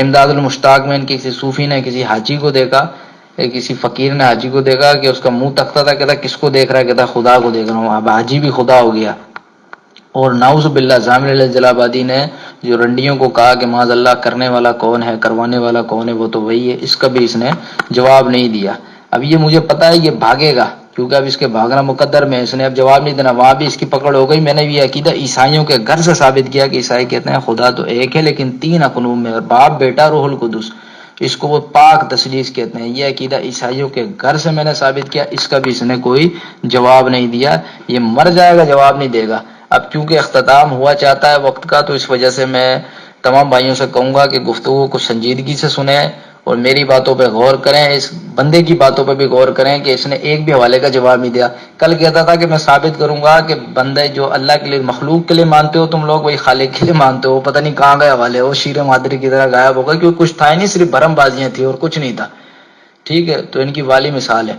امداد المشتاق میں ان کی کسی صوفی نے کسی حاجی کو دیکھا، کسی فقیر نے حاجی کو دیکھا کہ اس کا منہ تکتا تھا، کہتا کس کو دیکھ رہا ہے، کہتا خدا کو دیکھ رہا ہوں۔ اب حاجی بھی خدا ہو گیا۔ اور نعوذ باللہ ضامن الجلال آبادی نے جو رنڈیوں کو کہا کہ معاذ اللہ کرنے والا کون ہے، کروانے والا کون ہے، وہ تو وہی ہے، اس کا بھی اس نے جواب نہیں دیا۔ اب یہ مجھے پتا ہے یہ بھاگے گا کیونکہ اب اس کے بھاگنا مقدر میں، اس نے اب جواب نہیں دینا، وہاں بھی اس کی پکڑ ہو گئی۔ میں نے بھی عقیدہ عیسائیوں کے گھر سے ثابت کیا کہ عیسائی کہتے ہیں خدا تو ایک ہے لیکن تین اقنوم میں، اور باپ بیٹا روح القدس، اس کو وہ پاک تثلیث کہتے ہیں۔ یہ عقیدہ عیسائیوں کے گھر سے میں نے ثابت کیا، اس کا بھی اس نے کوئی جواب نہیں دیا۔ یہ مر جائے گا، جواب نہیں دے گا۔ اب کیونکہ اختتام ہوا چاہتا ہے وقت کا، تو اس وجہ سے میں تمام بھائیوں سے کہوں گا کہ گفتگو کو سنجیدگی سے سنیں اور میری باتوں پہ غور کریں، اس بندے کی باتوں پہ بھی غور کریں کہ اس نے ایک بھی حوالے کا جواب نہیں دیا۔ کل کہتا تھا کہ میں ثابت کروں گا کہ بندے جو اللہ کے لیے، مخلوق کے لیے مانتے ہو تم لوگ، وہی خالق کے لیے مانتے ہو، پتہ نہیں کہاں گئے حوالے، وہ شیر مادری کی طرح غائب ہوگا، کیونکہ کچھ تھا ہی نہیں، صرف بھرم بازیاں تھیں اور کچھ نہیں تھا۔ ٹھیک ہے، تو ان کی والی مثال ہے۔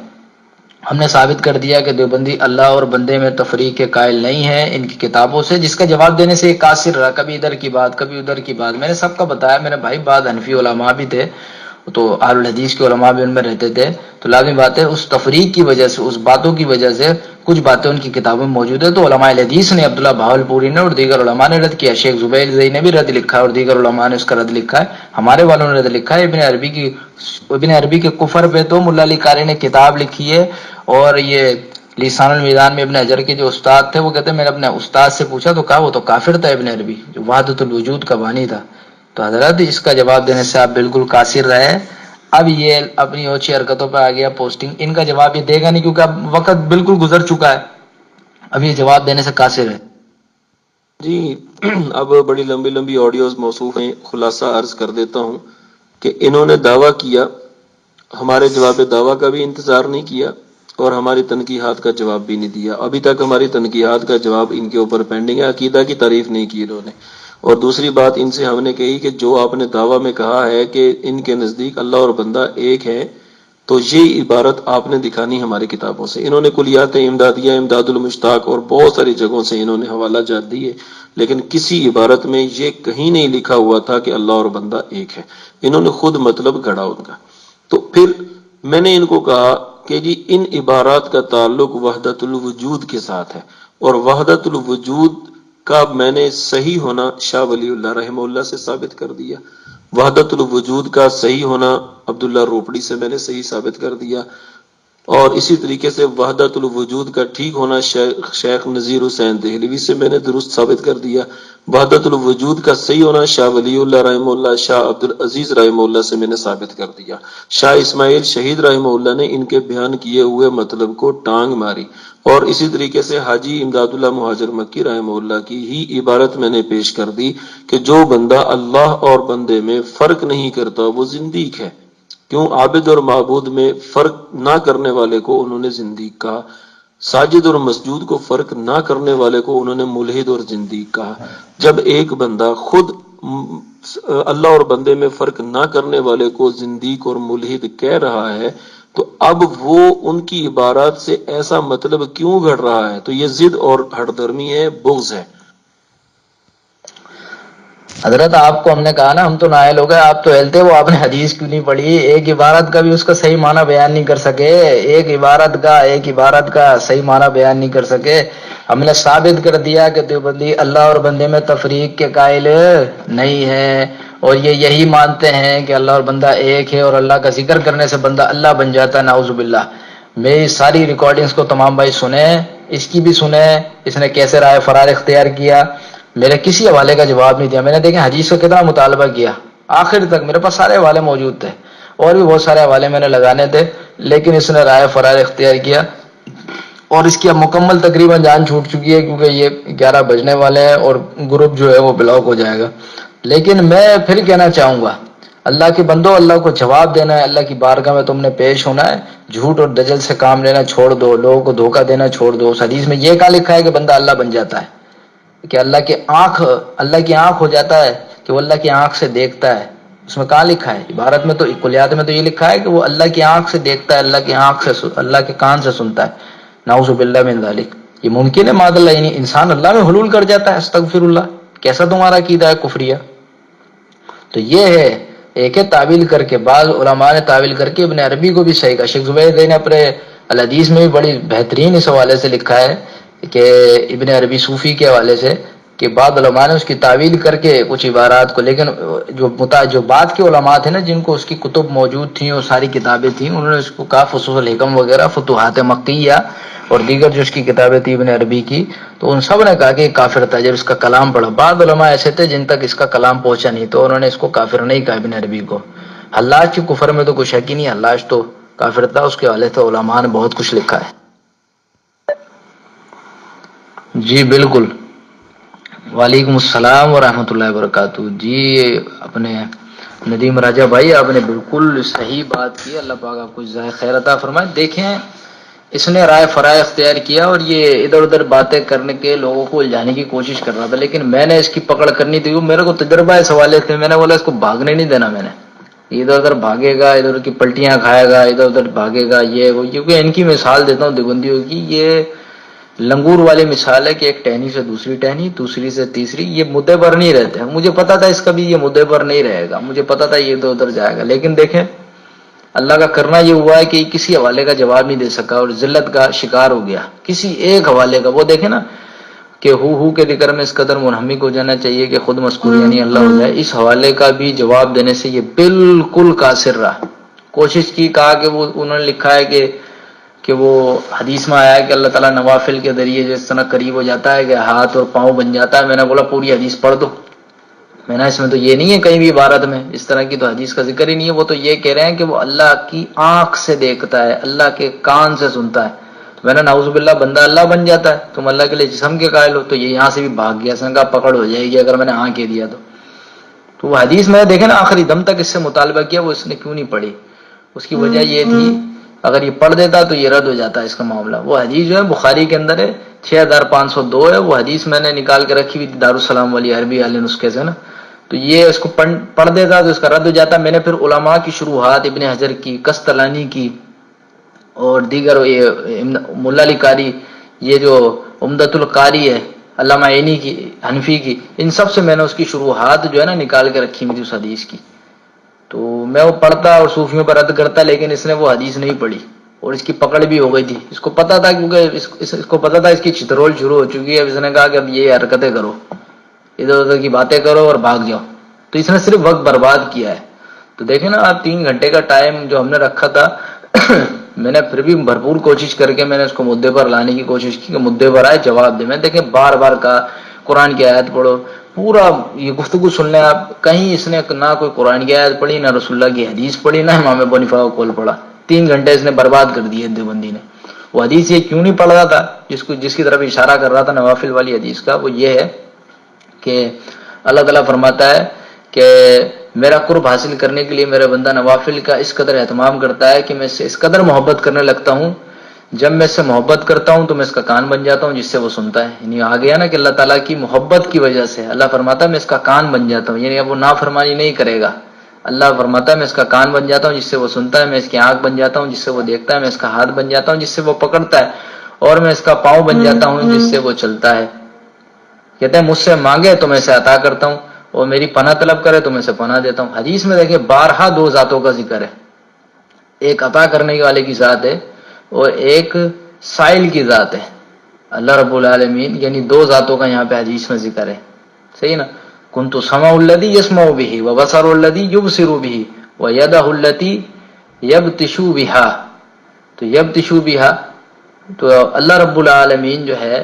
ہم نے ثابت کر دیا کہ دیوبندی اللہ اور بندے میں تفریق کے قائل نہیں ہے ان کی کتابوں سے، جس کا جواب دینے سے یہ قاصر رہا، کبھی ادھر کی بات کبھی ادھر کی بات۔ میں نے سب کا بتایا، میرے بھائی بعد حنفی علماء بھی تھے تو اہل الحدیث کے علماء بھی ان میں رہتے تھے، تو لازمی بات ہے اس تفریق کی وجہ سے، اس باتوں کی وجہ سے کچھ باتیں ان کی کتابوں میں موجود ہے۔ تو علماء الحدیث نے، عبداللہ بہاولپوری نے اور دیگر علماء نے رد کیا، شیخ زبیر زئی نے بھی رد لکھا ہے اور دیگر علماء نے اس کا رد لکھا ہے، ہمارے والوں نے رد لکھا ہے۔ ابن عربی کے کفر پہ تو ملا علی قاری نے کتاب لکھی ہے، اور یہ لسان المیزان میں ابن حجر کے جو استاد تھے وہ کہتے ہیں میں نے اپنے استاد سے پوچھا تو کہا وہ تو کافر تھا ابن عربی، جو وحدت الوجود کا بانی تھا۔ تو حضرت اس کا جواب دینے سے آپ بالکل قاصر رہے۔ اب یہ اپنی اوچھی حرکتوں پہ آ گیا پوسٹنگ، ان کا جواب یہ دے گا نہیں کیونکہ اب وقت بالکل گزر چکا ہے، اب یہ جواب دینے سے قاصر ہے۔ جی اب بڑی لمبی لمبی آڈیوز موصوف ہیں، خلاصہ عرض کر دیتا ہوں کہ انہوں نے دعویٰ کیا، ہمارے جواب دعویٰ کا بھی انتظار نہیں کیا اور ہماری تنقیحات کا جواب بھی نہیں دیا۔ ابھی تک ہماری تنقیحات کا جواب ان کے اوپر پینڈنگ ہے، عقیدہ کی تعریف نہیں کی انہوں نے۔ اور دوسری بات ان سے ہم نے کہی کہ جو آپ نے دعویٰ میں کہا ہے کہ ان کے نزدیک اللہ اور بندہ ایک ہے، تو یہ عبارت آپ نے دکھانی ہماری کتابوں سے۔ انہوں نے کلیات امدادیہ، امداد المشتاق اور بہت ساری جگہوں سے انہوں نے حوالہ جات دیے، لیکن کسی عبارت میں یہ کہیں نہیں لکھا ہوا تھا کہ اللہ اور بندہ ایک ہے۔ انہوں نے خود مطلب گھڑا ان کا۔ تو پھر میں نے ان کو کہا کہ جی ان عبارات کا تعلق وحدت الوجود کے ساتھ ہے، اور وحدت الوجود کا میں نے صحیح ہونا شاہ ولی اللہ رحمہ اللہ سے ثابت کر دیا، وحدت الوجود کا صحیح ہونا عبداللہ روپڑی سے میں نے صحیح ثابت کر دیا، اور اسی طریقے سے وحدت الوجود کا ٹھیک ہونا شیخ نذیر حسین دہلوی سے میں نے درست ثابت کر دیا، وحدت الوجود کا صحیح ہونا شاہ ولی اللہ رحمہ اللہ، شاہ عبدالعزیز رحمہ اللہ سے میں نے ثابت کر دیا، شاہ اسماعیل شہید رحمہ اللہ نے ان کے بیان کیے ہوئے مطلب کو ٹانگ ماری، اور اسی طریقے سے حاجی امداد اللہ مہاجر مکی رحمہ اللہ کی ہی عبارت میں نے پیش کر دی کہ جو بندہ اللہ اور بندے میں فرق نہیں کرتا وہ زندیق ہے۔ کیوں؟ عابد اور معبود میں فرق نہ کرنے والے کو انہوں نے زندیق کہا۔ ساجد اور مسجود کو فرق نہ کرنے والے کو انہوں نے ملحد اور زندیق کہا۔ جب ایک بندہ خود اللہ اور بندے میں فرق نہ کرنے والے کو زندیق اور ملحد کہہ رہا ہے تو اب وہ ان کی عبارات سے ایسا مطلب کیوں گھڑ رہا ہے؟ تو یہ ضد اور ہٹ درمی ہے، بغض ہے۔ حضرت آپ کو ہم نے کہا نا ہم تو نااہل ہو گئے، آپ تو اہل تھے، وہ آپ نے حدیث کیوں نہیں پڑھی؟ ایک عبارت کا بھی اس کا صحیح معنی بیان نہیں کر سکے، ایک عبارت کا صحیح معنی بیان نہیں کر سکے۔ ہم نے ثابت کر دیا کہ دیوبندی اللہ اور بندے میں تفریق کے قائل نہیں ہے، اور یہ یہی مانتے ہیں کہ اللہ اور بندہ ایک ہے، اور اللہ کا ذکر کرنے سے بندہ اللہ بن جاتا ہے، نعوذ باللہ۔ میری ساری ریکارڈنگز کو تمام بھائی سنیں، اس کی بھی سنیں، اس نے کیسے رائے فرار اختیار کیا۔ میرے کسی حوالے کا جواب نہیں دیا، میں نے دیکھیں حدیث کا کتنا مطالبہ کیا، آخر تک میرے پاس سارے حوالے موجود تھے، اور بھی بہت سارے حوالے میں نے لگانے تھے، لیکن اس نے رائے فرار اختیار کیا، اور اس کی اب مکمل تقریباً جان چھوٹ چکی ہے، کیونکہ یہ 11 بجنے والے ہیں اور گروپ جو ہے وہ بلاک ہو جائے گا۔ لیکن میں پھر کہنا چاہوں گا، اللہ کے بندو، اللہ کو جواب دینا ہے، اللہ کی بارگاہ میں تم نے پیش ہونا ہے، جھوٹ اور دجل سے کام لینا چھوڑ دو، لوگوں کو دھوکہ دینا چھوڑ دو۔ اس حدیث میں یہ کہا لکھا ہے کہ بندہ اللہ بن جاتا ہے، کہ اللہ کی آنکھ ہو جاتا ہے، کہ وہ اللہ کی آنکھ سے دیکھتا ہے۔ اس میں کہاں لکھا ہے؟ عبارت میں تو کلیات میں تو یہ لکھا ہے کہ وہ اللہ کی آنکھ سے دیکھتا ہے، اللہ کے کان سے سنتا ہے، نعوذ باللہ من ذالک۔ یہ ممکن ہے معاذ اللہ، یعنی انسان اللہ میں حلول کر جاتا ہے؟ استغفر اللہ، کیسا تمہارا عقیدہ ہے کفریہ؟ تو یہ ہے ایک تعویل کر کے، بعض علماء نے تعویل کر کے ابن عربی کو بھی صحیح کہا۔ شیخ زبیر نے اپنے الحدیث میں بھی بڑی بہترین اس حوالے سے لکھا ہے کہ ابن عربی صوفی کے حوالے سے، کہ بعض علماء نے اس کی تعویل کر کے کچھ عبارات کو، لیکن جو بعد کے علماء تھے نا، جن کو اس کی کتب موجود تھیں اور ساری کتابیں تھیں، انہوں نے اس کو کہا فصوص الحکم وغیرہ، فتوحات مکیہ اور دیگر جو اس کی کتابیں تھیں ابن عربی کی، تو ان سب نے کہا کہ یہ کافر تھا جب اس کا کلام پڑھا۔ بعض علماء ایسے تھے جن تک اس کا کلام پہنچا نہیں، تو انہوں نے اس کو کافر نہیں کہا ابن عربی کو۔ حلاج کے کفر میں تو کوئی شک ہی نہیں، حلاج تو کافر تھا، اس کے حوالے سے علماء نے بہت کچھ لکھا ہے۔ جی بالکل، وعلیکم السلام ورحمۃ اللہ وبرکاتہ۔ جی اپنے ندیم راجہ بھائی، آپ نے بالکل صحیح بات کی، اللہ پاک آپ کو جزائے خیر عطا فرمائے۔ دیکھیں اس نے رائے فرائے اختیار کیا اور یہ ادھر ادھر باتیں کرنے کے لوگوں کو الجھانے کی کوشش کر رہا تھا، لیکن میں نے اس کی پکڑ کرنی تھی، میرے کو تجربہ اس حوالے سے، میں نے بولا اس کو بھاگنے نہیں دینا، میں نے ادھر ادھر بھاگے گا، ادھر کی پلٹیاں کھائے گا، ادھر ادھر بھاگے گا، یہ وہ، کیونکہ ان کی مثال دیتا ہوں دیوبندیوں کی، یہ لنگور والی مثال ہے کہ ایک ٹہنی سے دوسری ٹہنی، دوسری سے تیسری، یہ مدعے پر نہیں رہتے ہیں۔ مجھے پتا تھا اس کا بھی یہ مدعے پر نہیں رہے گا، مجھے پتا تھا یہ ادھر ادھر جائے گا، لیکن دیکھیں اللہ کا کرنا یہ ہوا ہے کہ کسی حوالے کا جواب نہیں دے سکا اور ذلت کا شکار ہو گیا کسی ایک حوالے کا۔ وہ دیکھیں نا کہ ہو کے ذکر میں اس قدر منہمک ہو جانا چاہیے کہ خود مذکور یعنی اللہ ہو جائے، اس حوالے کا بھی جواب دینے سے یہ بالکل قاصر رہا۔ کوشش کی، کہا کہ وہ انہوں نے لکھا ہے کہ وہ حدیث میں آیا ہے کہ اللہ تعالیٰ نوافل کے ذریعے جس طرح قریب ہو جاتا ہے کہ ہاتھ اور پاؤں بن جاتا ہے۔ میں نے بولا پوری حدیث پڑھ دو، میں نے اس میں تو یہ نہیں ہے کہیں بھی عبارت میں اس طرح کی تو حدیث کا ذکر ہی نہیں ہے۔ وہ تو یہ کہہ رہے ہیں کہ وہ اللہ کی آنکھ سے دیکھتا ہے، اللہ کے کان سے سنتا ہے۔ تو میں نے نعوذ باللہ، بندہ اللہ بن جاتا ہے، تم اللہ کے لیے جسم کے قائل ہو، تو یہ یہاں سے بھی بھاگ گیا، سنگا پکڑ ہو جائے گی اگر میں نے ہاں کہہ دیا تو وہ حدیث میں دیکھیں نا آخری دم تک اس سے مطالبہ کیا، وہ اس نے کیوں نہیں پڑھی؟ اس کی وجہ یہ تھی اگر یہ پڑھ دیتا تو یہ رد ہو جاتا ہے اس کا معاملہ۔ وہ حدیث جو ہے بخاری کے اندر ہے، 6502 ہے، وہ حدیث میں نے نکال کے رکھی ہوئی تھی دارالسلام والی عربی والے نسخے سے نا، تو یہ اس کو پڑھ دیتا تو اس کا رد ہو جاتا۔ میں نے پھر علماء کی شروحات، ابن حجر کی، قسطلانی کی اور دیگر ملا علی قاری، یہ جو عمدۃ القاری ہے علامہ عینی کی، حنفی کی، ان سب سے میں نے اس کی شروحات جو ہے نا نکال کے رکھی ہوئی تھی اس حدیث کی، تو میں وہ پڑھتا اور صوفیوں پر رد کرتا، لیکن اس نے وہ حدیث نہیں پڑھی اور اس کی پکڑ بھی ہو گئی تھی۔ اس کو پتا تھا، کیونکہ اس کو پتا تھا اس کی چترول شروع ہو چکی ہے۔ اب اس نے کہا کہ اب یہ حرکتیں کرو، ادھر ادھر کی باتیں کرو اور بھاگ جاؤ، تو اس نے صرف وقت برباد کیا ہے۔ تو دیکھیں نا آپ، 3 گھنٹے کا ٹائم جو ہم نے رکھا تھا میں نے پھر بھی بھرپور کوشش کر کے میں نے اس کو مدعے پر لانے کی کوشش کی کہ مدعے پر آئے، جواب دے۔ میں دیکھیں بار بار کہا قرآن کی آیت پڑھو، پورا یہ گفتگو سن لیں آپ، کہیں اس نے نہ کوئی قرآن کی آیت پڑھی، نہ رسول اللہ کی حدیث پڑھی، نہ امام ابو حنیفہ کا قول پڑھا۔ 3 گھنٹے اس نے برباد کر دیے دیوبندی نے۔ وہ حدیث یہ کیوں نہیں پڑھ رہا تھا جس کی طرف اشارہ کر رہا تھا نوافل والی حدیث کا، وہ یہ ہے کہ اللہ تعالیٰ فرماتا ہے کہ میرا قرب حاصل کرنے کے لیے میرا بندہ نوافل کا اس قدر اہتمام کرتا ہے کہ میں اس سے اس قدر محبت کرنے لگتا ہوں جب میں اس سے محبت کرتا ہوں تو میں اس کا کان بن جاتا ہوں جس سے وہ سنتا ہے. یعنی آ گیا نا کہ اللہ تعالیٰ کی محبت کی وجہ سے اللہ فرماتا ہے میں اس کا کان بن جاتا ہوں. یعنی اب وہ نافرمانی نہیں کرے گا. اللہ فرماتا ہے میں اس کا کان بن جاتا ہوں جس سے وہ سنتا ہے, میں اس کی آنکھ بن جاتا ہوں جس سے وہ دیکھتا ہے, میں اس کا ہاتھ بن جاتا ہوں جس سے وہ پکڑتا ہے, اور میں اس کا پاؤں بن جاتا ہوں جس سے وہ چلتا ہے. کہتے ہیں مجھ سے مانگے تو میں اسے عطا کرتا ہوں, اور میری پناہ طلب کرے تو میں اسے پناہ دیتا ہوں. حدیث میں دیکھیں بارہا دو ذاتوں کا ذکر ہے, ایک عطا کرنے والے کی ذات ہے اور ایک سائل کی ذات ہے اللہ رب العالمین. یعنی دو ذاتوں کا یہاں پہ حدیث میں ذکر ہے. صحیح نا. کنت سمع الذی یسمع به وبصر الذی یبصر به ویدہ التی یبطش بہا. تو یبطش بہا تو اللہ رب العالمین جو ہے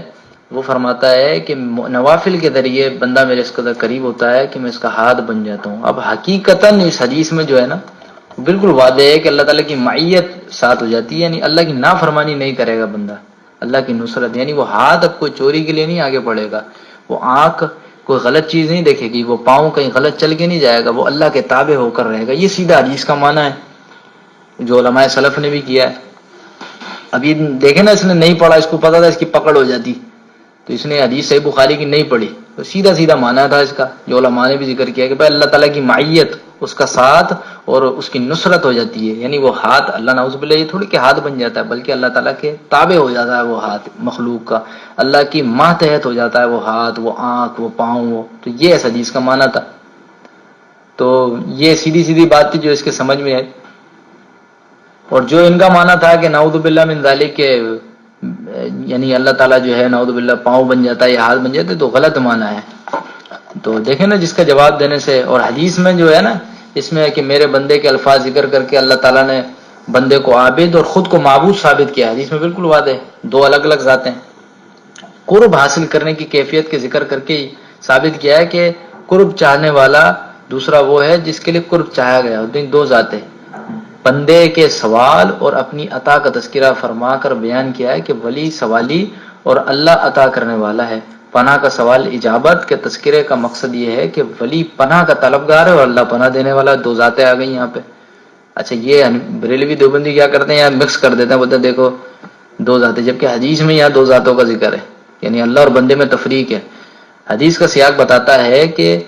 وہ فرماتا ہے کہ نوافل کے ذریعے بندہ میرے اس قدر قریب ہوتا ہے کہ میں اس کا ہاتھ بن جاتا ہوں. اب حقیقتاً اس حدیث میں جو ہے نا بالکل واضح ہے کہ اللہ تعالیٰ کی معیت ساتھ ہو جاتی ہے. یعنی اللہ کی نافرمانی نہیں کرے گا بندہ, اللہ کی نصرت. یعنی وہ ہاتھ اب کوئی چوری کے لیے نہیں آگے بڑھے گا, وہ آنکھ کوئی غلط چیز نہیں دیکھے گی, وہ پاؤں کہیں غلط چل کے نہیں جائے گا, وہ اللہ کے تابع ہو کر رہے گا. یہ سیدھا حدیث کا معنی ہے جو علماء سلف نے بھی کیا ہے. ابھی دیکھیں نا اس نے نہیں پڑھا, اس کو پتا تھا اس کی پکڑ ہو جاتی, تو اس نے حدیث صحیح بخاری کی نہیں پڑھی, تو سیدھا سیدھا معنی تھا اس کا جو علماء نے بھی ذکر کیا کہ بھائی اللہ تعالیٰ کی معیت, اس کا ساتھ اور اس کی نصرت ہو جاتی ہے. یعنی وہ ہاتھ اللہ نعوذ باللہ یہ تھوڑی کہ ہاتھ بن جاتا ہے, بلکہ اللہ تعالیٰ کے تابع ہو جاتا ہے وہ ہاتھ مخلوق کا, اللہ کی ماتحت ہو جاتا ہے وہ ہاتھ, وہ آنکھ, وہ پاؤں, وہ. تو یہ اس حدیث کا معنی تھا. تو یہ سیدھی سیدھی بات تھی جو اس کے سمجھ میں آئی. اور جو ان کا معنی تھا کہ نعوذ باللہ من ذالک کے یعنی اللہ تعالیٰ جو ہے نعوذ باللہ پاؤں بن جاتا ہے یا ہاتھ بن جاتا ہے, تو غلط معنی ہے. تو دیکھیں نا جس کا جواب دینے سے, اور حدیث میں جو ہے نا اس میں ہے کہ میرے بندے کے الفاظ ذکر کر کے اللہ تعالیٰ نے بندے کو عابد اور خود کو معبود ثابت کیا. حدیث میں بالکل واضح ہے, دو الگ الگ ذاتیں. قرب حاصل کرنے کی کیفیت کے ذکر کر کے ثابت کیا ہے کہ قرب چاہنے والا دوسرا وہ ہے جس کے لیے قرب چاہا گیا. دو ذاتیں, بندے کے سوال اور اپنی عطا کا تذکرہ فرما کر بیان کیا ہے کہ ولی سوالی اور اللہ عطا کرنے والا ہے. پناہ کا سوال اجابت کے تذکرے کا مقصد یہ ہے کہ ولی پناہ کا طلبگار ہے اور اللہ پناہ دینے والا. دو ذاتیں آ گئی یہاں پہ. اچھا یہ بریلوی دیوبندی کیا کرتے ہیں, یہاں مکس کر دیتے ہیں, بولتے ہیں دیکھو دو ذاتیں, جبکہ حدیث میں یہاں دو ذاتوں کا ذکر ہے. یعنی اللہ اور بندے میں تفریق ہے. حدیث کا سیاق بتاتا ہے کہ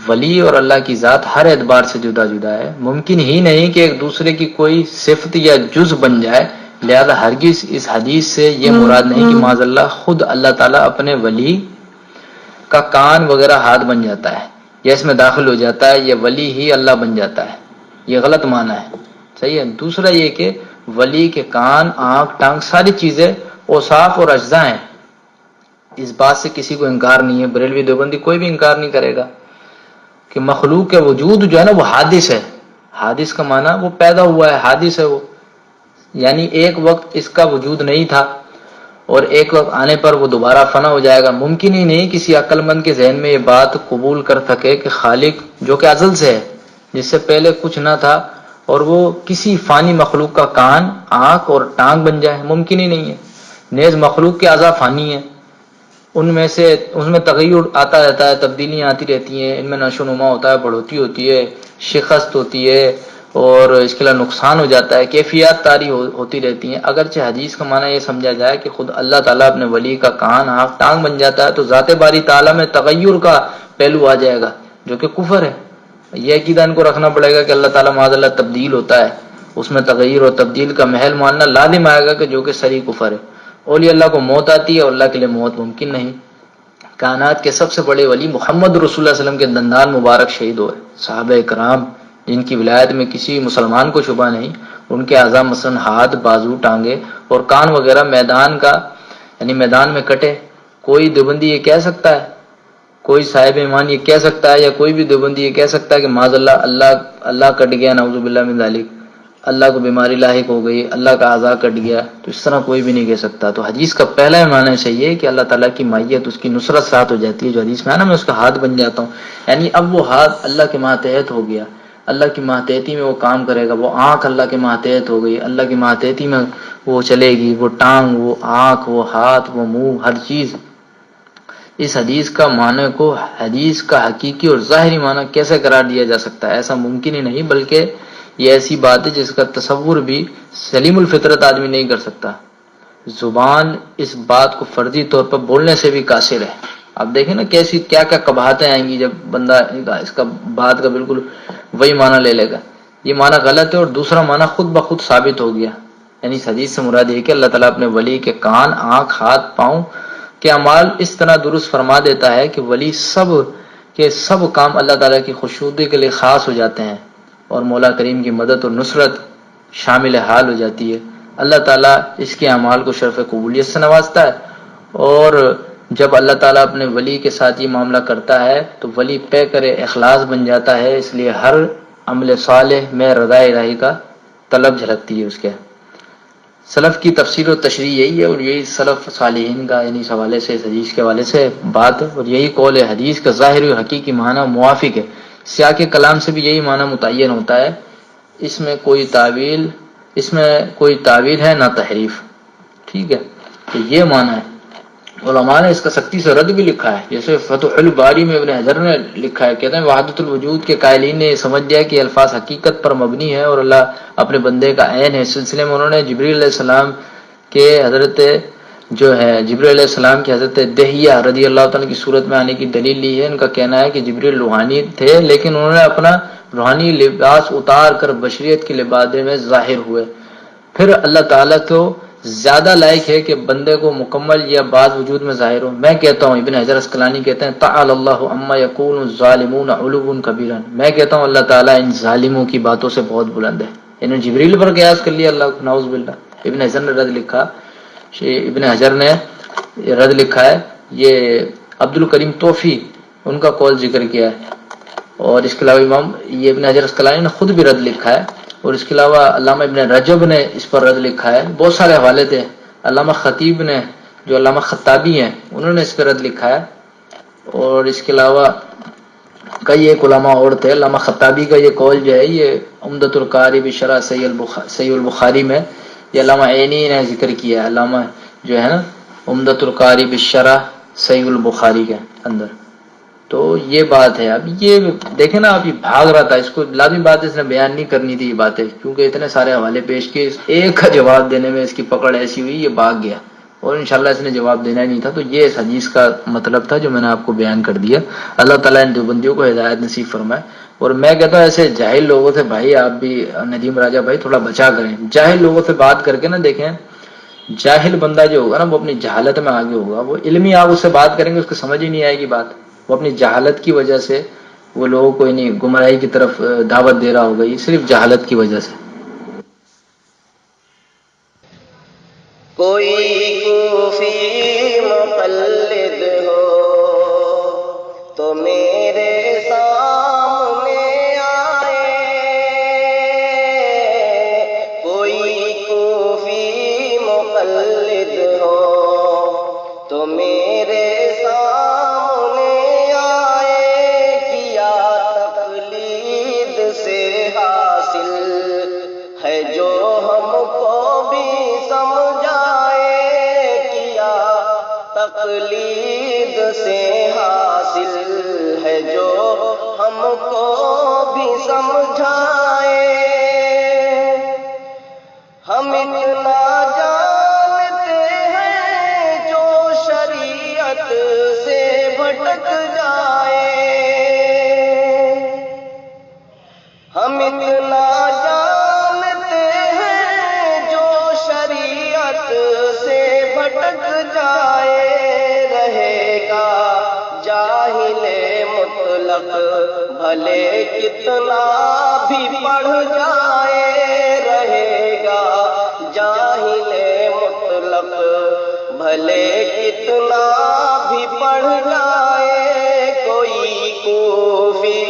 ولی اور اللہ کی ذات ہر اعتبار سے جدا جدا ہے. ممکن ہی نہیں کہ ایک دوسرے کی کوئی صفت یا جز بن جائے. لہذا ہرگز اس حدیث سے یہ مراد نہیں کہ معاذ اللہ خود اللہ تعالیٰ اپنے ولی کا کان وغیرہ ہاتھ بن جاتا ہے یا اس میں داخل ہو جاتا ہے, یا ولی ہی اللہ بن جاتا ہے. یہ غلط معنی ہے. صحیح ہے. دوسرا یہ کہ ولی کے کان, آنکھ, ٹانگ ساری چیزیں اوصاف اور اجزاء ہیں. اس بات سے کسی کو انکار نہیں ہے. بریلوی دیوبندی کوئی بھی انکار نہیں کرے گا کہ مخلوق کے وجود جو ہے نا وہ حادث ہے. حادث کا معنی وہ پیدا ہوا ہے, حادث ہے وہ. یعنی ایک وقت اس کا وجود نہیں تھا اور ایک وقت آنے پر وہ دوبارہ فنا ہو جائے گا. ممکن ہی نہیں کسی عقل مند کے ذہن میں یہ بات قبول کر سکے کہ خالق جو کہ ازل سے ہے, جس سے پہلے کچھ نہ تھا, اور وہ کسی فانی مخلوق کا کان, آنکھ اور ٹانگ بن جائے. ممکن ہی نہیں ہے. نیز مخلوق کے اعضاء فانی ہیں, ان میں تغیر آتا رہتا ہے, تبدیلیاں آتی رہتی ہیں, ان میں نشو و نما ہوتا ہے, بڑھوتی ہوتی ہے, شکست ہوتی ہے, اور اس کے علاوہ نقصان ہو جاتا ہے, کیفیات طاری ہوتی رہتی ہیں. اگرچہ حدیث کا معنی یہ سمجھا جائے کہ خود اللہ تعالیٰ اپنے ولی کا کان, آنکھ, ٹانگ بن جاتا ہے, تو ذات باری تعالیٰ میں تغیر کا پہلو آ جائے گا جو کہ کفر ہے. یہ عقیدہ ان کو رکھنا پڑے گا کہ اللہ تعالیٰ معاذ اللہ تبدیل ہوتا ہے, اس میں تغیر اور تبدیل کا محل ماننا لازم آئے گا کہ جو کہ صریح کفر ہے. اولیاء اللہ کو موت آتی ہے اور اللہ کے لیے موت ممکن نہیں. کائنات کے سب سے بڑے ولی محمد رسول اللہ صلی اللہ علیہ وسلم کے دندان مبارک شہید ہوئے. صحابہ کرام جن کی ولایت میں کسی مسلمان کو شبہ نہیں, ان کے اعضاء مثلا ہاتھ, بازو, ٹانگیں اور کان وغیرہ میدان میں کٹے. کوئی دیوبندی یہ کہہ سکتا ہے, کوئی صاحب ایمان یہ کہہ سکتا ہے, یا کوئی بھی دیوبندی یہ کہہ سکتا ہے کہ معاذ اللہ کٹ گیا, نعوذ باللہ من ذالک, اللہ کو بیماری لاحق ہو گئی, اللہ کا اعضاء کٹ گیا؟ تو اس طرح کوئی بھی نہیں کہہ سکتا. تو حدیث کا پہلا معنی چاہیے کہ اللہ تعالیٰ کی معیت, اس کی نصرت ساتھ ہو جاتی ہے. جو حدیث میں ہے نا, میں اس کا ہاتھ بن جاتا ہوں, یعنی اب وہ ہاتھ اللہ کے ماتحت ہو گیا, اللہ کی ماتحتی میں وہ کام کرے گا. وہ آنکھ اللہ کے ماتحت ہو گئی, اللہ کی ماتحتی میں وہ چلے گی. وہ ٹانگ, وہ آنکھ, وہ ہاتھ, وہ منہ, ہر چیز. اس حدیث کا معنی کو حدیث کا حقیقی اور ظاہری معنی کیسے قرار دیا جا سکتا ہے؟ ایسا ممکن ہی نہیں, بلکہ یہ ایسی بات ہے جس کا تصور بھی سلیم الفطرت آدمی نہیں کر سکتا. زبان اس بات کو فرضی طور پر بولنے سے بھی قاصر ہے. اب دیکھیں نا کیسی کیا کیا قباحتیں آئیں گی جب بندہ اس کا بات کا بالکل وہی معنی لے لے گا. یہ معنی غلط ہے اور دوسرا معنی خود بخود ثابت ہو گیا. یعنی اس حدیث سے مراد یہ کہ اللہ تعالیٰ اپنے ولی کے کان، آنکھ، ہاتھ، پاؤں کے اعمال اس طرح درست فرما دیتا ہے کہ ولی سب کے سب کام اللہ تعالیٰ کی خوشنودی کے لیے خاص ہو جاتے ہیں اور مولا کریم کی مدد اور نصرت شامل حال ہو جاتی ہے. اللہ تعالیٰ اس کے اعمال کو شرف قبولیت سے نوازتا ہے، اور جب اللہ تعالیٰ اپنے ولی کے ساتھ یہ معاملہ کرتا ہے تو ولی پے کرے اخلاص بن جاتا ہے. اس لیے ہر عمل صالح میں رضا الہی کا طلب جھلکتی ہے اس کے. سلف کی تفسیر و تشریح یہی ہے، اور یہی سلف صالحین کا یعنی اس حوالے سے، اس حدیث کے حوالے سے بات، اور یہی قول ہے. حدیث کا ظاہری و حقیقی معنی موافق ہے، سیاق کلام سے بھی یہی معنی متعین ہوتا ہے. اس میں کوئی تعویل ہے نہ تحریف. ٹھیک ہے، تو یہ معنی ہے. علماء نے اس کا سختی سے رد بھی لکھا ہے، جیسے فتح الباری میں ابن حجر نے لکھا ہے، کہتے ہیں وحدت الوجود کے قائلین نے سمجھ لیا کہ الفاظ حقیقت پر مبنی ہے اور اللہ اپنے بندے کا عین ہے. اس سلسلے میں انہوں نے جبریل علیہ السلام کے حضرت دہیہ رضی اللہ تعالیٰ کی صورت میں آنے کی دلیل لی ہے. ان کا کہنا ہے کہ جبریل روحانی تھے، لیکن انہوں نے اپنا روحانی لباس اتار کر بشریت کے لباس میں ظاہر ہوئے. پھر اللہ تعالیٰ کو زیادہ لائق ہے کہ بندے کو مکمل یا بعض وجود میں ظاہر ہو. میں کہتا ہوں، ابن حجر اسقلانی کہتے ہیں تعالی اللہ عما یقول الظالمون علوا کبیرا، میں کہتا ہوں اللہ تعالیٰ ان ظالموں کی باتوں سے بہت بلند ہے. انہوں نے جبریل پر قیاس کر لیا اللہ کو، نعوذ باللہ. ابن حجر نے رد لکھا ہے. یہ عبد الکریم توفی ان کا قول ذکر کیا ہے، اور اس کے علاوہ امام یہ ابن حجر اسقلانی نے خود بھی رد لکھا ہے، اور اس کے علاوہ علامہ ابن رجب نے اس پر رد لکھا ہے. بہت سارے حوالے تھے. علامہ خطیب نے، جو علامہ خطابی ہیں، انہوں نے اس پر رد لکھا ہے. اور اس کے علاوہ کئی ایک علماء اور تھے. علامہ خطابی کا یہ قول جو ہے یہ عمدۃ القاری بشرح صحیح البخاری میں یہ علامہ عینی نے ذکر کیا ہے. علامہ جو ہے نا عمدۃ القاری بشرح صحیح البخاری کے اندر. تو یہ بات ہے. اب یہ دیکھیں نا، آپ یہ بھاگ رہا تھا، اس کو لازمی بات اس نے بیان نہیں کرنی تھی یہ باتیں، کیونکہ اتنے سارے حوالے پیش کیے، ایک کا جواب دینے میں اس کی پکڑ ایسی ہوئی یہ بھاگ گیا، اور انشاءاللہ اس نے جواب دینا ہی نہیں تھا. تو یہ اس حدیث کا مطلب تھا جو میں نے آپ کو بیان کر دیا. اللہ تعالیٰ ان دیوبندیوں کو ہدایت نصیب فرمائے. اور میں کہتا ہوں ایسے جاہل لوگوں سے بھائی، آپ بھی ندیم راجہ بھائی تھوڑا بچا کریں. جاہل لوگوں سے بات کر کے نا، دیکھیں جاہل بندہ جو ہوگا نا وہ اپنی جہالت میں آگے ہوگا. وہ علمی آپ اس سے بات کریں گے اس کو سمجھ ہی نہیں آئے گی بات. وہ اپنی جہالت کی وجہ سے وہ لوگوں کو نہیں گمراہی کی طرف دعوت دے رہا ہوگا، یہ صرف جہالت کی وجہ سے. کوئی کوفی مقلد ہو تو میرے سامنے آئے، کوئی کوفی مقلد ہو تو میرے سامنے آئے. کیا تقلید سے حاصل ہے جو ہم کو بھی سمجھائے، کیا تقلید سے حاصل ہے جو ہم کو بھی سمجھائے. ہم اتنا جانتے ہیں جو شریعت سے بھٹک جائے، ہم اتنا جانتے ہیں جو شریعت سے بھٹک جائے. رہے گا جاہل مطلق بھلے کتنا بھی پڑھ جائے، رہے گا جاہل مطلق بھلے کتنا بھی پڑھ جائے. کوئی کوفی